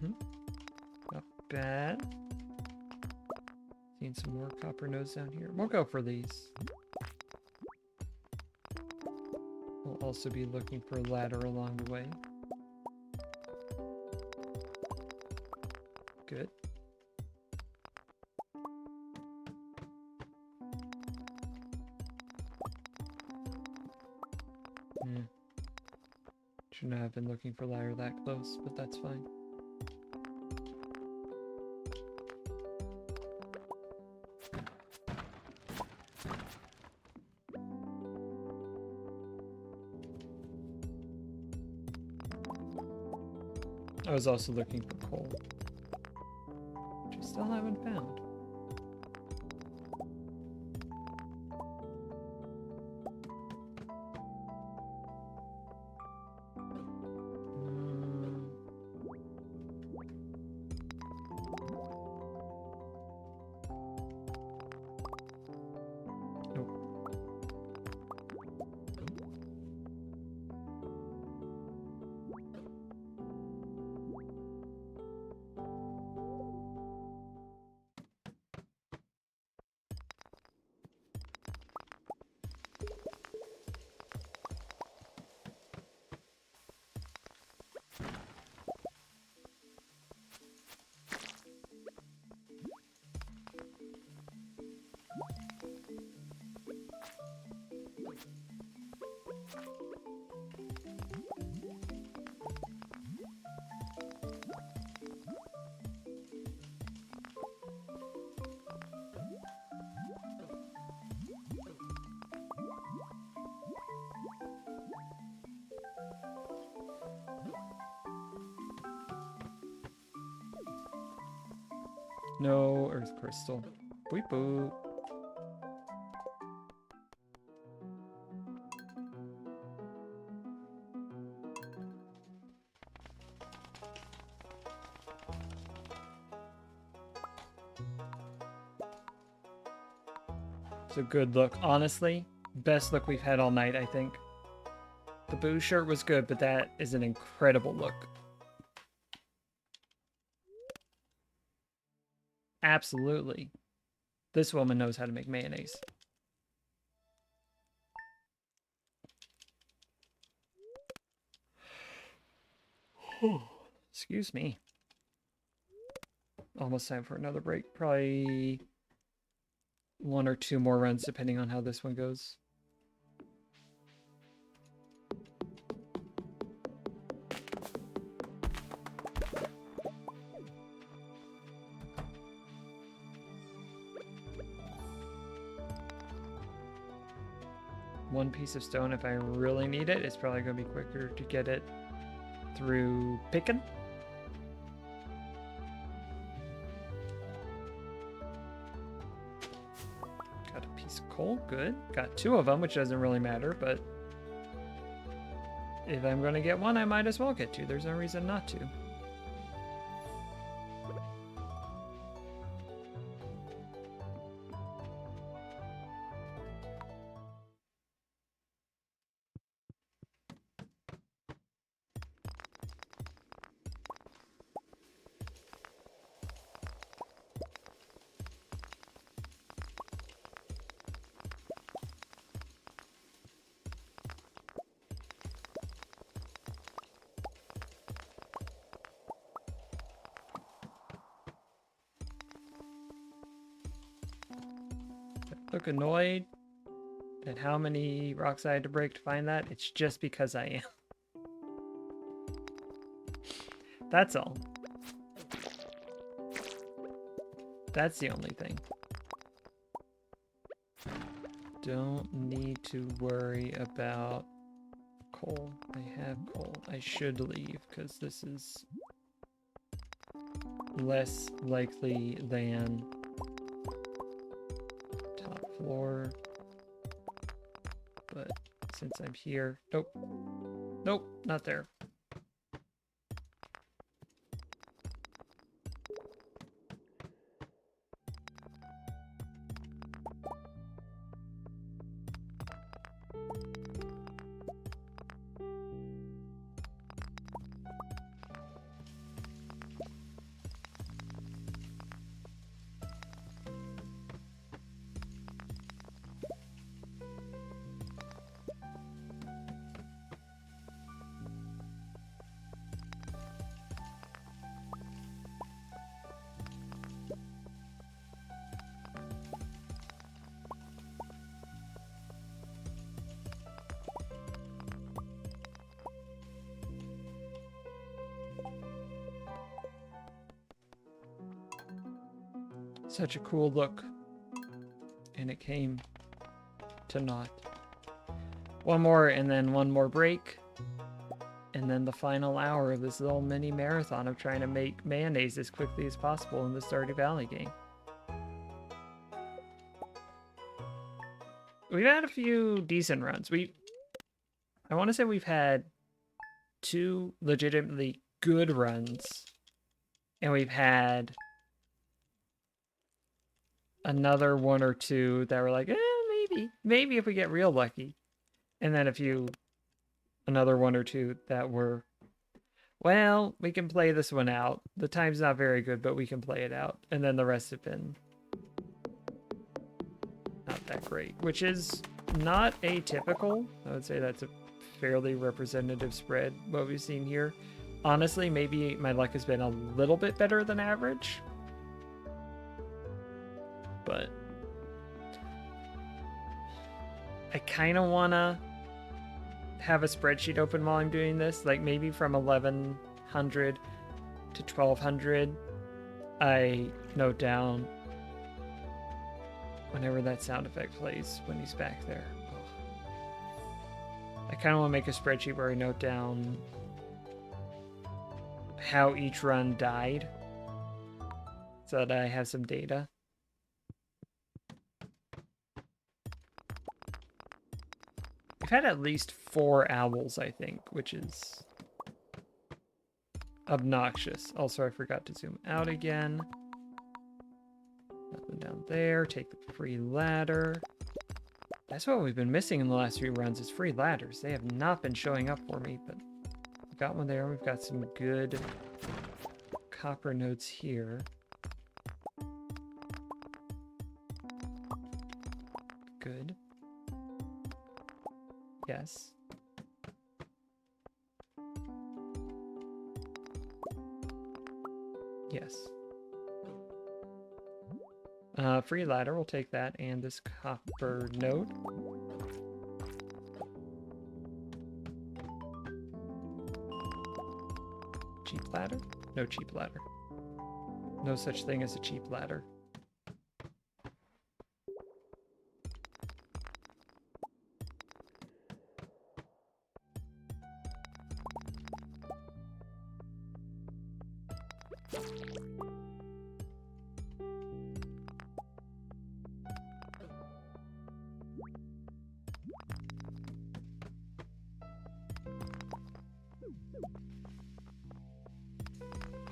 Not bad. Seeing some more copper nodes down here. We'll go for these. We'll also be looking for a ladder along the way. Good. Shouldn't have been looking for ladder that close, but that's fine. I was also looking for coal, which I still haven't found. No earth crystal. Boop boop. It's a good look. Honestly, best look we've had all night, I think. The Boo shirt was good, but that is an incredible look. Absolutely. This woman knows how to make mayonnaise. Excuse me. Almost time for another break. Probably 1 or 2 more runs, depending on how this one goes. One piece of stone, if I really need it, it's probably going to be quicker to get it through picking. Got a piece of coal, good. Got 2 of them, which doesn't really matter, but if I'm going to get 1, I might as well get 2. There's no reason not to. Look annoyed at how many rocks I had to break to find that. It's just because I am. That's all. That's the only thing. Don't need to worry about coal. I have coal. I should leave because this is less likely than top floor. But since I'm here, nope. Nope, not there. Such a cool look. And it came to naught. One more and then one more break. And then the final hour of this little mini marathon of trying to make mayonnaise as quickly as possible in the Stardew Valley game. We've had a few decent runs. I want to say we've had 2 legitimately good runs. And we've had another 1 or 2 that were like, maybe if we get real lucky. And then another 1 or 2 that were, well, we can play this one out. The time's not very good, but we can play it out. And then the rest have been not that great, which is not atypical. I would say that's a fairly representative spread, what we've seen here. Honestly, maybe my luck has been a little bit better than average. But I kind of want to have a spreadsheet open while I'm doing this. Like maybe from 1100 to 1200, I note down whenever that sound effect plays when he's back there. I kind of want to make a spreadsheet where I note down how each run died so that I have some data. We've had at least 4 owls, I think, which is obnoxious. Also, I forgot to zoom out again. Nothing down there. Take the free ladder. That's what we've been missing in the last few runs is free ladders. They have not been showing up for me, but we've got one there. We've got some good copper nodes here. Good. Yes. Yes. Free ladder, we'll take that, and this copper node. Cheap ladder? No cheap ladder. No such thing as a cheap ladder.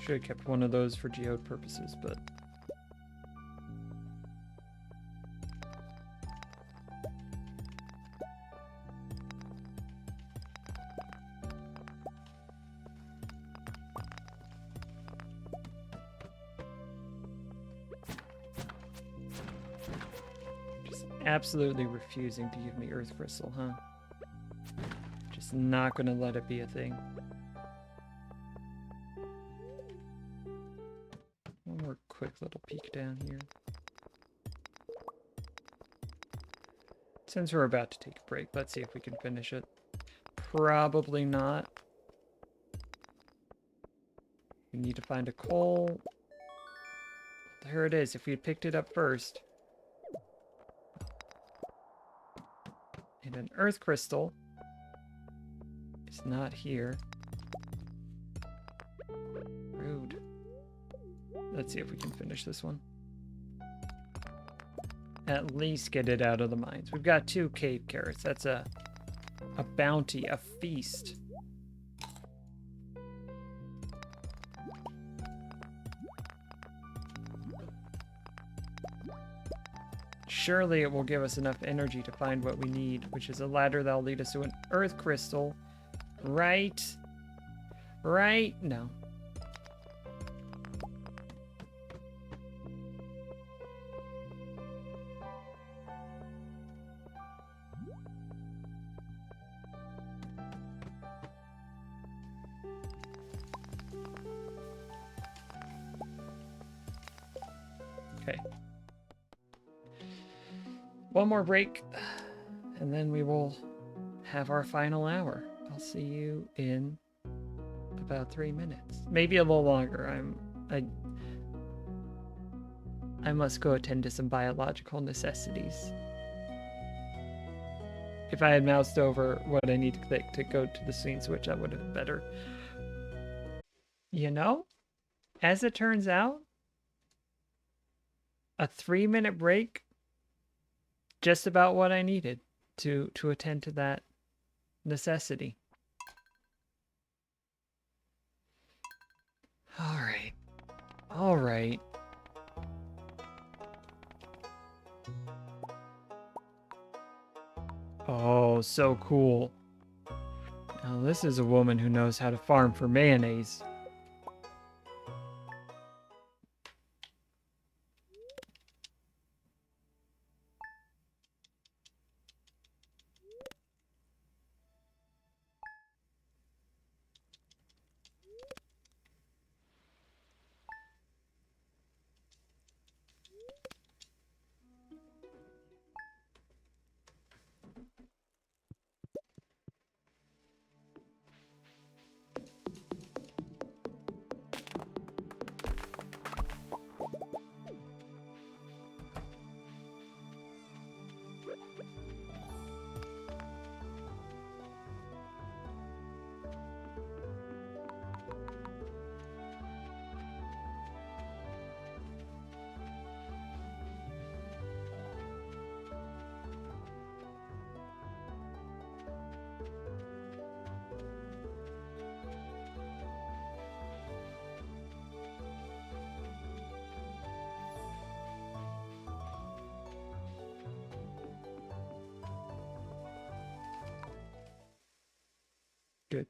Should have kept one of those for geode purposes, but just absolutely refusing to give me earth crystal, huh? Just not gonna let it be a thing. Quick little peek down here. Since we're about to take a break, let's see if we can finish it. Probably not. We need to find a coal. There it is, if we had picked it up first. And an earth crystal is not here. Rude. Let's see if we can finish this one. At least get it out of the mines. We've got 2 cave carrots. That's a bounty, a feast. Surely it will give us enough energy to find what we need, which is a ladder that'll lead us to an earth crystal. Right? Right? No. One more break, and then we will have our final hour. I'll see you in about 3 minutes. Maybe a little longer. I must go attend to some biological necessities. If I had moused over what I need to click to go to the scene switch, that would have been better. You know, as it turns out, a 3-minute break, just about what I needed to attend to that necessity. All right. All right. Oh, so cool. Now, this is a woman who knows how to farm for mayonnaise. Good.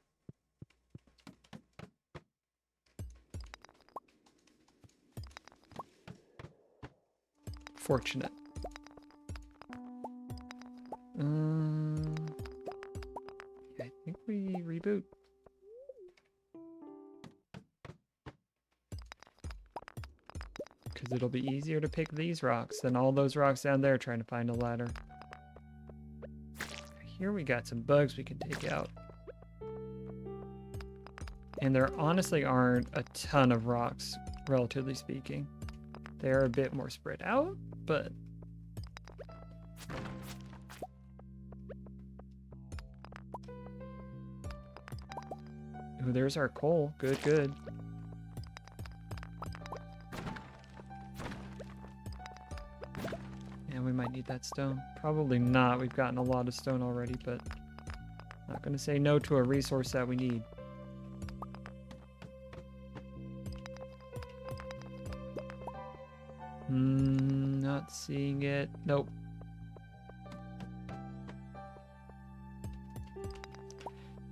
Fortunate. I think we reboot. Because it'll be easier to pick these rocks than all those rocks down there trying to find a ladder. Here we got some bugs we can take out. And there honestly aren't a ton of rocks, relatively speaking. They're a bit more spread out, but... Ooh, there's our coal. Good, good. And we might need that stone. Probably not. We've gotten a lot of stone already, but... Not gonna say no to a resource that we need. Not seeing it. Nope.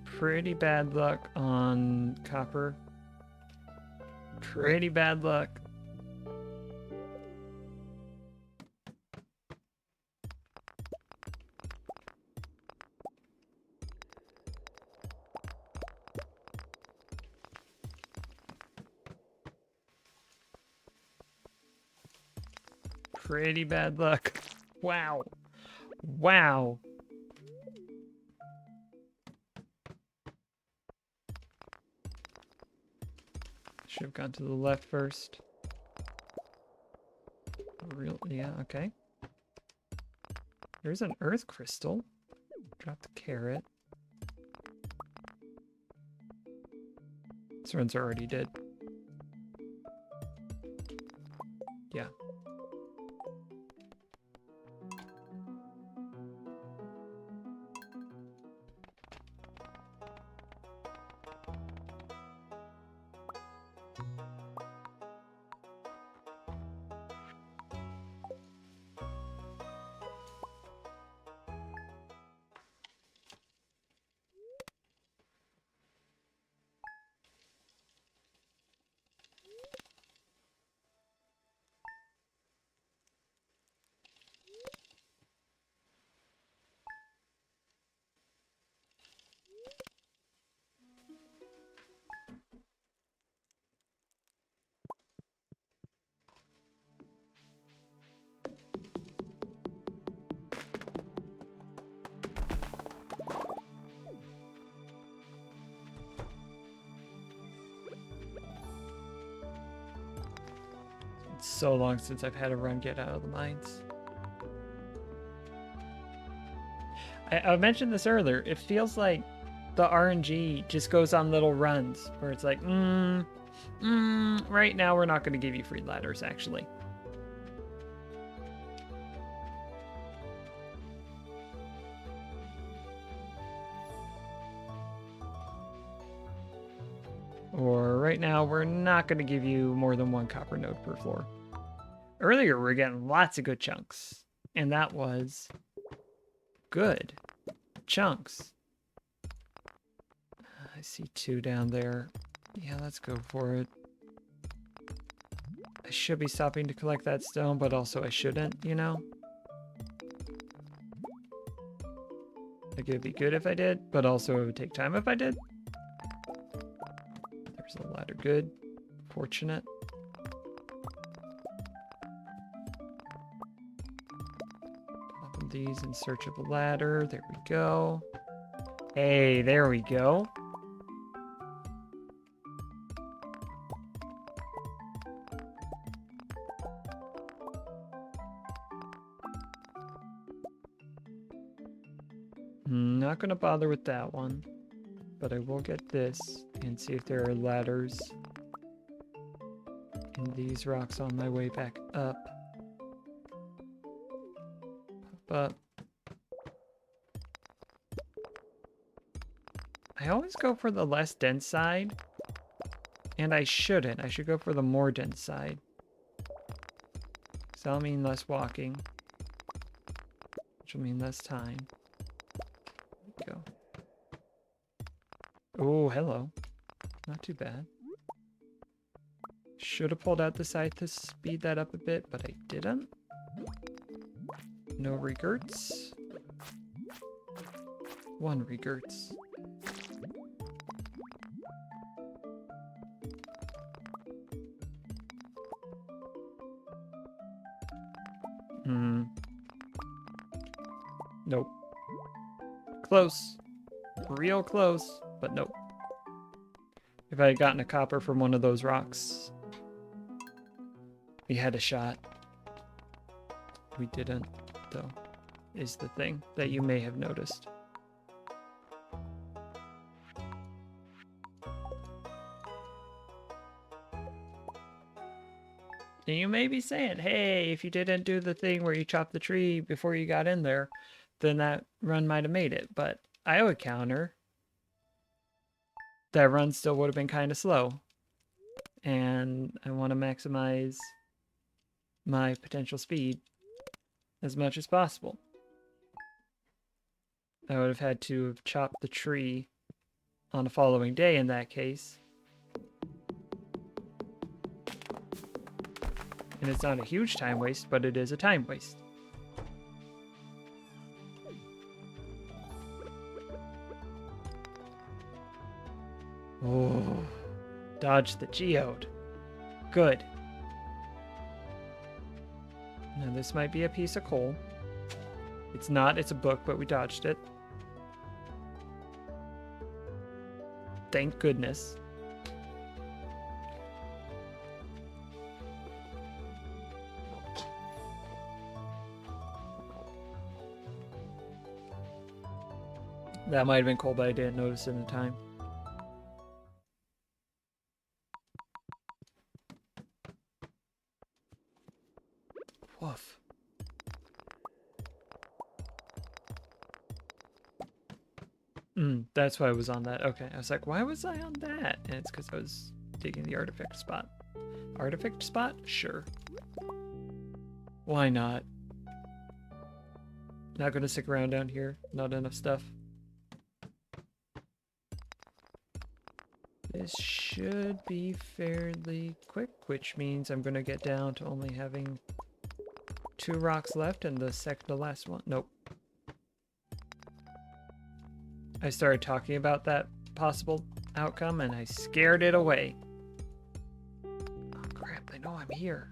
Pretty bad luck on copper. Pretty bad luck. Pretty bad luck. Wow. Wow. Should have gone to the left first. Real, yeah, okay. There's an earth crystal. Drop the carrot. These ones are already dead. Yeah. It's so long since I've had a run get out of the mines. I mentioned this earlier. It feels like the RNG just goes on little runs where it's like, right now we're not going to give you free ladders, actually. Or right now we're not going to give you more than 1 copper node per floor. Earlier we were getting lots of good chunks, and that was good chunks. I see 2 down there. Yeah, let's go for it. I should be stopping to collect that stone, but also I shouldn't, you know? Like, it'd be good if I did, but also it would take time if I did. There's a ladder. Good. Fortunate. Popping these in search of a ladder. There we go. Hey, there we go. Not gonna bother with that one, but I will get this and see if there are ladders in these rocks on my way back up. Pop up. I always go for the less dense side, and I shouldn't. I should go for the more dense side. So that'll mean less walking, which will mean less time. Go. Oh, hello. Not too bad. Should have pulled out the scythe to speed that up a bit, but I didn't. No regurts. 1 regurts. Nope. Close. Real close, but nope. If I had gotten a copper from one of those rocks, we had a shot. We didn't, though, is the thing that you may have noticed. And you may be saying, hey, if you didn't do the thing where you chopped the tree before you got in there, then that run might have made it. But I would counter that run still would have been kind of slow. And I want to maximize my potential speed as much as possible. I would have had to have chopped the tree on the following day in that case. And it's not a huge time waste, but it is a time waste. Oh, dodge the geode. Good. Now this might be a piece of coal. It's not, it's a book, but we dodged it. Thank goodness. That might have been coal, but I didn't notice it in time. Woof. That's why I was on that. Okay, I was like, why was I on that? And it's because I was digging the artifact spot. Artifact spot? Sure. Why not? Not gonna stick around down here. Not enough stuff. This should be fairly quick, which means I'm gonna get down to only having 2 rocks left and the second to last one. Nope. I started talking about that possible outcome and I scared it away. Oh crap, they know I'm here,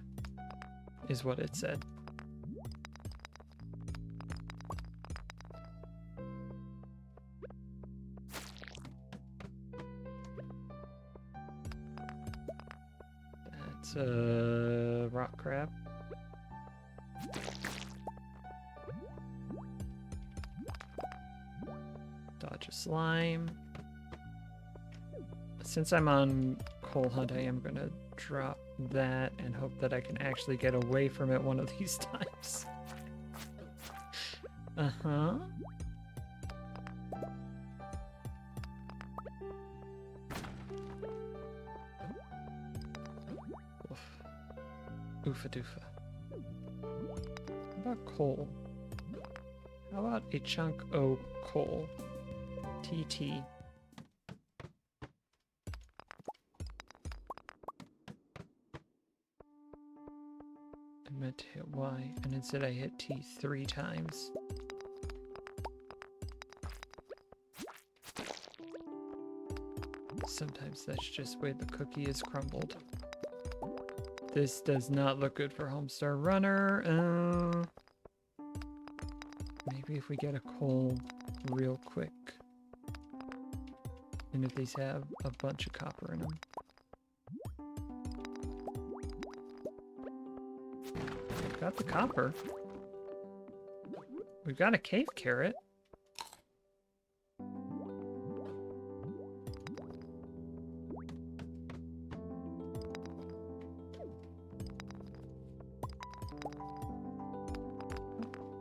is what it said. It's a rock crab. Dodge a slime. Since I'm on coal hunt, I am gonna drop that and hope that I can actually get away from it one of these times. Uh-huh. Oofa doofa. How about coal? How about a chunk of coal? TT. I meant to hit Y, and instead I hit T 3 times. Sometimes that's just the way the cookie is crumbled. This does not look good for Homestar Runner. Maybe if we get a coal real quick. And if these have a bunch of copper in them. We've got the copper. We've got a cave carrot.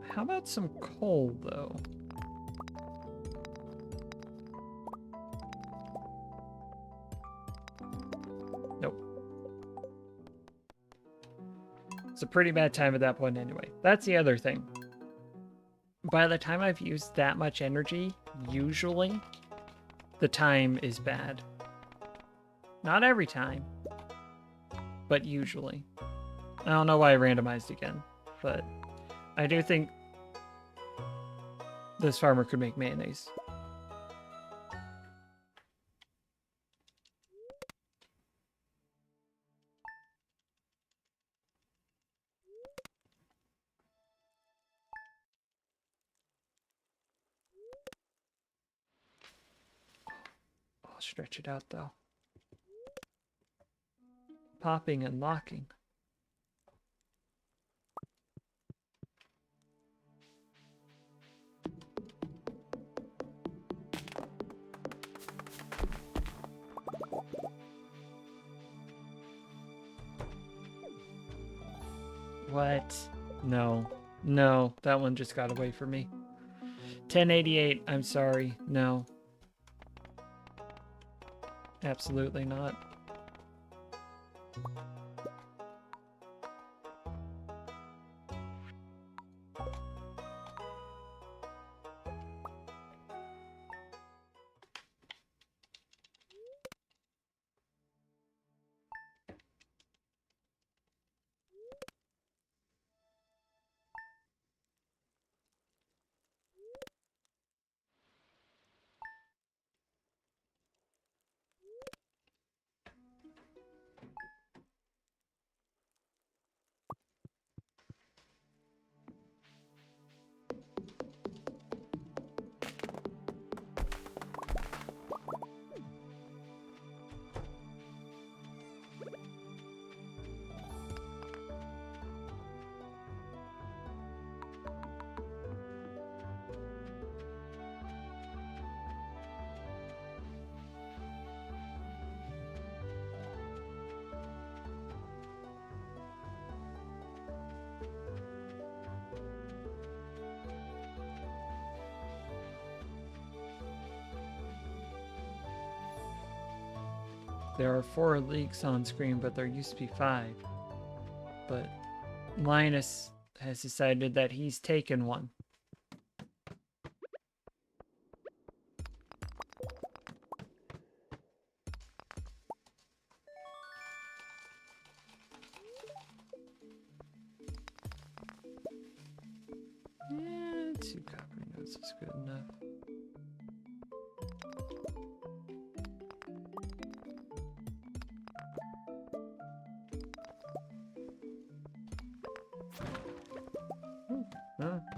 How about some coal, though? Nope. It's a pretty bad time at that point anyway. That's the other thing. By the time I've used that much energy, usually, the time is bad. Not every time, but usually. I don't know why I randomized again, but I do think this farmer could make mayonnaise. I'll stretch it out though. Popping and locking. What? No. No, that one just got away from me. 1088, I'm sorry. No. Absolutely not. There are 4 leaks on screen, but there used to be 5. But Linus has decided that he's taken one. Yeah, 2 copper notes is good enough.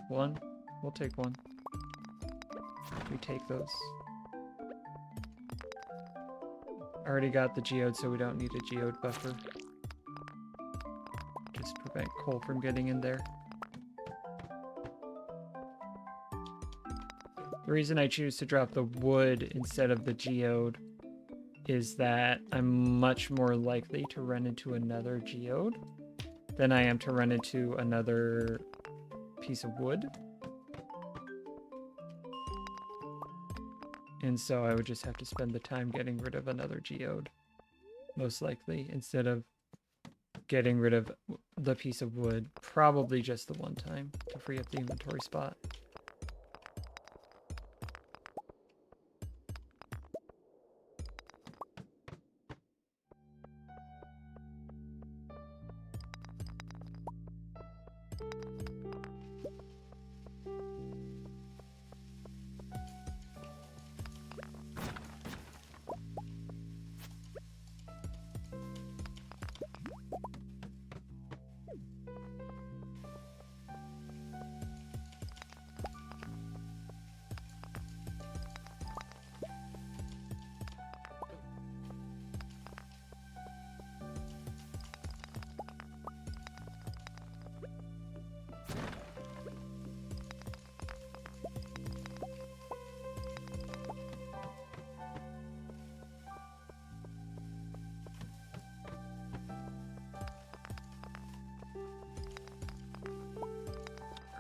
One. We'll take one. We take those. Already got the geode, so we don't need a geode buffer. just prevent coal from getting in there. The reason I choose to drop the wood instead of the geode is that I'm much more likely to run into another geode than I am to run into another piece of wood. And so I would just have to spend the time getting rid of another geode, most likely, instead of getting rid of the piece of wood, probably just the one time to free up the inventory spot.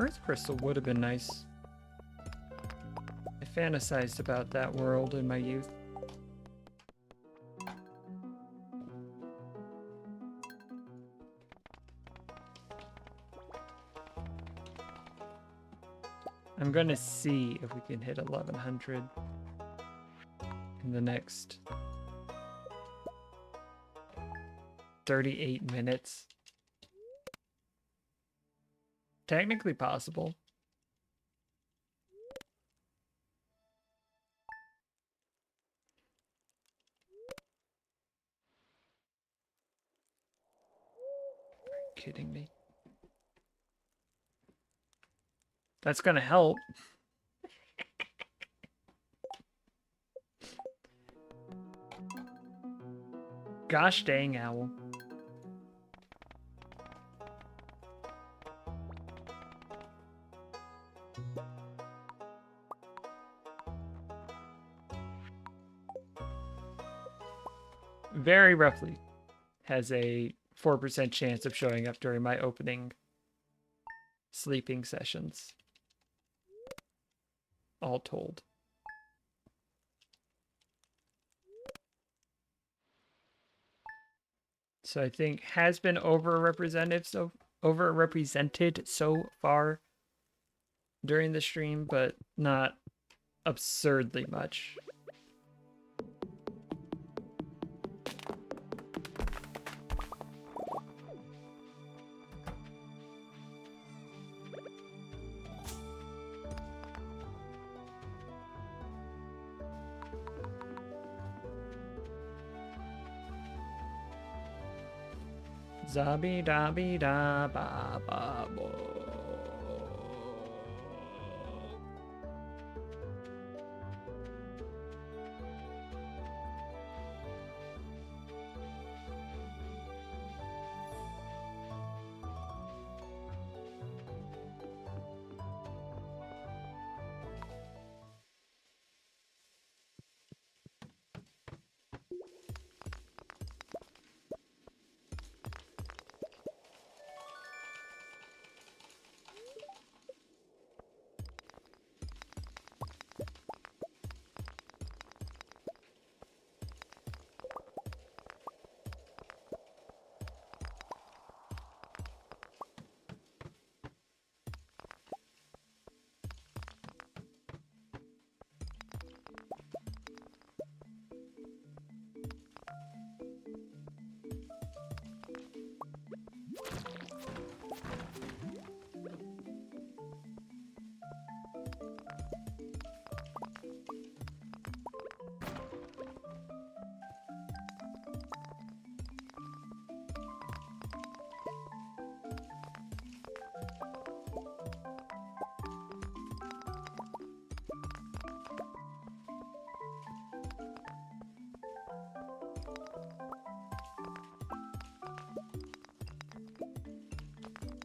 Earth crystal would have been nice. I fantasized about that world in my youth. I'm gonna see if we can hit 1100 in the next 38 minutes. Technically possible. Are you kidding me? That's gonna help. Gosh dang, owl. Very roughly has a 4% chance of showing up during my opening sleeping sessions. All told. So I think has been overrepresented so far during the stream, but not absurdly much. Zabby dabby da ba ba bo.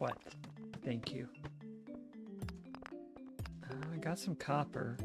What? Thank you. I got some copper.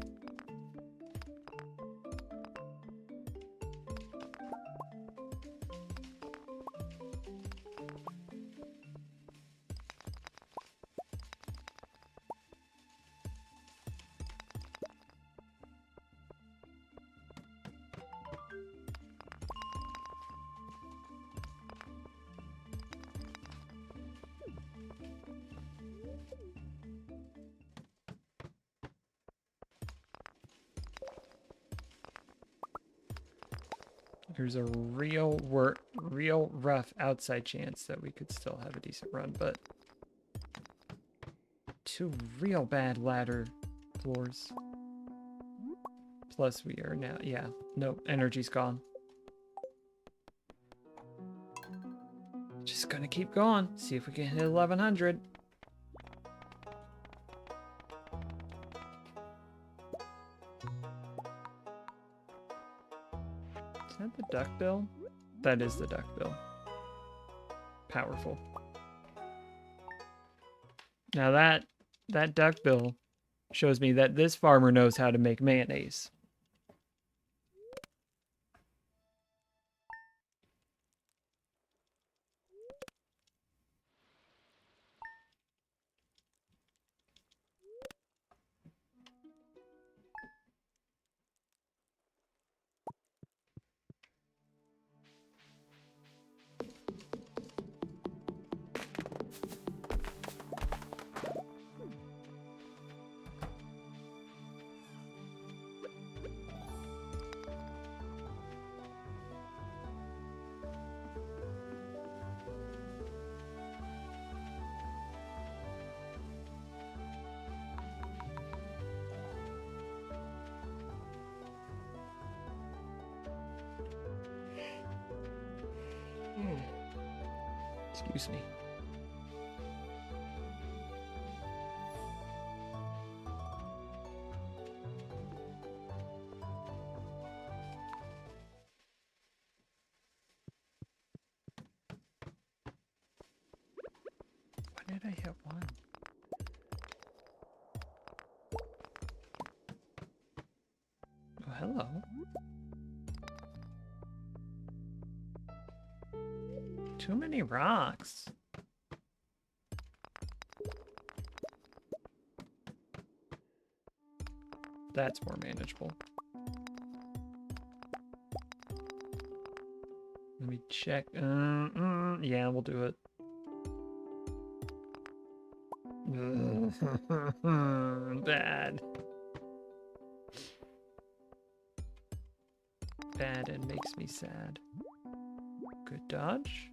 There's a real rough outside chance that we could still have a decent run, but 2 real bad ladder floors. Plus we are now, yeah, nope, energy's gone. Just gonna keep going, see if we can hit 1100. Is that the duckbill? That is the duckbill. Powerful. Now that duckbill shows me that this farmer knows how to make mayonnaise. Excuse me. Why did I hit 1? Oh, hello. Too many rocks. That's more manageable. Let me check. Yeah, we'll do it. Bad. Bad and makes me sad. Good dodge.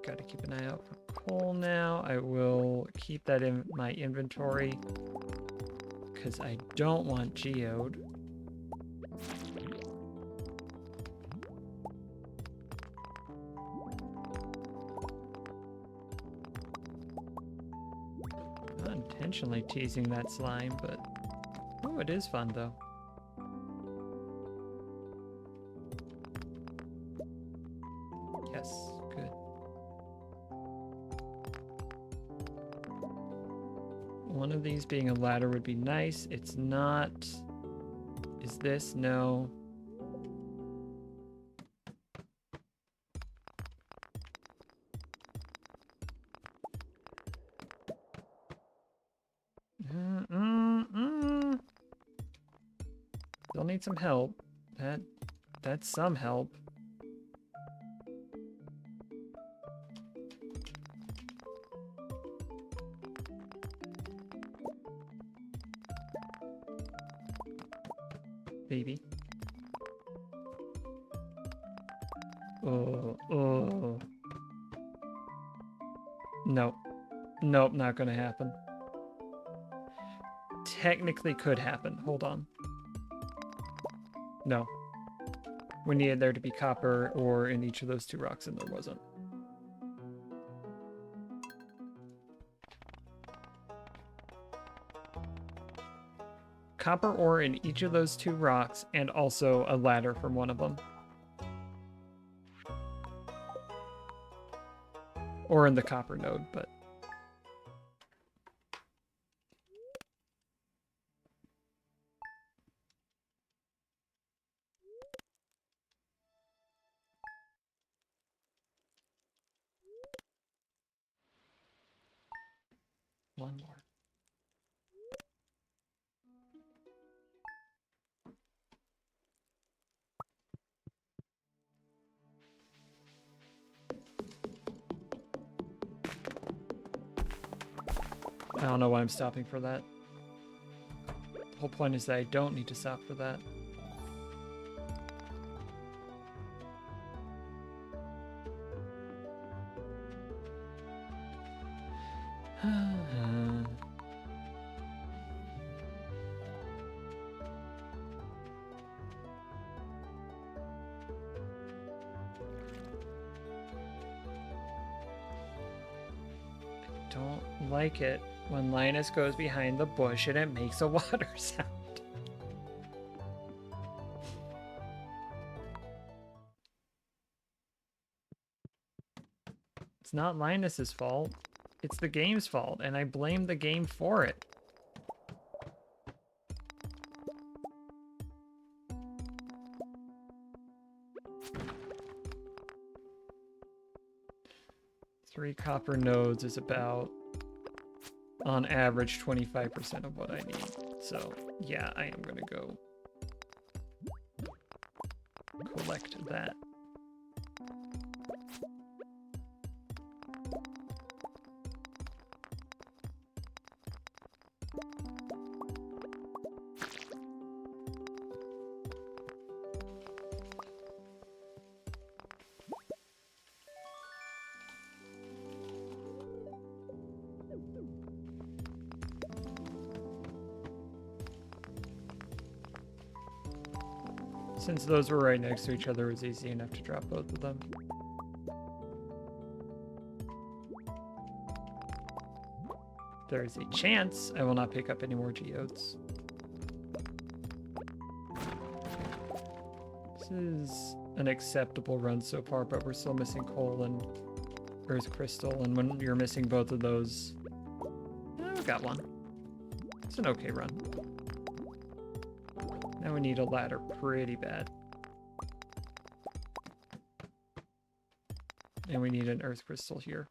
Gotta keep an eye out for coal now. I will keep that in my inventory because I don't want geode. Not intentionally teasing that slime, but oh, it is fun though. Yes, good. One of these being a ladder would be nice. It's not. Is this? No. Still need some help. That's some help. Baby. Oh. Nope. Nope, not gonna happen. Technically could happen. Hold on. No. We needed there to be copper or in each of those 2 rocks, and there wasn't. copper ore in each of those 2 rocks and also a ladder from one of them. Or in the copper node, but... One more. I don't know why I'm stopping for that. The whole point is that I don't need to stop for that. Don't like it when Linus goes behind the bush and it makes a water sound. It's not Linus's fault. It's the game's fault, and I blame the game for it. Three copper nodes is about, on average, 25% of what I need. So, yeah, I am going to go collect that. Since those were right next to each other, it was easy enough to drop both of them. There is a chance I will not pick up any more geodes. This is an acceptable run so far, but we're still missing coal and earth crystal, and when you're missing both of those, we got one. It's an okay run. Now we need a ladder pretty bad. And we need an earth crystal here.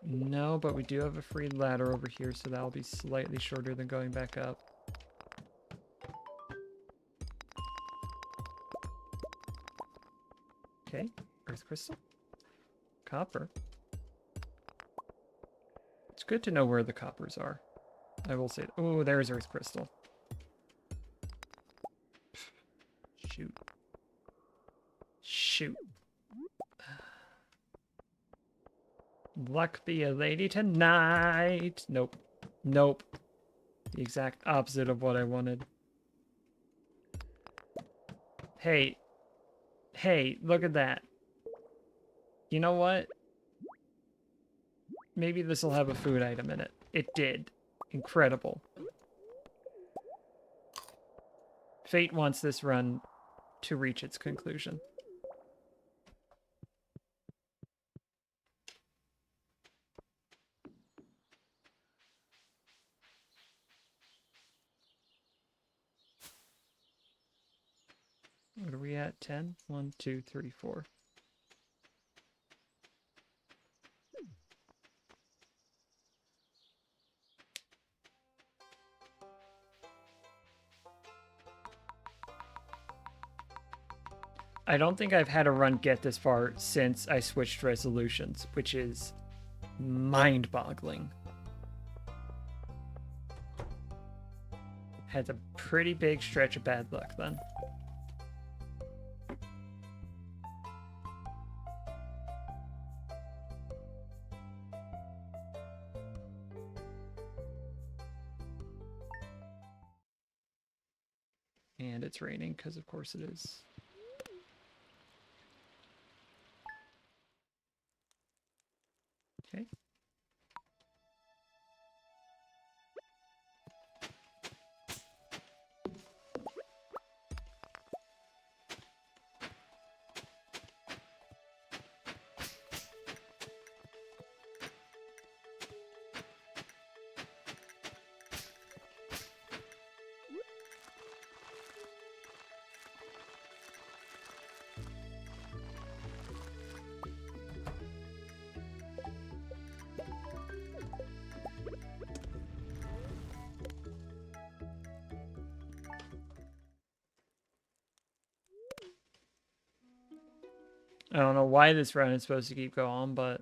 No, but we do have a free ladder over here, so that'll be slightly shorter than going back up. Okay, earth crystal. Copper. It's good to know where the coppers are. I will say, oh, there's earth crystal. Shoot. Shoot. Luck be a lady tonight. Nope. Nope. The exact opposite of what I wanted. Hey. Hey, look at that. You know what? Maybe this will have a food item in it. It did. Incredible. Fate wants this run to reach its conclusion. What are we at? 10? 1, 2, 3, 4. I don't think I've had a run get this far since I switched resolutions, which is mind-boggling. Had a pretty big stretch of bad luck then. And it's raining, because of course it is. Okay. I don't know why this run is supposed to keep going, but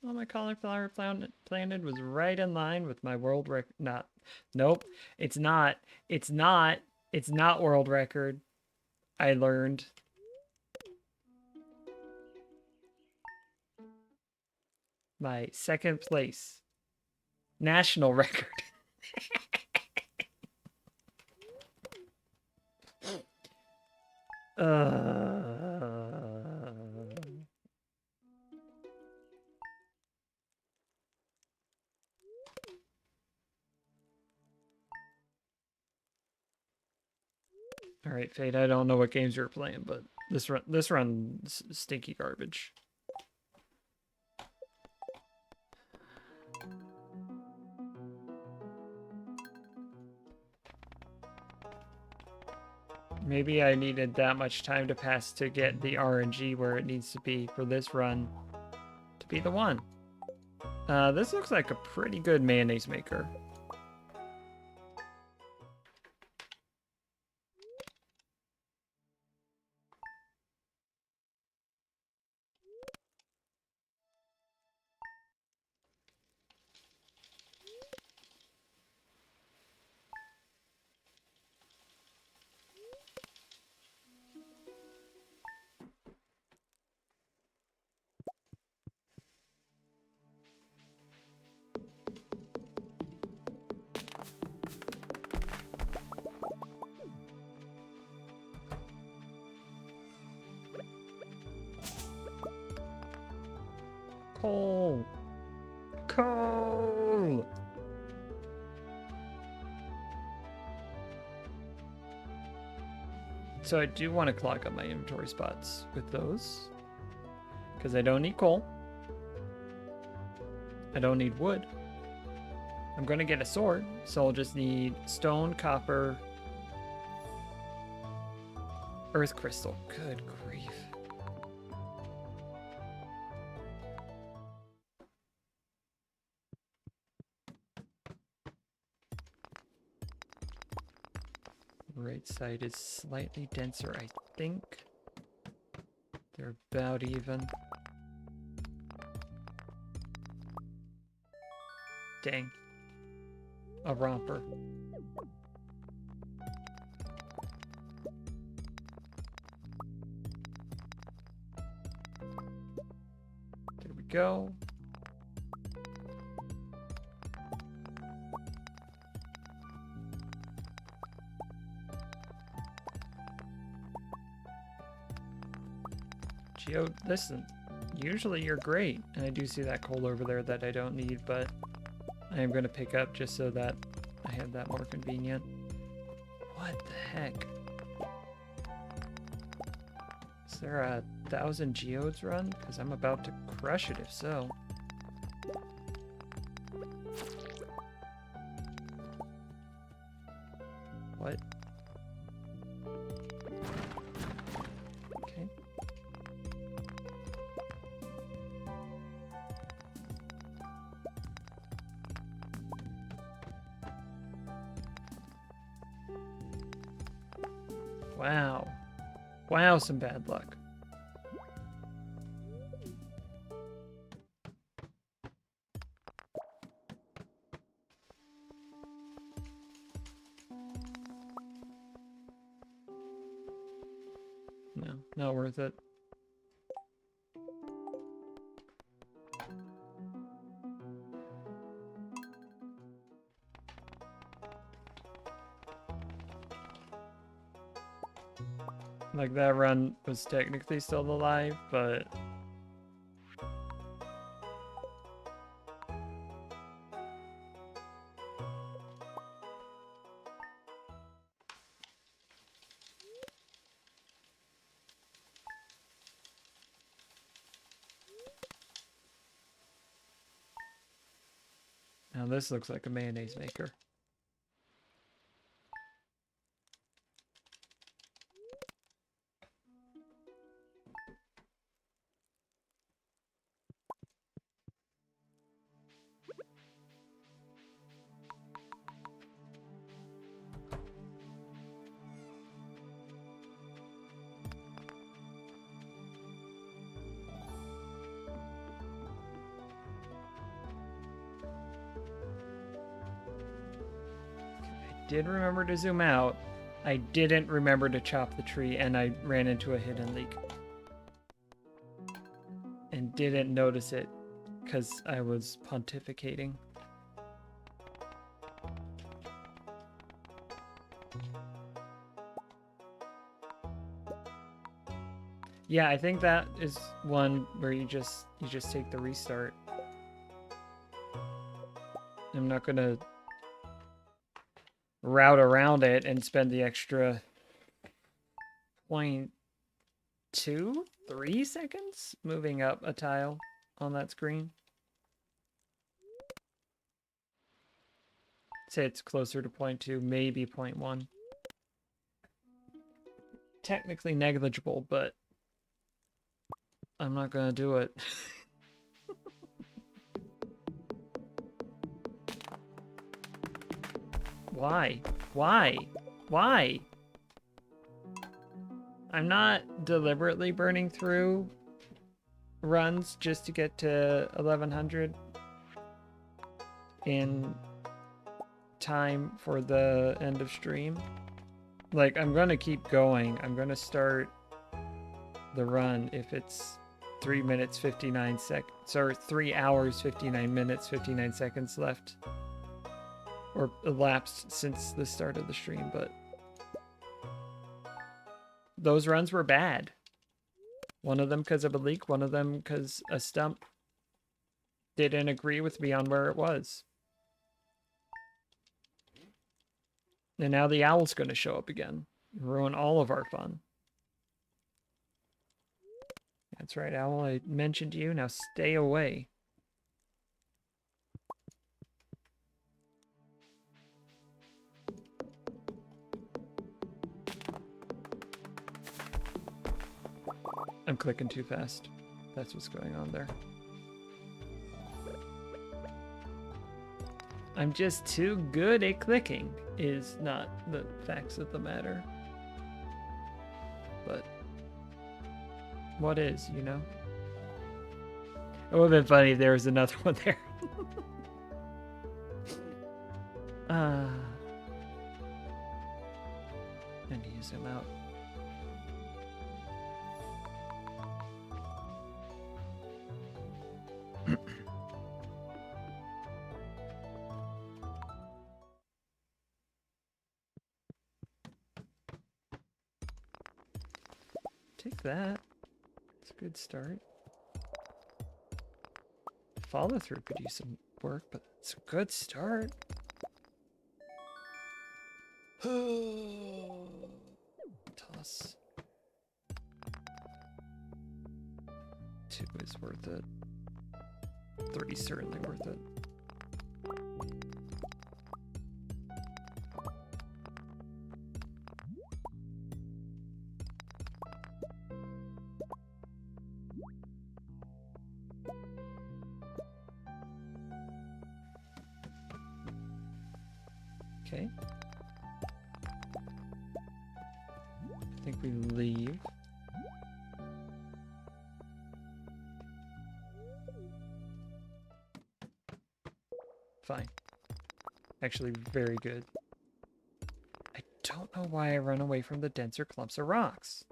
oh, my cauliflower planted was right in line with my world record. Not, nope, it's not. It's not. It's not world record. I learned. My second place. National record. All right, Fade. I don't know what games you're playing, but this run's stinky garbage. Maybe I needed that much time to pass to get the RNG where it needs to be for this run to be the one. This looks like a pretty good mayonnaise maker. Coal. Coal. So I do want to clog up my inventory spots with those. Because I don't need coal. I don't need wood. I'm going to get a sword, so I'll just need stone, copper, earth crystal. Good grief. Right side is slightly denser, I think. They're about even. Dang. A romper. There we go. Geo, listen, usually you're great, and I do see that coal over there that I don't need, but I am going to pick up just so that I have that more convenient. What the heck? Is there a 1,000 geodes run? Because I'm about to crush it if so. What? Okay. Wow. Wow, some bad luck. No, not worth it. Like, that run was technically still alive, but now this looks like a mayonnaise maker. did remember to zoom out. I didn't remember to chop the tree, and I ran into a hidden leak. And didn't notice it because I was pontificating. Yeah, I think that is one where you just take the restart. I'm not gonna route around it and spend the extra 0.23 seconds moving up a tile on that screen. Say it's closer to 0.2, maybe 0.1. Technically negligible, but I'm not gonna do it. Why? Why? Why? I'm not deliberately burning through runs just to get to 1100 in time for the end of stream. Like, I'm gonna keep going. I'm gonna start the run if it's 3 minutes 59 seconds, or 3 hours 59 minutes 59 seconds left, or elapsed since the start of the stream. But those runs were bad. One of them because of a leak, one of them because a stump didn't agree with me on where it was. And now the owl's going to show up again, ruin all of our fun. That's right, Owl, I mentioned you, now stay away. I'm clicking too fast. That's what's going on there. I'm just too good at clicking, is not the facts of the matter. But what is, you know? It would have been funny if there was another one there. I need to zoom out. Take that. It's a good start. Follow through could use some work, but it's a good start. Toss. 2 is worth it. 3 is certainly worth it. Okay. I think we leave. Fine. Actually, very good. I don't know why I run away from the denser clumps of rocks.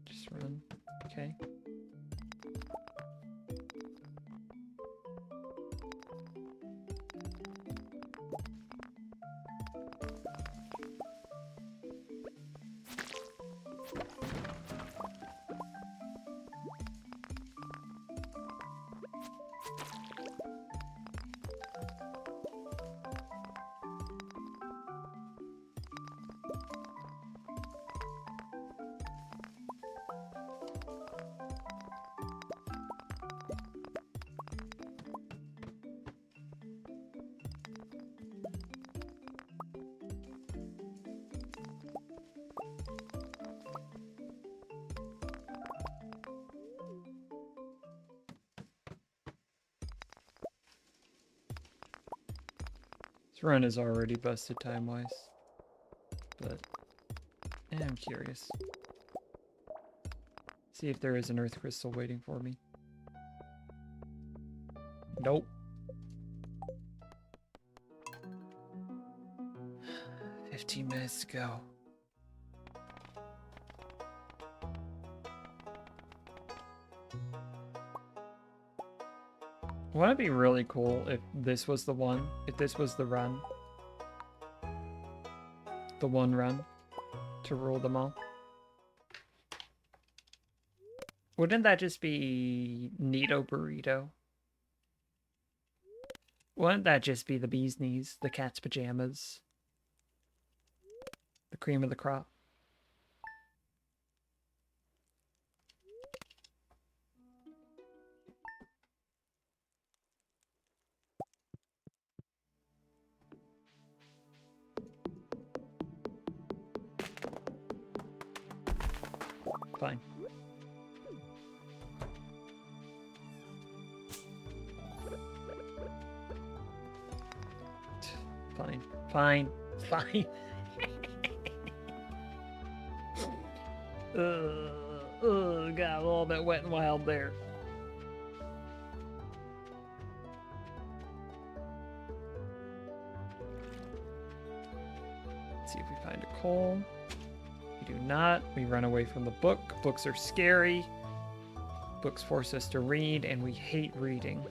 Just run. Okay. This run is already busted time-wise, but I'm curious. See if there is an earth crystal waiting for me. Nope. $15 to go. Wouldn't it be really cool if this was the one? If this was the run? The one run to rule them all? Wouldn't that just be Neato Burrito? Wouldn't that just be the bee's knees, the cat's pajamas, the cream of the crop? Fine. Fine. Fine. Fine. Got a little bit wet and wild there. Let's see if we find a coal. We do not. We run away from the book. Books are scary. Books force us to read, and we hate reading.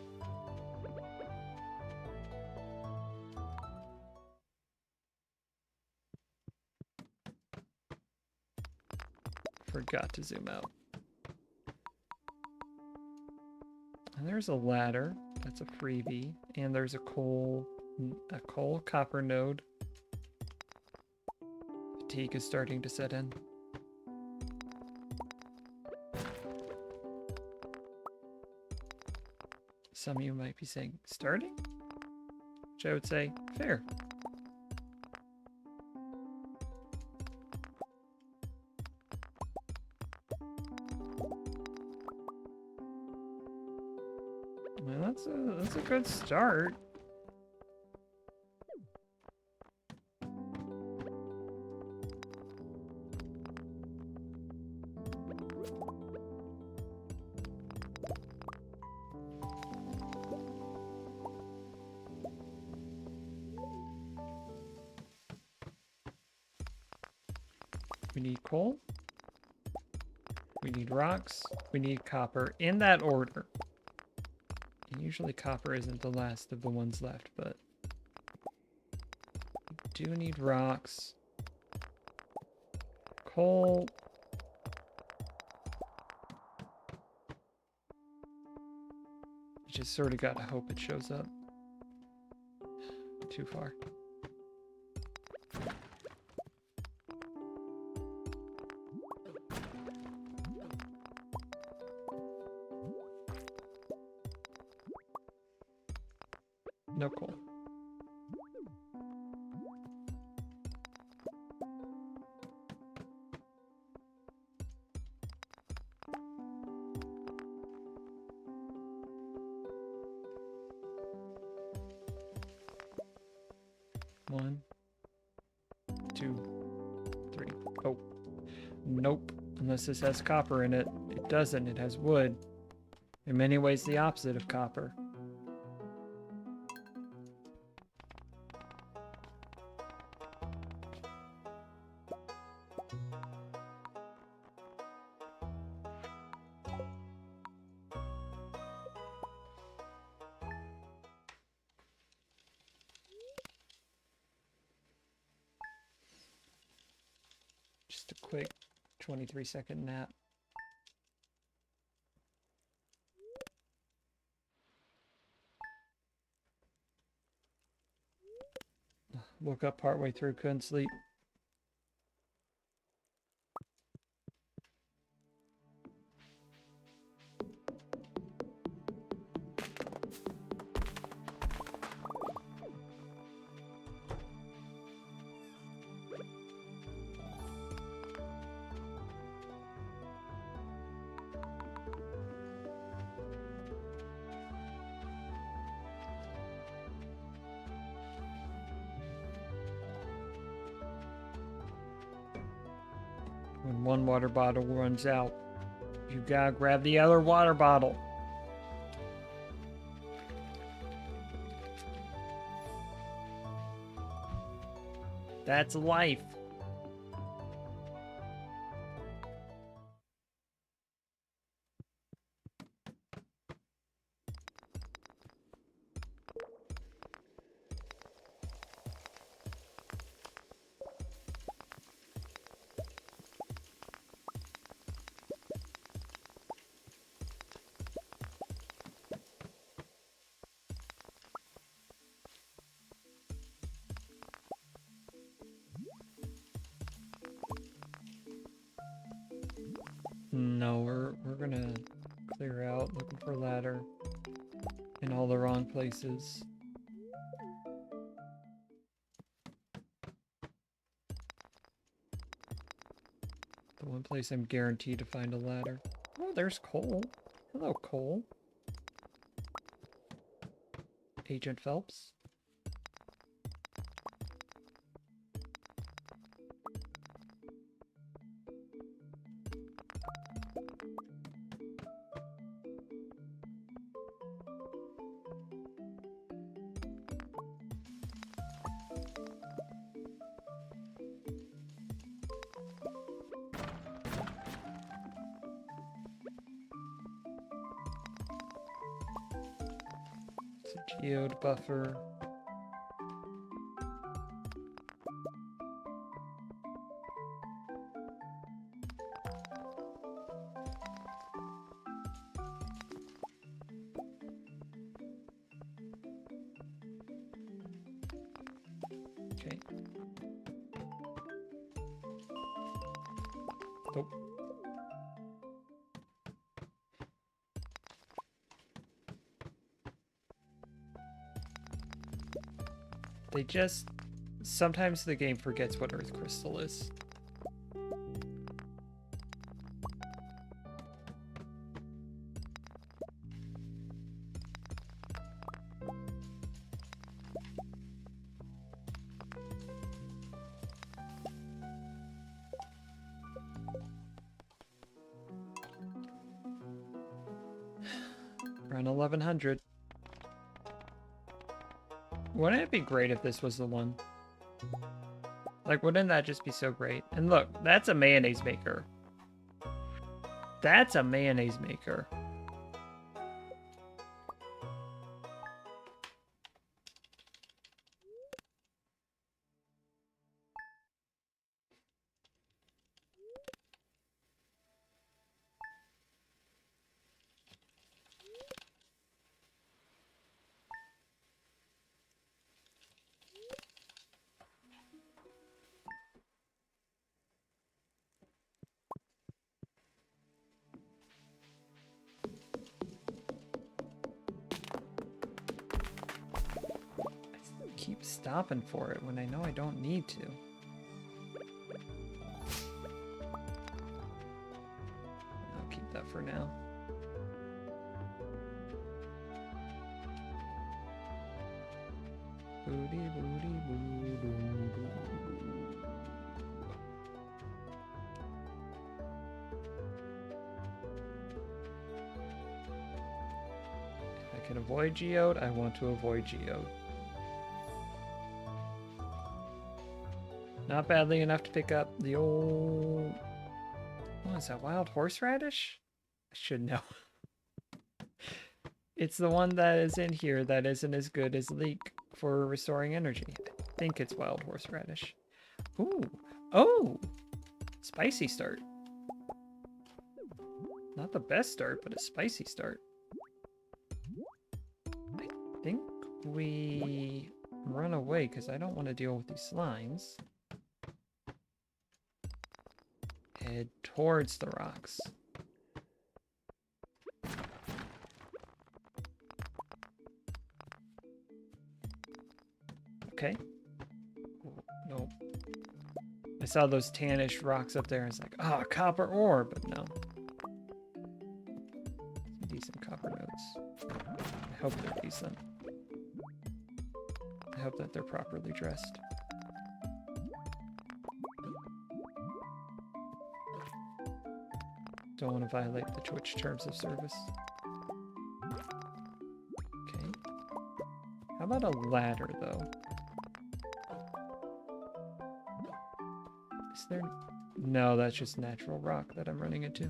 Forgot to zoom out. And there's a ladder. That's a freebie. And there's a coal copper node. Fatigue is starting to set in. Some of you might be saying, starting? Which I would say, fair. Well, that's a good start. We need coal. We need rocks. We need copper in that order. And usually copper isn't the last of the ones left, but we do need rocks. Coal. You just sort of gotta hope it shows up. Too far. No coal. One, two, three. Oh, nope. Unless this has copper in it. It doesn't. It has wood. In many ways, the opposite of copper. Just a quick 23-second nap. Woke up partway through, couldn't sleep. When one water bottle runs out, you gotta grab the other water bottle. That's life. No, we're gonna clear out looking for a ladder in all the wrong places. The one place I'm guaranteed to find a ladder. Oh, there's Cole. Hello, Cole. Agent Phelps. It's a geode buffer. Okay. Nope. They just... Sometimes the game forgets what Earth Crystal is. Around 1100. Wouldn't it be great if this was the one? Like, wouldn't that just be so great? And look, that's a mayonnaise maker. That's a mayonnaise maker. Keep stopping for it when I know I don't need to. I'll keep that for now. Booty, booty, boo, boo, boo. If I can avoid geode, I want to avoid geode. Not badly enough to pick up the old... What is that, wild horseradish? I should know. It's the one that is in here that isn't as good as leek for restoring energy. I think it's wild horseradish. Ooh. Oh! Spicy start. Not the best start, but a spicy start. I think we run away because I don't want to deal with these slimes. Head towards the rocks. Okay. Nope. I saw those tannish rocks up there. I was like, ah, oh, copper ore, but no. Some decent copper nodes. I hope they're decent. I hope that they're properly dressed. Don't want to violate the Twitch terms of service. Okay. How about a ladder, though? there? No, that's just natural rock that I'm running into.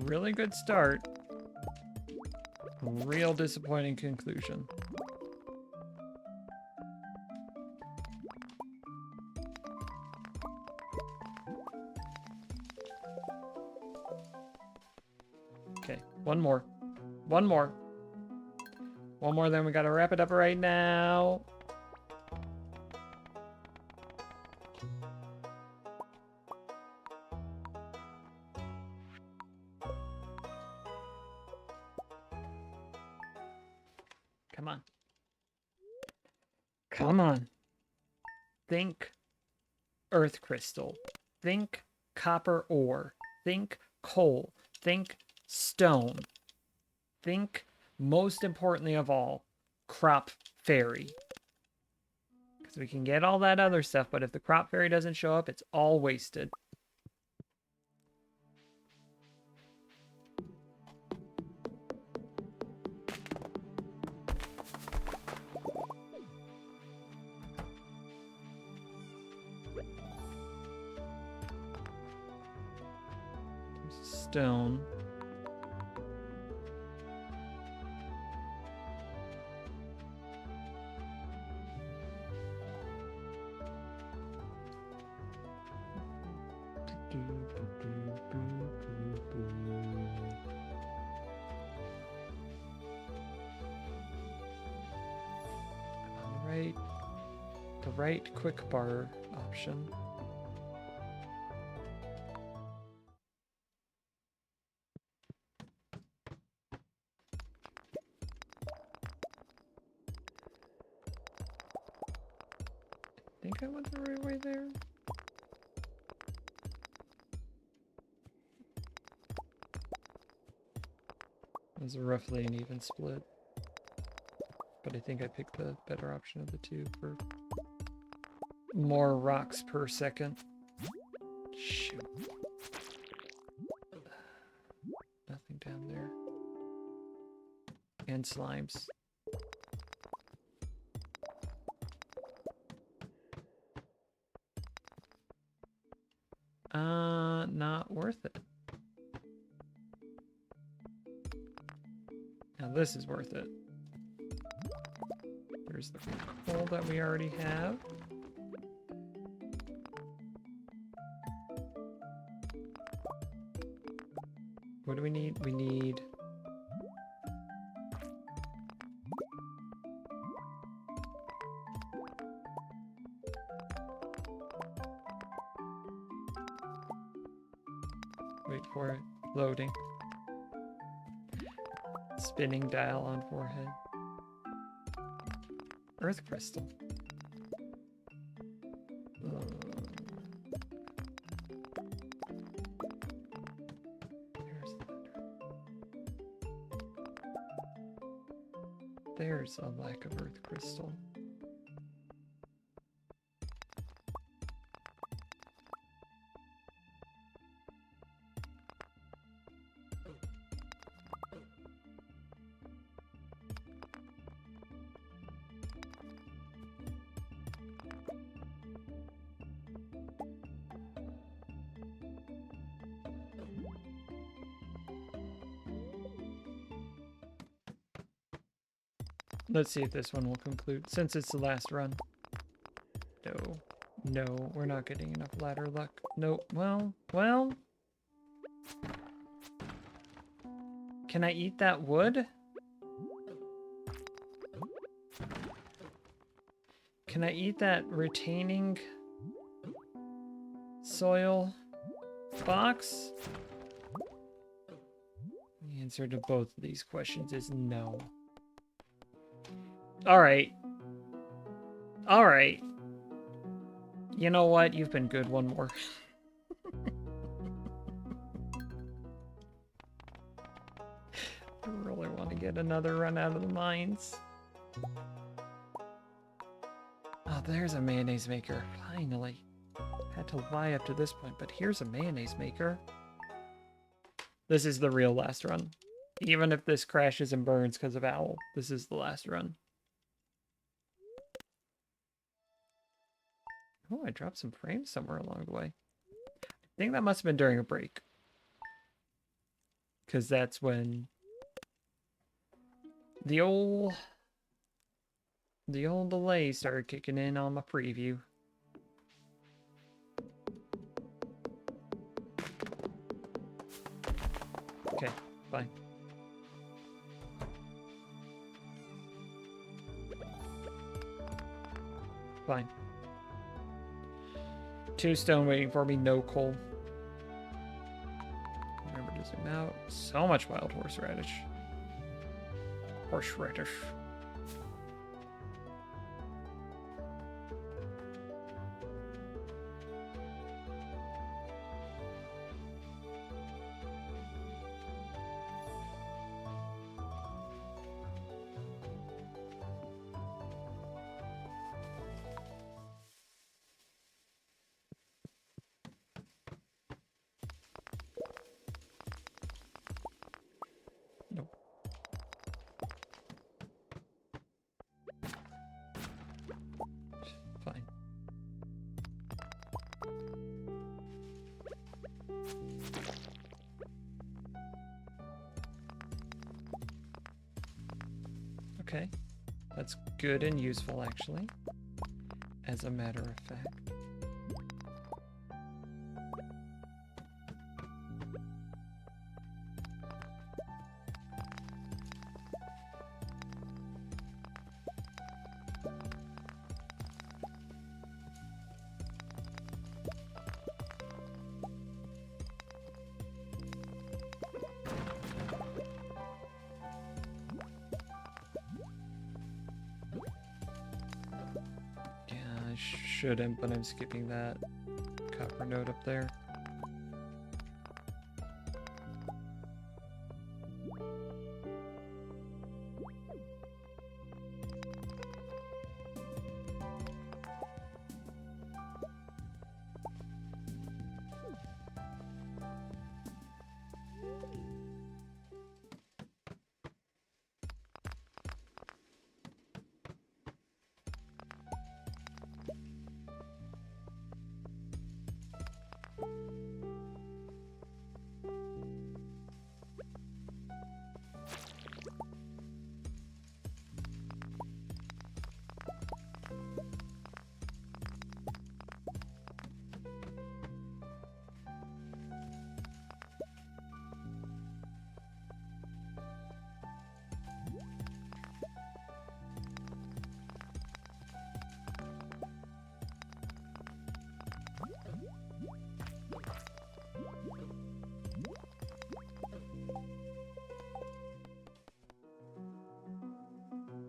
Really good start. Real disappointing conclusion. Okay, one more. One more. One more, then we gotta wrap it up right now. Come on. Come on. Think earth crystal. Think copper ore. Think coal. Think stone. Think, most importantly of all, crop fairy. Because we can get all that other stuff, but if the crop fairy doesn't show up, it's all wasted. Stone. The right quick bar option. I think I went the right way there. It was roughly an even split. But I think I picked the better option of the two for more rocks per second. Shoot. Nothing down there. And slimes. Not worth it. Now this is worth it. There's the coal that we already have. What do we need? We need... Wait for it. Loading. Spinning dial on forehead. Earth crystal. There's a lack of earth crystal. Let's see if this one will conclude, since it's the last run. No, we're not getting enough ladder luck. Nope, well. Can I eat that wood? Can I eat that retaining soil box? The answer to both of these questions is no. Alright. Alright. You know what? You've been good. One more. I really want to get another run out of the mines. Oh, there's a mayonnaise maker. Finally. Had to lie up to this point, but here's a mayonnaise maker. This is the real last run. Even if this crashes and burns because of Owl, this is the last run. Oh, I dropped some frames somewhere along the way. I think that must have been during a break. Because that's when the old delay started kicking in on my preview. Okay, fine. Fine. 2 stone waiting for me, no coal. Remember to zoom out. So much wild horseradish. Horseradish. Okay, that's good and useful, actually, as a matter of fact. Shouldn't, but I'm skipping that copper node up there.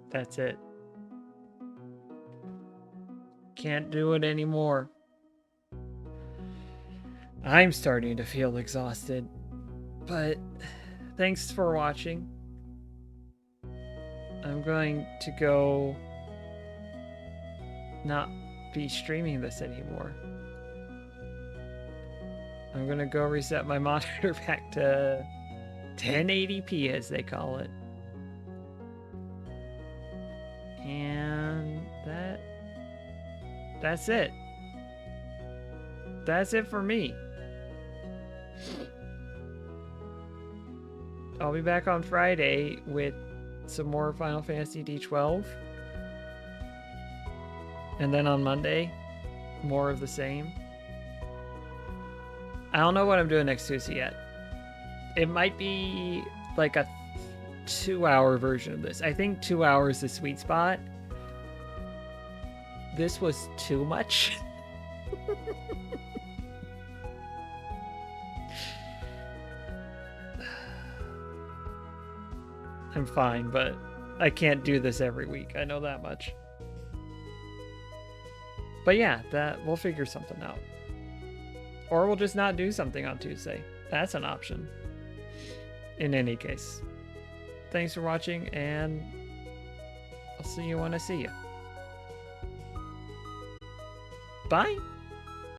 That's it. Can't do it anymore. I'm starting to feel exhausted, but thanks for watching. I'm going to go not be streaming this anymore. I'm gonna go reset my monitor back to 1080p, as they call it. And that's it. That's it for me. I'll be back on Friday with some more Final Fantasy D12. And then on Monday, more of the same. I don't know what I'm doing next Tuesday yet. It might be like a 2-hour version of this. I think 2 hours is the sweet spot. this was too much. I'm fine, but I can't do this every week. I know that much. But yeah, we'll figure something out. Or we'll just not do something on Tuesday. That's an option. In any case. Thanks for watching, and I'll see you when I see you. Bye!